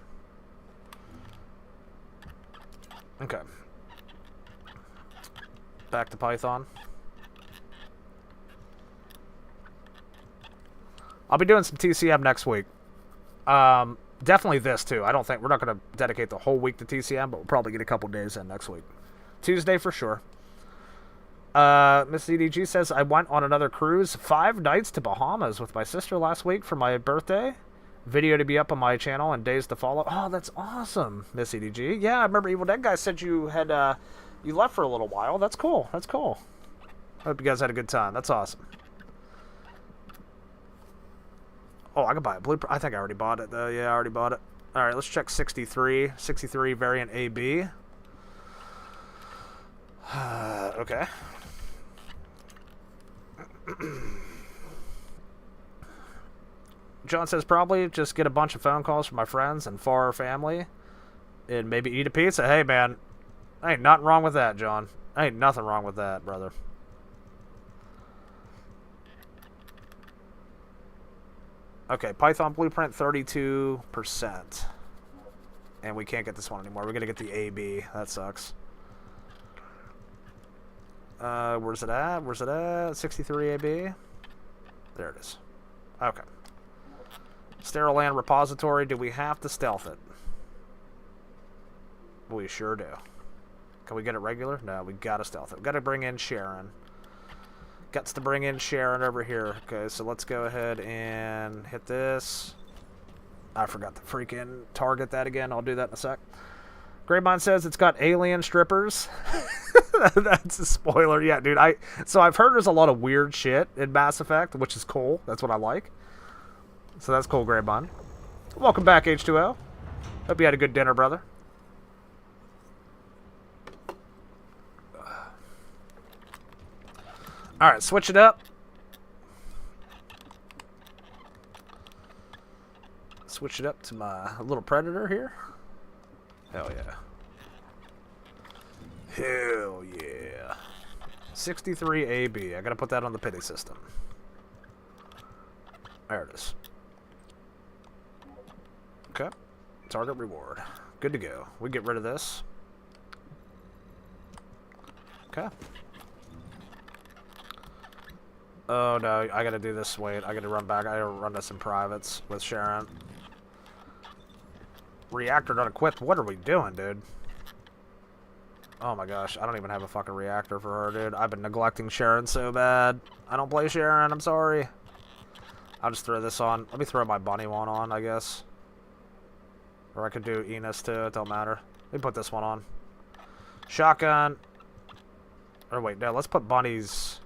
Okay. Back to Python. I'll be doing some TCM next week. Definitely this, too. I don't think... We're not going to dedicate the whole week to TCM, but we'll probably get a couple days in next week. Tuesday for sure. Miss CDG says, I went on another cruise 5 nights to Bahamas with my sister last week for my birthday. Video to be up on my channel and days to follow. Oh, that's awesome, Miss CDG. Yeah, I remember Evil Dead Guy said you had, you left for a little while. That's cool. That's cool. Hope you guys had a good time. That's awesome. Oh, I could buy a blueprint. I think I already bought it, though. Yeah, I already bought it. All right, let's check 63. 63 variant AB. Okay. John says probably just get a bunch of phone calls from my friends and far family and maybe eat a pizza. Hey, man, ain't nothing wrong with that, John. Ain't nothing wrong with that, brother. Okay, Python Blueprint 32%. And we can't get this one anymore. We're going to get the AB. That sucks. Where's it at? Where's it at? 63 AB? There it is. Okay. Sterile Land Repository. Do we have to stealth it? We sure do. Can we get it regular? No, we gotta stealth it. We gotta bring in Sharon. Guts to bring in Sharon over here. Okay, so let's go ahead and hit this. I forgot to freaking target that again. I'll do that in a sec. Greymine says it's got alien strippers. That's a spoiler. Yeah, dude. So I've heard there's a lot of weird shit in Mass Effect, which is cool. That's what I like. So that's cool, Greymine. Welcome back, H2O. Hope you had a good dinner, brother. Alright, switch it up. Switch it up to my little Predator here. Hell yeah. Hell yeah. 63 AB. I gotta put that on the pity system. There it is. Okay. Target reward. Good to go. We get rid of this. Okay. Oh no, I gotta do this. Wait, I gotta run back. I gotta run this in privates with Sharon. Reactor not equipped. What are we doing, dude? Oh my gosh, I don't even have a fucking reactor for her, dude. I've been neglecting Sharon so bad. I don't play Sharon, I'm sorry. I'll just throw this on. Let me throw my bunny one on, I guess. Or I could do Enos too, it don't matter. Let me put this one on. Shotgun. Or wait, no, let's put bunnies.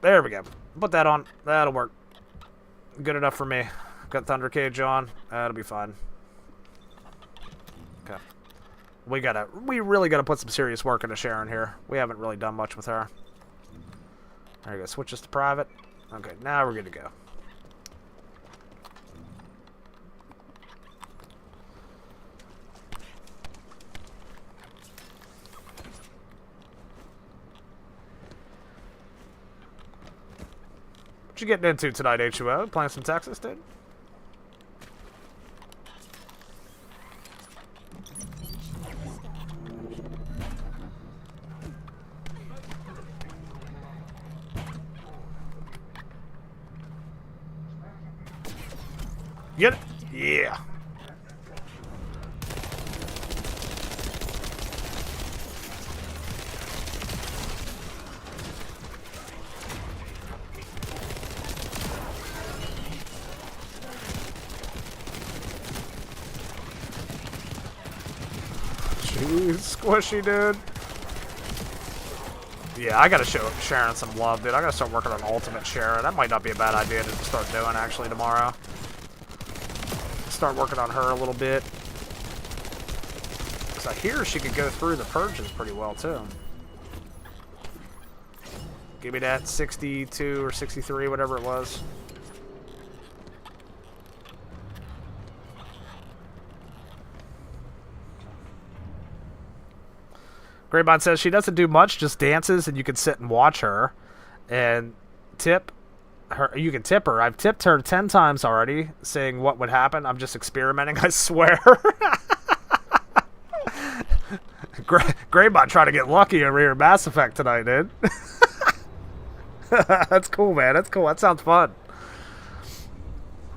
There we go. Put that on. That'll work. Good enough for me. Got Thunder Cage on. That'll be fine. Okay. We really gotta put some serious work into Sharon here. We haven't really done much with her. There you go. Switch this to private. Okay, now we're good to go. What you getting into tonight, HUO? Playing some Texas, dude? Get it? Yeah. Jeez, squishy, dude. Yeah, I gotta show Sharon some love, dude. I gotta start working on Ultimate Sharon. That might not be a bad idea to start doing, actually, tomorrow. Start working on her a little bit. Because I hear she could go through the purges pretty well, too. Give me that 62 or 63, whatever it was. Greybond says she doesn't do much, just dances, and you can sit and watch her. And tip her. You can tip her. I've tipped her 10 times already, saying what would happen. I'm just experimenting, I swear. Greybond trying to get lucky over here in Mass Effect tonight, dude. That's cool, man. That's cool. That sounds fun.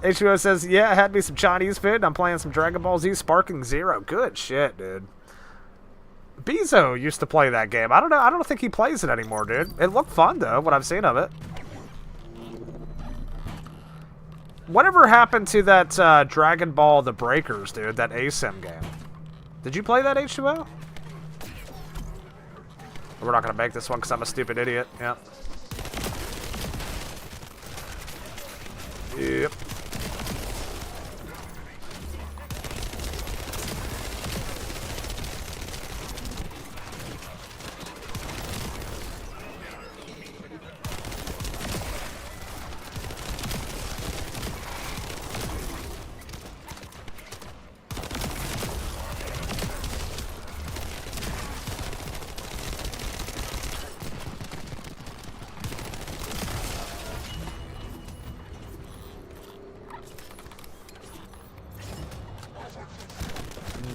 HUO says, yeah, I had me some Chinese food, and I'm playing some Dragon Ball Z Sparking Zero. Good shit, dude. Bezo used to play that game. I don't know. I don't think he plays it anymore, dude. It looked fun, though, what I've seen of it. Whatever happened to that Dragon Ball The Breakers, dude? That ASIM game. Did you play that, H2O? We're not going to make this one because I'm a stupid idiot. Yep. Yep.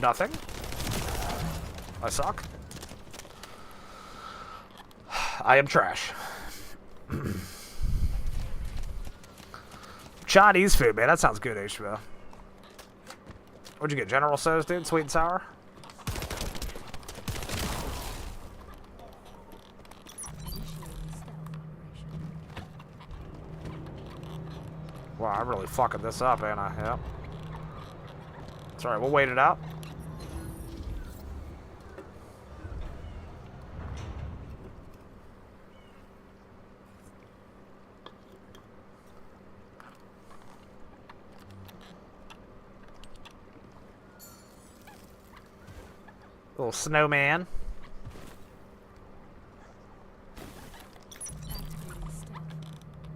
Nothing. I suck. I am trash. Chinese food, man. That sounds good, HBO. What'd you get? General So's, dude? Sweet and sour? Wow, I'm really fucking this up, ain't I? Yep. It's alright, we'll wait it out. Little snowman.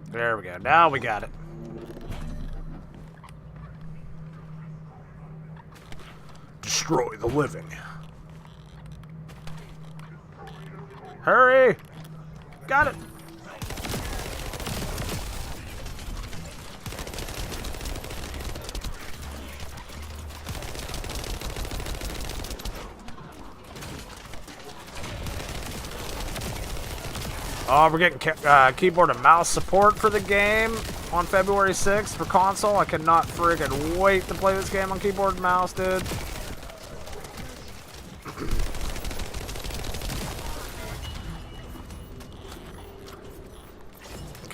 There we go. Now we got it. Destroy the living. Hurry! Got it. Oh, we're getting keyboard and mouse support for the game on February 6th for console. I cannot friggin' wait to play this game on keyboard and mouse, dude.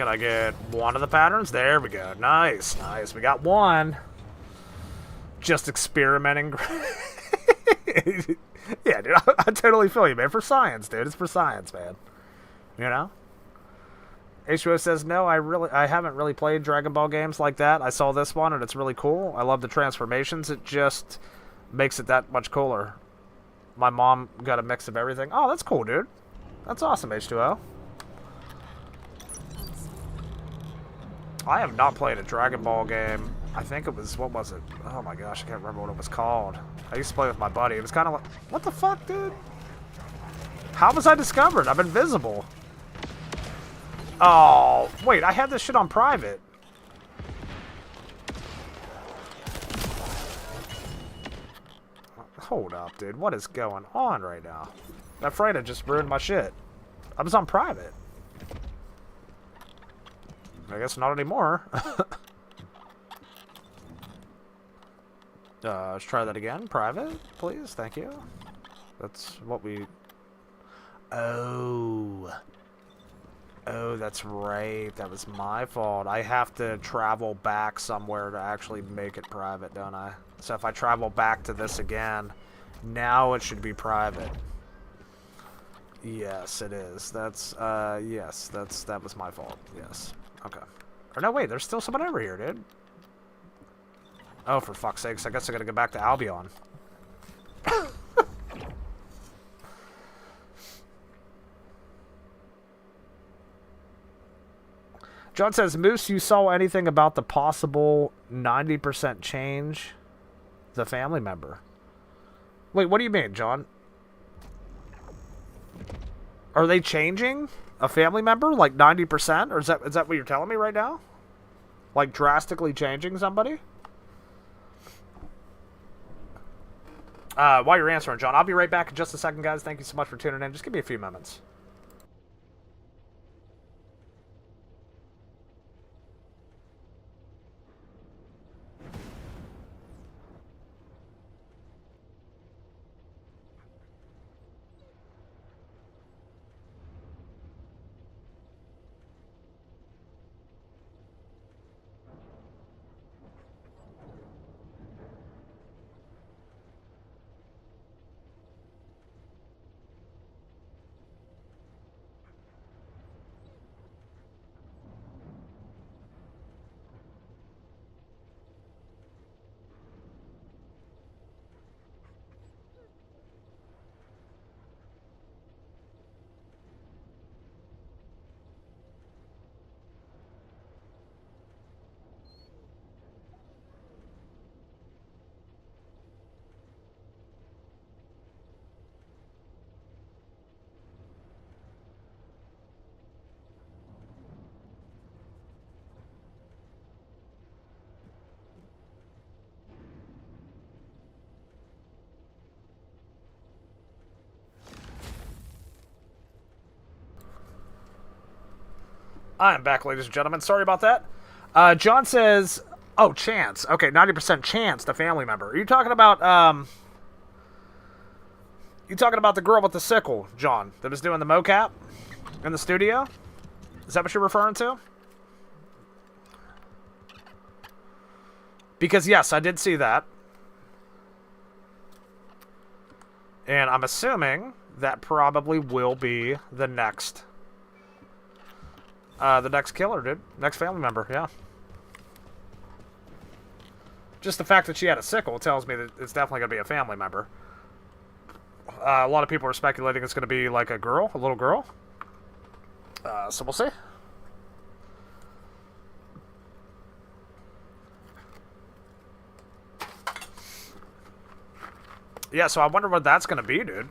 Can I get one of the patterns? There we go. Nice, nice. We got one. Just experimenting. Yeah, dude, I totally feel you, man. For science, dude. It's for science, man. You know? H2O says, no, I haven't really played Dragon Ball games like that. I saw this one, and it's really cool. I love the transformations. It just makes it that much cooler. My mom got a mix of everything. Oh, that's cool, dude. That's awesome, H2O. I have not played a Dragon Ball game. I think it was, what was it? Oh my gosh, I can't remember what it was called. I used to play with my buddy. It was kind of like, what the fuck, dude? How was I discovered? I'm invisible. Oh, wait, I had this shit on private. Hold up, dude. What is going on right now? That Freda just ruined my shit. I was on private. I guess not anymore. Let's try that again. Private, please. Thank you. That's what we... Oh. Oh, that's right. That was my fault. I have to travel back somewhere to actually make it private, don't I? So if I travel back to this again, now it should be private. Yes, it is. That's, yes, that was my fault. Yes. Okay. Or no, wait, there's still someone over here, dude. Oh, for fuck's sakes, I guess I gotta go back to Albion. John says, Moose, you saw anything about the possible 90% change the family member? Wait, what do you mean, John? Are they changing a family member like 90%? Or is that what you're telling me right now? Like drastically changing somebody? While you're answering, John, I'll be right back in just a second, guys. Thank you so much for tuning in. Just give me a few moments. I am back, ladies and gentlemen. Sorry about that. John says, oh, chance. Okay, 90% chance the family member. Are you talking about, you talking about the girl with the sickle, John, that was doing the mocap in the studio? Is that what you're referring to? Because, yes, I did see that. And I'm assuming that probably will be the next killer, dude. Next family member, yeah. Just the fact that she had a sickle tells me that it's definitely going to be a family member. A lot of people are speculating it's going to be like a girl, a little girl. So we'll see. Yeah, so I wonder what that's going to be, dude.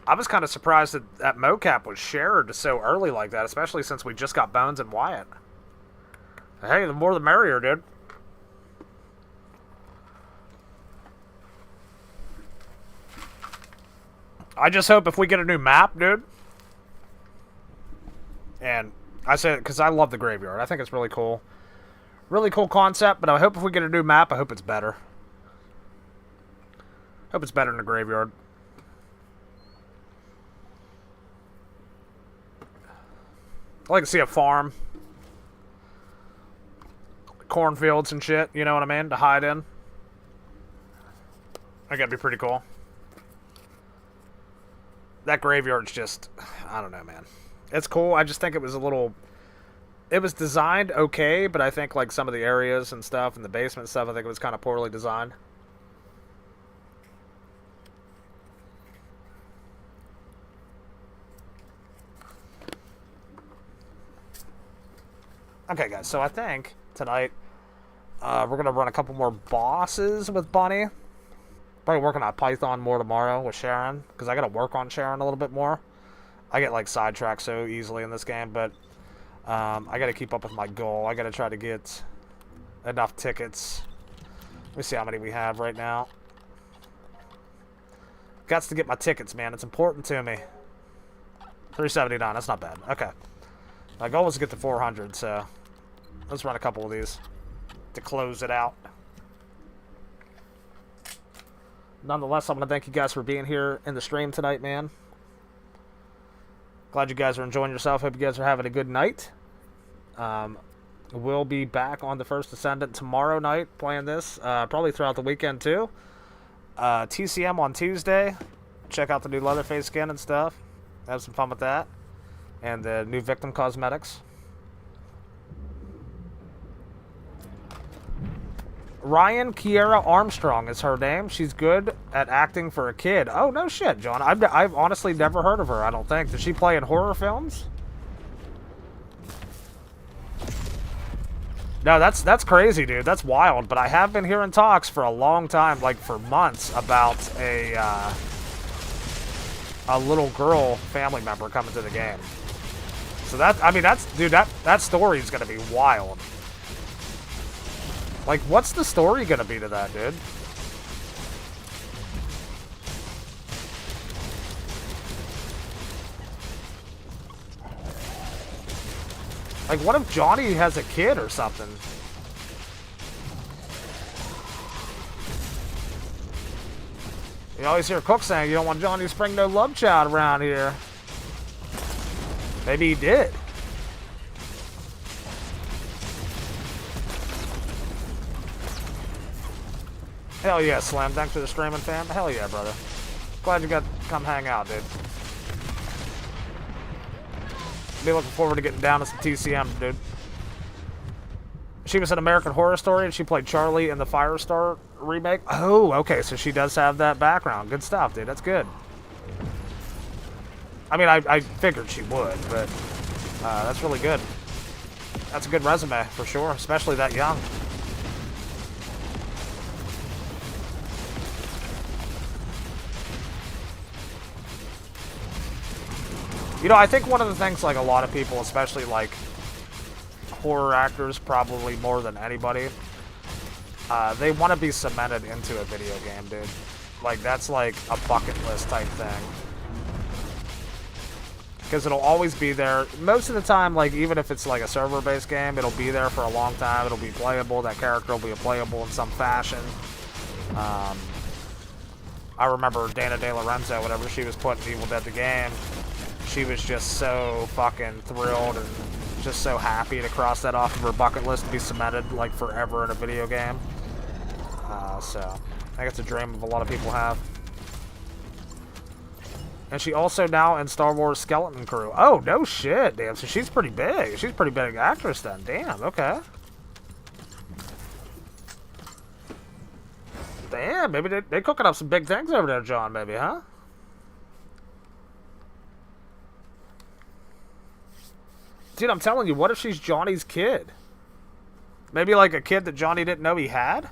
I was kind of surprised that mocap was shared so early like that, especially since we just got Bones and Wyatt. Hey, the more the merrier, dude. I just hope if we get a new map, dude. And I say it because I love the graveyard. I think it's really cool. Really cool concept, but I hope if we get a new map, I hope it's better. Hope it's better than the graveyard. I like to see a farm. Cornfields and shit, you know what I mean? To hide in. That gotta be pretty cool. That graveyard's just... I don't know, man. It's cool. I just think it was a little... It was designed okay, but I think like some of the areas and stuff and the basement stuff, I think it was kind of poorly designed. Okay, guys, so I think tonight we're going to run a couple more bosses with Bunny. Probably working on Python more tomorrow with Sharon, because I got to work on Sharon a little bit more. I get like sidetracked so easily in this game, but I got to keep up with my goal. I got to try to get enough tickets. Let me see how many we have right now. Got to get my tickets, man. It's important to me. 379, that's not bad. Okay. My goal was to get to 400, so let's run a couple of these to close it out. Nonetheless, I'm going to thank you guys for being here in the stream tonight, man. Glad you guys are enjoying yourself. Hope you guys are having a good night. We'll be back on the first Descendant tomorrow night playing this. Probably throughout the weekend, too. TCM on Tuesday. Check out the new Leatherface skin and stuff. Have some fun with that. And the new Victim cosmetics. Ryan Kiera Armstrong is her name. She's good at acting for a kid. Oh, no shit, John. I've honestly never heard of her, I don't think. Does she play in horror films? No, that's crazy, dude. That's wild. But I have been hearing talks for a long time, like for months, about a little girl family member coming to the game. So that, I mean, that story is gonna be wild. Like, what's the story gonna be to that, dude? Like, what if Johnny has a kid or something? You always hear Cook saying you don't want Johnny to spring no love child around here. Maybe he did. Hell yeah, Slam. Thanks for the streaming, fam. Hell yeah, brother. Glad you got to come hang out, dude. Be looking forward to getting down to some TCM, dude. She was in American Horror Story, and she played Charlie in the Firestar remake. Oh, okay, so she does have that background. Good stuff, dude. That's good. I mean, I figured she would, but that's really good. That's a good resume, for sure, especially that young. You know, I think one of the things, like, a lot of people, especially, like, horror actors, probably more than anybody, they want to be cemented into a video game, dude. Like, that's, like, a bucket list type thing. Because it'll always be there. Most of the time, like, even if it's, like, a server-based game, it'll be there for a long time. It'll be playable. That character will be playable in some fashion. I remember Dana De Lorenzo, whenever she was put in Evil Dead the game, she was just so fucking thrilled and just so happy to cross that off of her bucket list to be cemented like forever in a video game. So I think it's a dream of a lot of people have. And she also now in Star Wars Skeleton Crew. Oh, no shit, damn. So she's pretty big. She's a pretty big actress then. Damn, okay. Damn, maybe they cooking up some big things over there, John, maybe, huh? Dude, I'm telling you, what if she's Johnny's kid? Maybe like a kid that Johnny didn't know he had?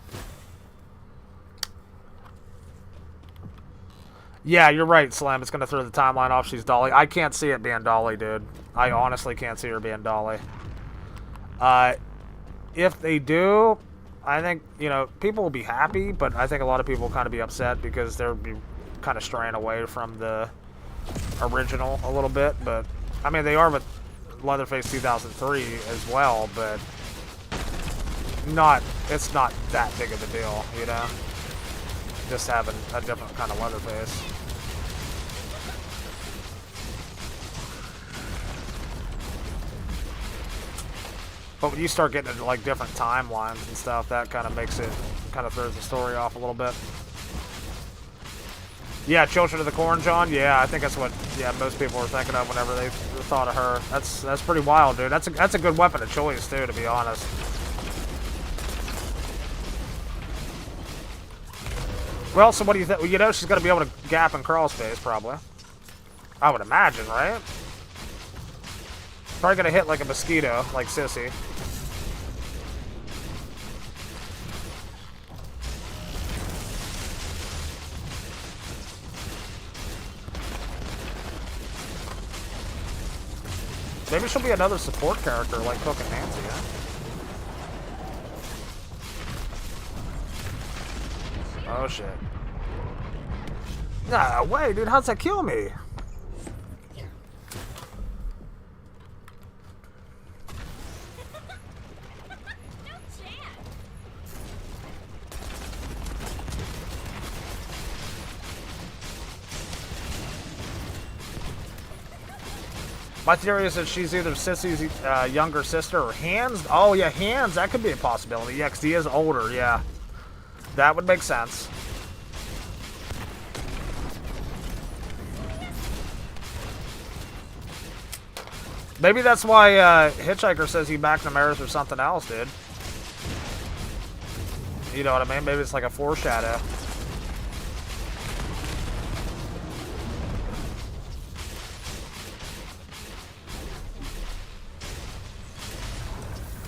Yeah, you're right, Slam. It's going to throw the timeline off. She's Dolly. I can't see it being Dolly, dude. I honestly can't see her being Dolly. If they do, I think, you know, people will be happy, but I think a lot of people will kind of be upset because they'll be kind of straying away from the original a little bit. But, I mean, they are with Leatherface 2003 as well, but it's not that big of a deal, you know? Just having a different kind of Leatherface. But when you start getting into like different timelines and stuff, that kind of makes it, kind of throws the story off a little bit. Yeah, Children of the Corn, John. Yeah, I think that's what most people were thinking of whenever they thought of her. That's pretty wild, dude. That's a good weapon of choice too, to be honest. Well, so what do you think? Well, you know, she's gonna be able to gap and crawl space, probably. I would imagine, right? Probably gonna hit like a mosquito, like Sissy. Maybe she'll be another support character like Cook and Nancy, huh? Oh shit. Nah, wait, dude, how's that kill me? My theory is that she's either Sissy's younger sister or Hans. Oh, yeah, Hans. That could be a possibility. Yeah, because he is older. Yeah. That would make sense. Maybe that's why Hitchhiker says he backed him Earth or something else, dude. You know what I mean? Maybe it's like a foreshadow.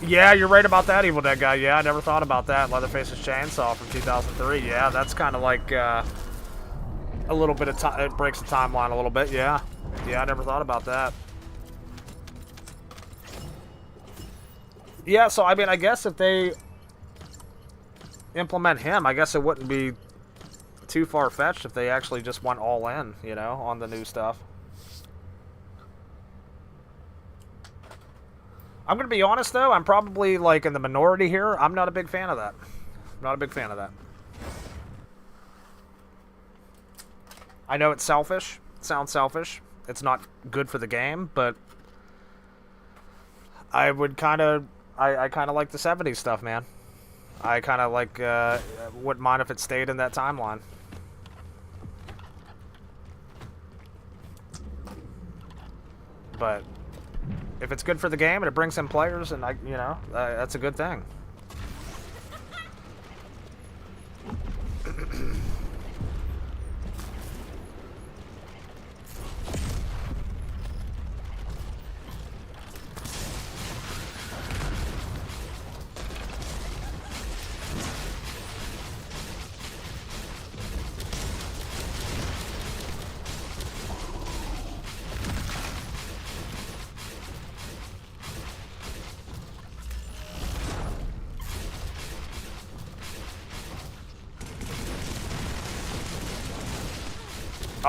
Yeah, you're right about that, Evil Dead guy. Yeah, I never thought about that. Leatherface's Chainsaw from 2003. Yeah, that's kind of like a little bit of time. It breaks the timeline a little bit. Yeah. Yeah, I never thought about that. Yeah, so I mean, I guess if they implement him, I guess it wouldn't be too far-fetched if they actually just went all in, you know, on the new stuff. I'm going to be honest, though. I'm probably, like, in the minority here. I'm not a big fan of that. Not a big fan of that. I know it's selfish. It sounds selfish. It's not good for the game, but I would kind of... I kind of like the 70s stuff, man. I kind of like... wouldn't mind if it stayed in that timeline. But... if it's good for the game and it brings in players, and you know, that's a good thing.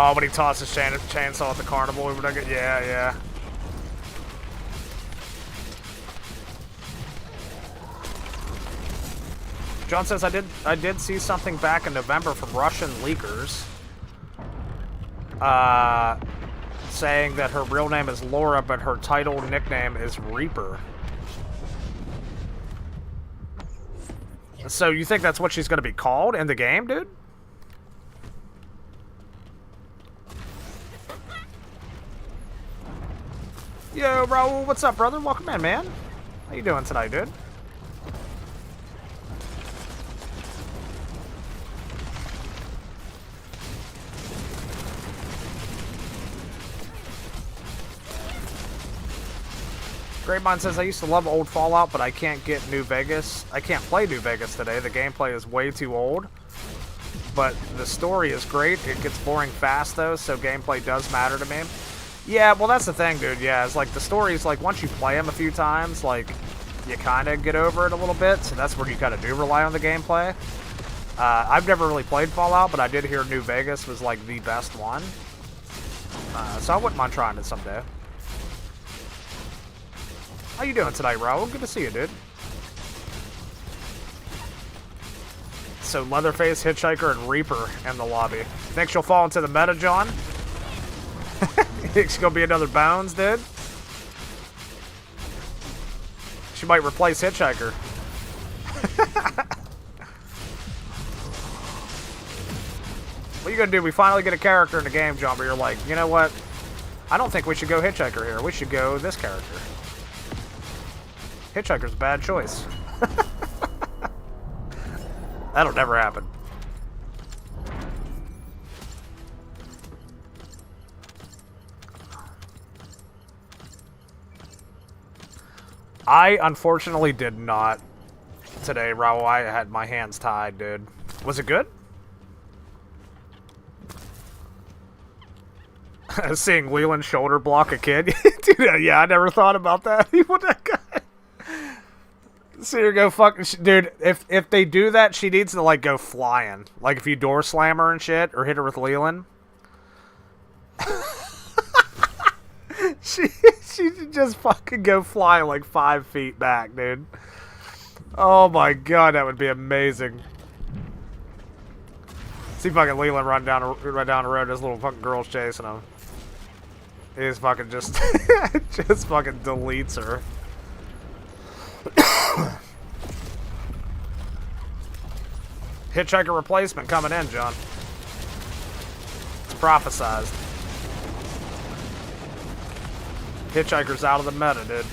Oh, when he tosses chainsaw at the carnival, we would get, yeah, yeah. John says I did see something back in November from Russian leakers, saying that her real name is Laura, but her title nickname is Reaper. So you think that's what she's going to be called in the game, dude? Yo, Raul, what's up, brother? Welcome in, man. How you doing tonight, dude? Greatmine says, I used to love old Fallout, but I can't get New Vegas. I can't play New Vegas today. The gameplay is way too old. But the story is great. It gets boring fast, though, so gameplay does matter to me. Yeah, well, that's the thing, dude. Yeah, it's like the story's like once you play them a few times, like you kind of get over it a little bit. So that's where you kind of do rely on the gameplay. I've never really played Fallout, but I did hear New Vegas was like the best one. So I wouldn't mind trying it someday. How you doing tonight, Raul? Good to see you, dude. So Leatherface, Hitchhiker, and Reaper in the lobby. Think she'll fall into the meta, John? Think she's gonna be another Bones, dude? She might replace Hitchhiker. What are you gonna do? We finally get a character in the game, John, where you're like, you know what? I don't think we should go Hitchhiker here. We should go this character. Hitchhiker's a bad choice. That'll never happen. I unfortunately did not today, Raul. I had my hands tied, dude. Was it good? Seeing Leland shoulder block a kid. Dude, yeah, I never thought about that. What that guy? See her go fucking... Dude, if they do that, she needs to, like, go flying. Like, if you door slam her and shit, or hit her with Leland. She should just fucking go flying like 5 feet back, dude. Oh my god, that would be amazing. See fucking Leland run down the road. This little fucking girl's chasing him. He's fucking just just fucking deletes her. Hitchhiker replacement coming in, John. It's prophesized. Hitchhiker's out of the meta, dude.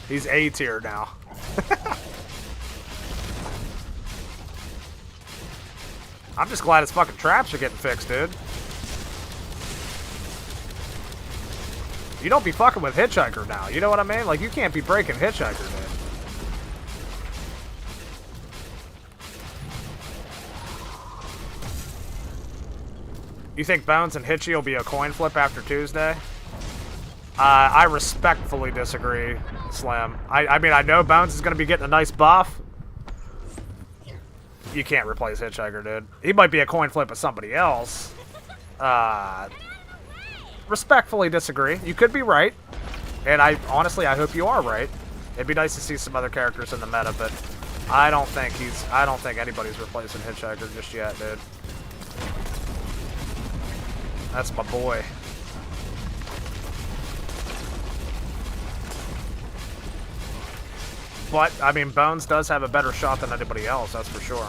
He's A tier now. I'm just glad his fucking traps are getting fixed, dude. You don't be fucking with Hitchhiker now. You know what I mean? Like, you can't be breaking Hitchhiker, dude. You think Bones and Hitchy will be a coin flip after Tuesday? I respectfully disagree, Slim. I mean, I know Bones is going to be getting a nice buff. You can't replace Hitchhiker, dude. He might be a coin flip with somebody else. Respectfully disagree. You could be right. And honestly, I hope you are right. It'd be nice to see some other characters in the meta, but I don't think anybody's replacing Hitchhiker just yet, dude. That's my boy. But, I mean, Bones does have a better shot than anybody else, that's for sure.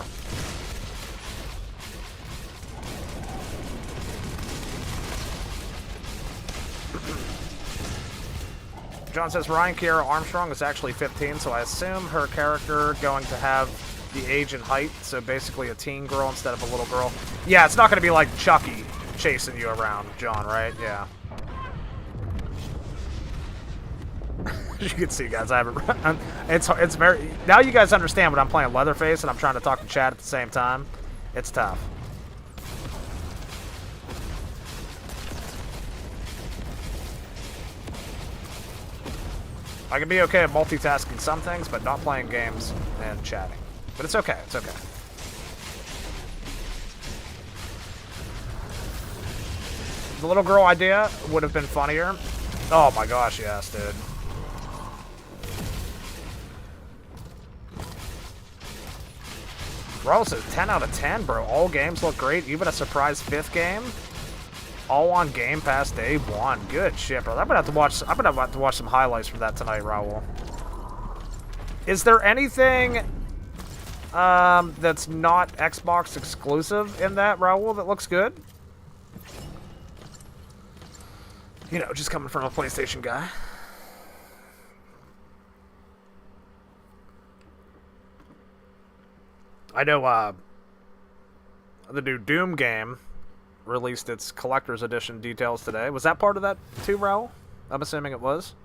John says Ryan Kiera Armstrong is actually 15, so I assume her character going to have the age and height, so basically a teen girl instead of a little girl. Yeah, it's not going to be like Chucky chasing you around, John, right? Yeah. You can see, guys, I haven't... It's very... Now you guys understand when I'm playing Leatherface and I'm trying to talk to Chad at the same time. It's tough. I can be okay at multitasking some things, but not playing games and chatting. But it's okay, it's okay. The little girl idea would have been funnier. Oh my gosh, yes, dude. Bro, so 10 out of 10, bro. All games look great. Even a surprise 5th game. All on Game Pass day 1. Good shit, bro. I'm gonna have to watch some highlights from that tonight, Raul. Is there anything that's not Xbox exclusive in that, Raul, that looks good? You know, just coming from a PlayStation guy. I know the new Doom game released its collector's edition details today. Was that part of that too, Raul? I'm assuming it was.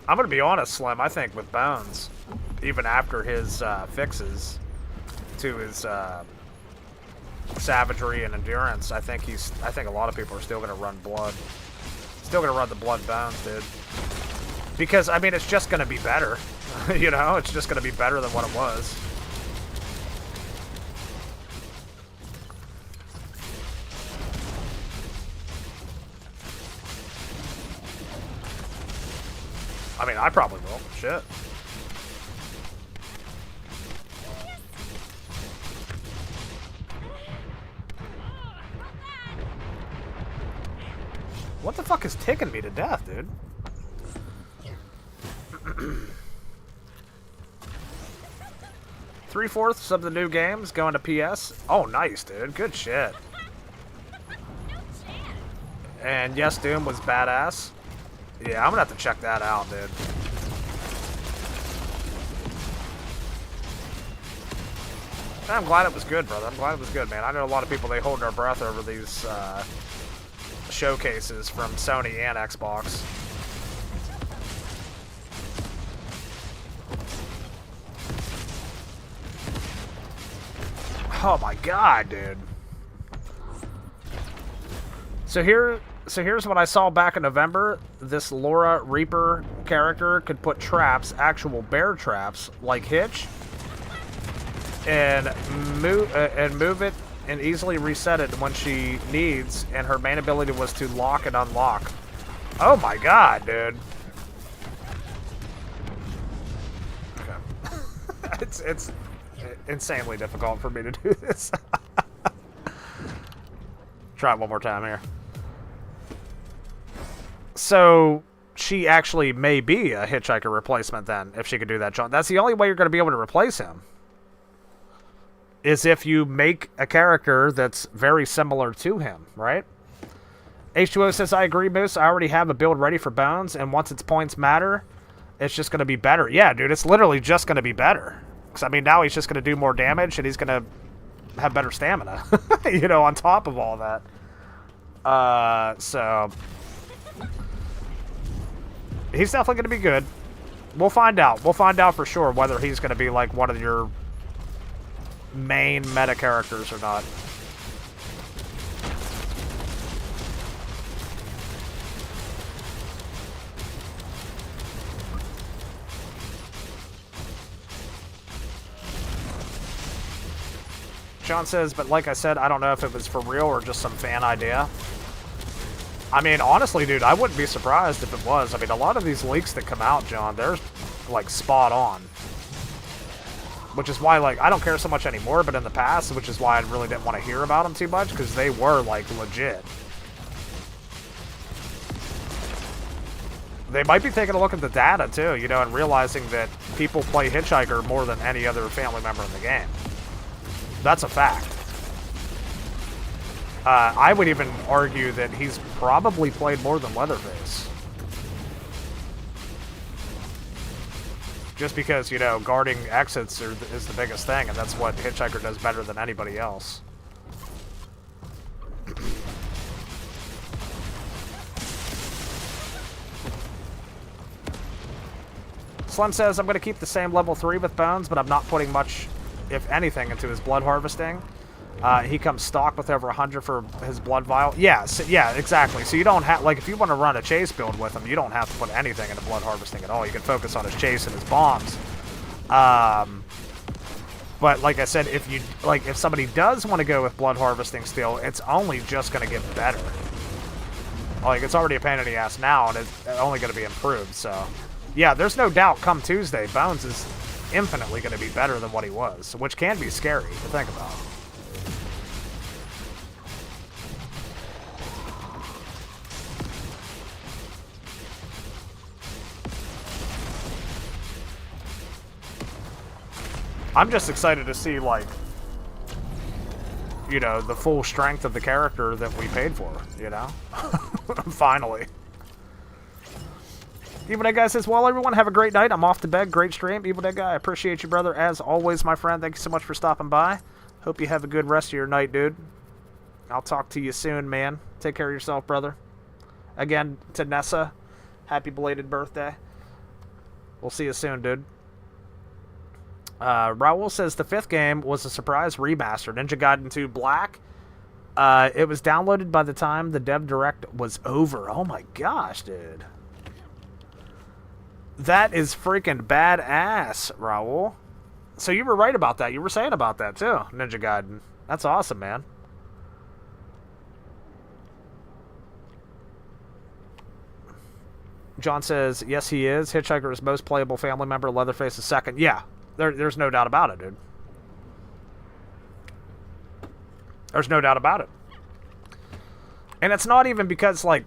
I'm gonna be honest, Slim. I think with Bones, even after his fixes to his savagery and endurance, I think a lot of people are still gonna run Blood. Still gonna run the Blood Bones, dude. Because I mean, it's just gonna be better. You know, it's just gonna be better than what it was. I mean, I probably will. Shit. What the fuck is ticking me to death, dude? 3/4 of the new games going to PS. Oh, nice, dude. Good shit. And yes, Doom was badass. Yeah, I'm gonna have to check that out, dude. I'm glad it was good, brother. I'm glad it was good, man. I know a lot of people, they hold their breath over these showcases from Sony and Xbox. Oh my god, dude. So here's what I saw back in November. This Laura Reaper character could put traps, actual bear traps, like Hitch, and move it and easily reset it when she needs, and her main ability was to lock and unlock. Oh my god, dude. Okay. it's insanely difficult for me to do this. Try it one more time here. So she actually may be a Hitchhiker replacement then, if she could do that, John. That's the only way you're going to be able to replace him, is if you make a character that's very similar to him, right? H2O says, I agree, Moose. I already have a build ready for Bones, and once its points matter, it's just going to be better. Yeah, dude, it's literally just going to be better. Because, I mean, now he's just going to do more damage, and he's going to have better stamina, you know, on top of all that. So he's definitely going to be good. We'll find out. We'll find out for sure whether he's going to be, like, one of your main meta characters or not. John says, but like I said, I don't know if it was for real or just some fan idea. I mean, honestly, dude, I wouldn't be surprised if it was. I mean, a lot of these leaks that come out, John, they're, like, spot on. Which is why, like, I don't care so much anymore, but in the past, which is why I really didn't want to hear about them too much, because they were, like, legit. They might be taking a look at the data, too, you know, and realizing that people play Hitchhiker more than any other family member in the game. That's a fact. I would even argue that he's probably played more than Leatherface. Just because, you know, guarding exits is the biggest thing, and that's what Hitchhiker does better than anybody else. Slim says, I'm going to keep the same level 3 with Bones, but I'm not putting much, if anything, into his blood harvesting. He comes stock with over 100 for his blood vial. Yeah, so, yeah, exactly. So you don't have, like, if you want to run a chase build with him, you don't have to put anything into blood harvesting at all. You can focus on his chase and his bombs. But like I said, if you, like, if somebody does want to go with blood harvesting still, it's only just going to get better. Like, it's already a pain in the ass now, and it's only going to be improved, so. Yeah, there's no doubt come Tuesday, Bones is infinitely going to be better than what he was, which can be scary to think about. I'm just excited to see, like, you know, the full strength of the character that we paid for, you know? Finally. Evil Dead Guy says, well, everyone, have a great night. I'm off to bed. Great stream. Evil Dead Guy, I appreciate you, brother. As always, my friend, thank you so much for stopping by. Hope you have a good rest of your night, dude. I'll talk to you soon, man. Take care of yourself, brother. Again, to Nessa, happy belated birthday. We'll see you soon, dude. Raul says the 5th game was a surprise remaster, Ninja Gaiden 2 Black. It was downloaded by the time the dev direct was over. Oh my gosh, dude. That is freaking badass, Raul. So you were right about that. You were saying about that too, Ninja Gaiden. That's awesome, man. John says, yes, he is. Hitchhiker is most playable family member. Leatherface is second. Yeah. There's no doubt about it, dude. There's no doubt about it. And it's not even because, like,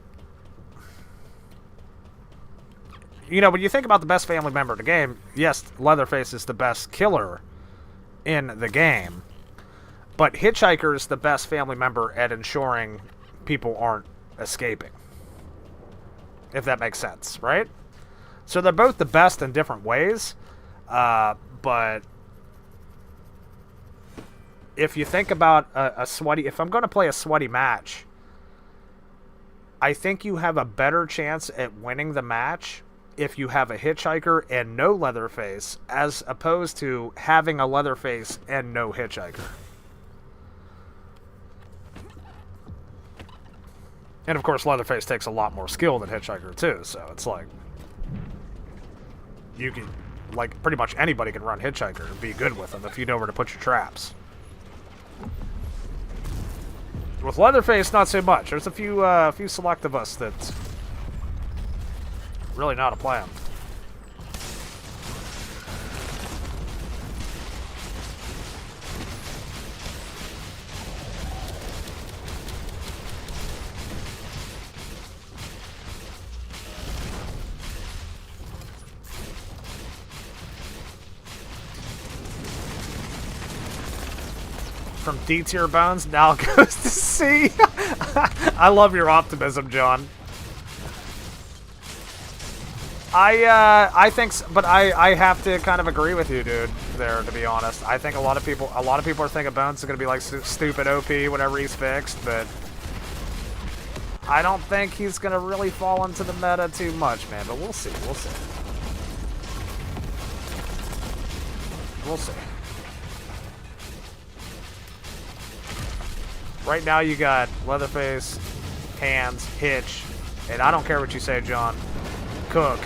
you know, when you think about the best family member in the game, yes, Leatherface is the best killer in the game, but Hitchhiker is the best family member at ensuring people aren't escaping. If that makes sense, right? So they're both the best in different ways, but if you think about a sweaty... If I'm going to play a sweaty match, I think you have a better chance at winning the match if you have a Hitchhiker and no Leatherface, as opposed to having a Leatherface and no Hitchhiker. And of course, Leatherface takes a lot more skill than Hitchhiker too, so it's like... You can... Like, pretty much anybody can run Hitchhiker and be good with them if you know where to put your traps. With Leatherface, not so much. There's a few select of us that really know how to play him. From D tier bones now goes to C. I love your optimism, John. I think, but I have to kind of agree with you, dude. There, to be honest, I think a lot of people are thinking Bones is gonna be like stupid OP whenever he's fixed, but I don't think he's gonna really fall into the meta too much, man. But we'll see. We'll see. We'll see. Right now you got Leatherface, Hands, Hitch, and I don't care what you say, John, Cook.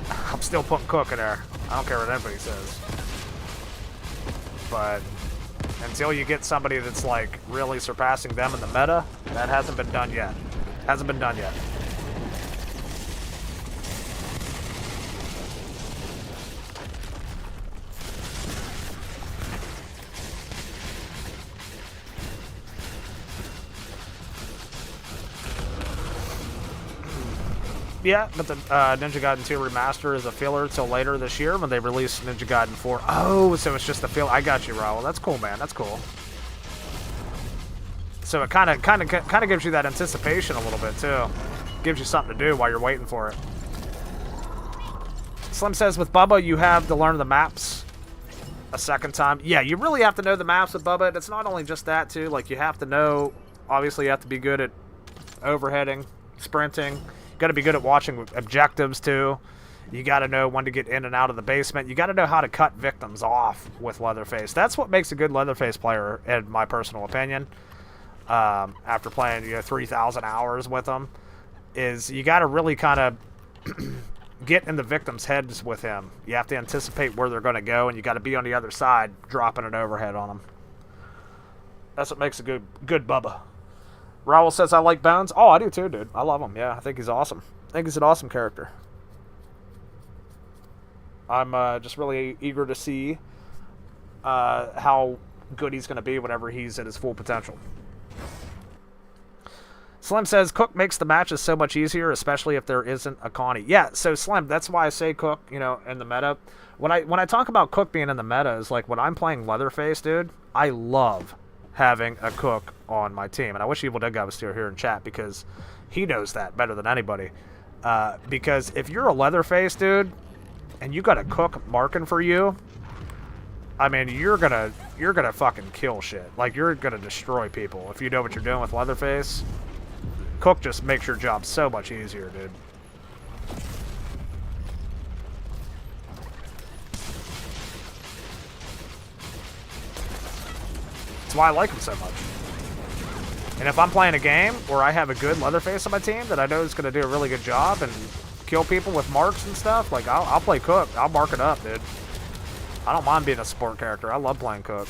I'm still putting Cook in there. I don't care what anybody says. But until you get somebody that's like really surpassing them in the meta, that hasn't been done yet. Hasn't been done yet. Yeah, but the Ninja Gaiden 2 Remaster is a filler till later this year when they release Ninja Gaiden 4. Oh, so it's just a filler. I got you, Raul. That's cool, man. That's cool. So it kind of gives you that anticipation a little bit too. Gives you something to do while you're waiting for it. Slim says with Bubba you have to learn the maps a second time. Yeah, you really have to know the maps with Bubba. It's not only just that too. Like you have to know. Obviously, you have to be good at overheading, sprinting. Got to be good at watching objectives too. You got to know when to get in and out of the basement. You got to know how to cut victims off with Leatherface. That's what makes a good Leatherface player, in my personal opinion. After playing 3,000 hours with him, is you got to really kind of get in the victims' heads with him. You have to anticipate where they're going to go, and you got to be on the other side, dropping an overhead on them. That's what makes a good Bubba. Raul says, I like Bones. Oh, I do too, dude. I love him. Yeah, I think he's awesome. I think he's an awesome character. I'm just really eager to see how good he's going to be whenever he's at his full potential. Slim says, Cook makes the matches so much easier, especially if there isn't a Connie. Yeah, so Slim, that's why I say Cook, in the meta. When I talk about Cook being in the meta, is like when I'm playing Leatherface, dude, I love having a Cook on my team. And I wish Evil Dead Guy was still here in chat because he knows that better than anybody. Because if you're a Leatherface, dude, and you got a Cook marking for you, I mean, you're gonna fucking kill shit. Like, you're gonna destroy people if you know what you're doing with Leatherface. Cook just makes your job so much easier, dude. That's why I like him so much. And if I'm playing a game where I have a good Leatherface on my team that I know is going to do a really good job and kill people with marks and stuff, like, I'll play Cook. I'll mark it up, dude. I don't mind being a support character. I love playing Cook.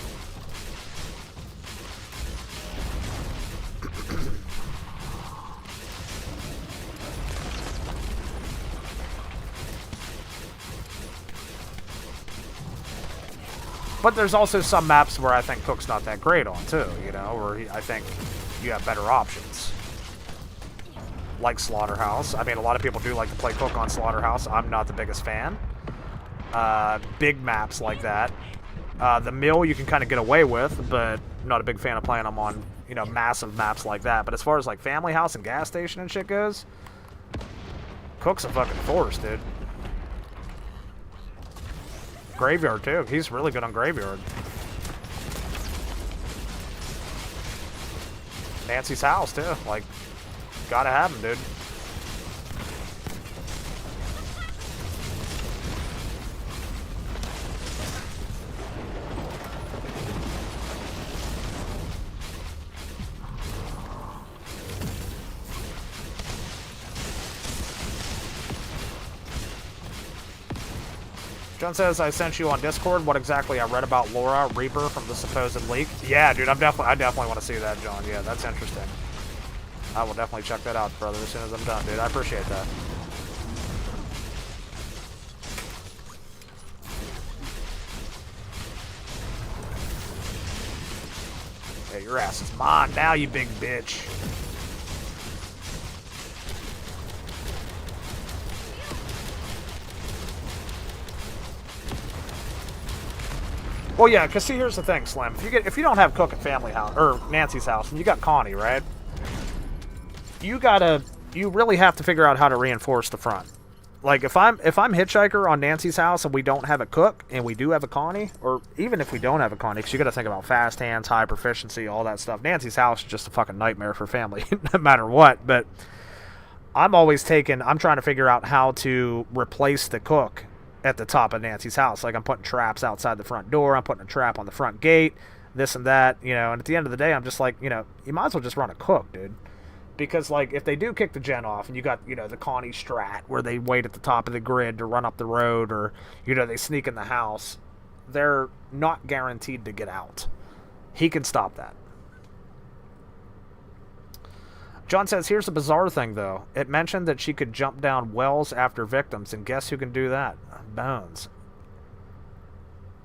But there's also some maps where I think Cook's not that great on, too, where I think you have better options. like Slaughterhouse. I mean, a lot of people do like to play Cook on Slaughterhouse. I'm not the biggest fan. Big maps like that. The Mill you can kind of get away with, but I'm not a big fan of playing them on, you know, massive maps like that. But as far as like Family House and Gas Station and shit goes, Cook's a fucking force, dude. Graveyard too. He's really good on Graveyard. Nancy's House too. Like, gotta have him, dude. John says, I sent you on Discord what exactly I read about Laura Reaper from the supposed leak. Yeah, dude, I definitely want to see that, John. Yeah, that's interesting. I will definitely check that out, brother, as soon as I'm done, dude. I appreciate that. Hey, your ass is mine now, you big bitch. Well, yeah, because see, here's the thing, Slim. If you don't have Cook at Family House or Nancy's house, and you got Connie, right? You really have to figure out how to reinforce the front. Like if I'm Hitchhiker on Nancy's house and we don't have a Cook and we do have a Connie, or even if we don't have a Connie, because you got to think about fast hands, high proficiency, all that stuff. Nancy's house is just a fucking nightmare for family, no matter what. But I'm trying to figure out how to replace the Cook at the top of Nancy's house. Like I'm putting traps outside the front door, I'm putting a trap on the front gate, this and that, you know, and at the end of the day I'm just like, you know, you might as well just run a Cook, dude. Because like if they do kick the gen off and you got, you know, the Connie strat where they wait at the top of the grid to run up the road, or, you know, they sneak in the house, they're not guaranteed to get out. He can stop that. John says, here's a bizarre thing, though. It mentioned that she could jump down wells after victims, and guess who can do that? Bones.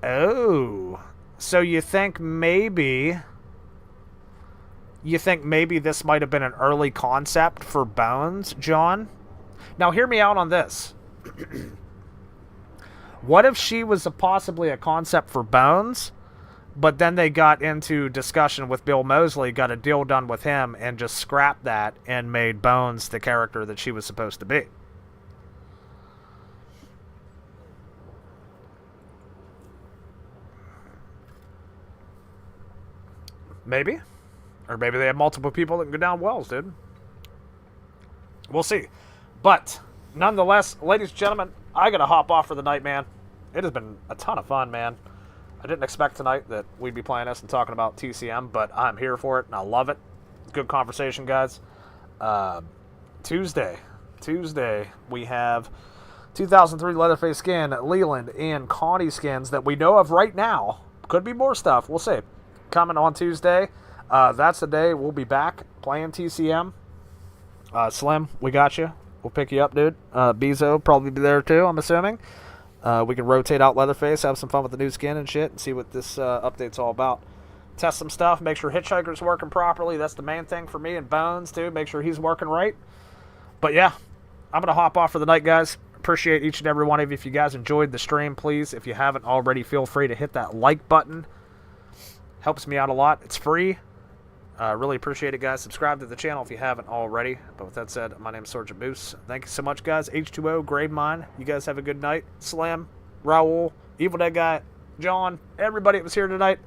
Oh. So you think maybe this might have been an early concept for Bones, John? Now, hear me out on this. What if she was possibly a concept for Bones, but then they got into discussion with Bill Moseley, got a deal done with him, and just scrapped that and made Bones the character that she was supposed to be? Maybe. Or maybe they have multiple people that can go down wells, dude. We'll see. But, nonetheless, ladies and gentlemen, I gotta hop off for the night, man. It has been a ton of fun, man. I didn't expect tonight that we'd be playing this and talking about TCM, but I'm here for it, and I love it. Good conversation, guys. Tuesday, we have 2003 Leatherface skin, Leland, and Connie skins that we know of right now. Could be more stuff. We'll see. Coming on Tuesday. That's the day we'll be back playing TCM. Slim, we got you. We'll pick you up, dude. Bezo probably be there too, I'm assuming. We can rotate out Leatherface, have some fun with the new skin and shit, and see what this update's all about. Test some stuff, make sure Hitchhiker's working properly. That's the main thing for me, and Bones, too. Make sure he's working right. But yeah, I'm going to hop off for the night, guys. Appreciate each and every one of you. If you guys enjoyed the stream, please, if you haven't already, feel free to hit that like button. Helps me out a lot. It's free. Really appreciate it, guys. Subscribe to the channel if you haven't already. But with that said, my name is Sergeant Boos. Thank you so much, guys. H2O, Grave Mine. You guys have a good night. Slim, Raul, Evil Dead Guy, John, everybody that was here tonight.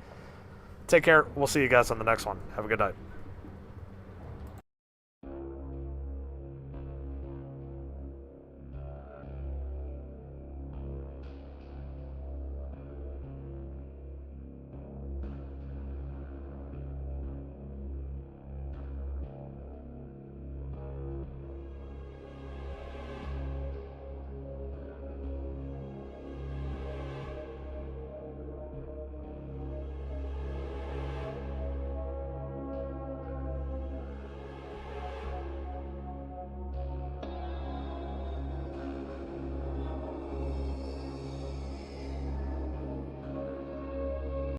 Take care. We'll see you guys on the next one. Have a good night.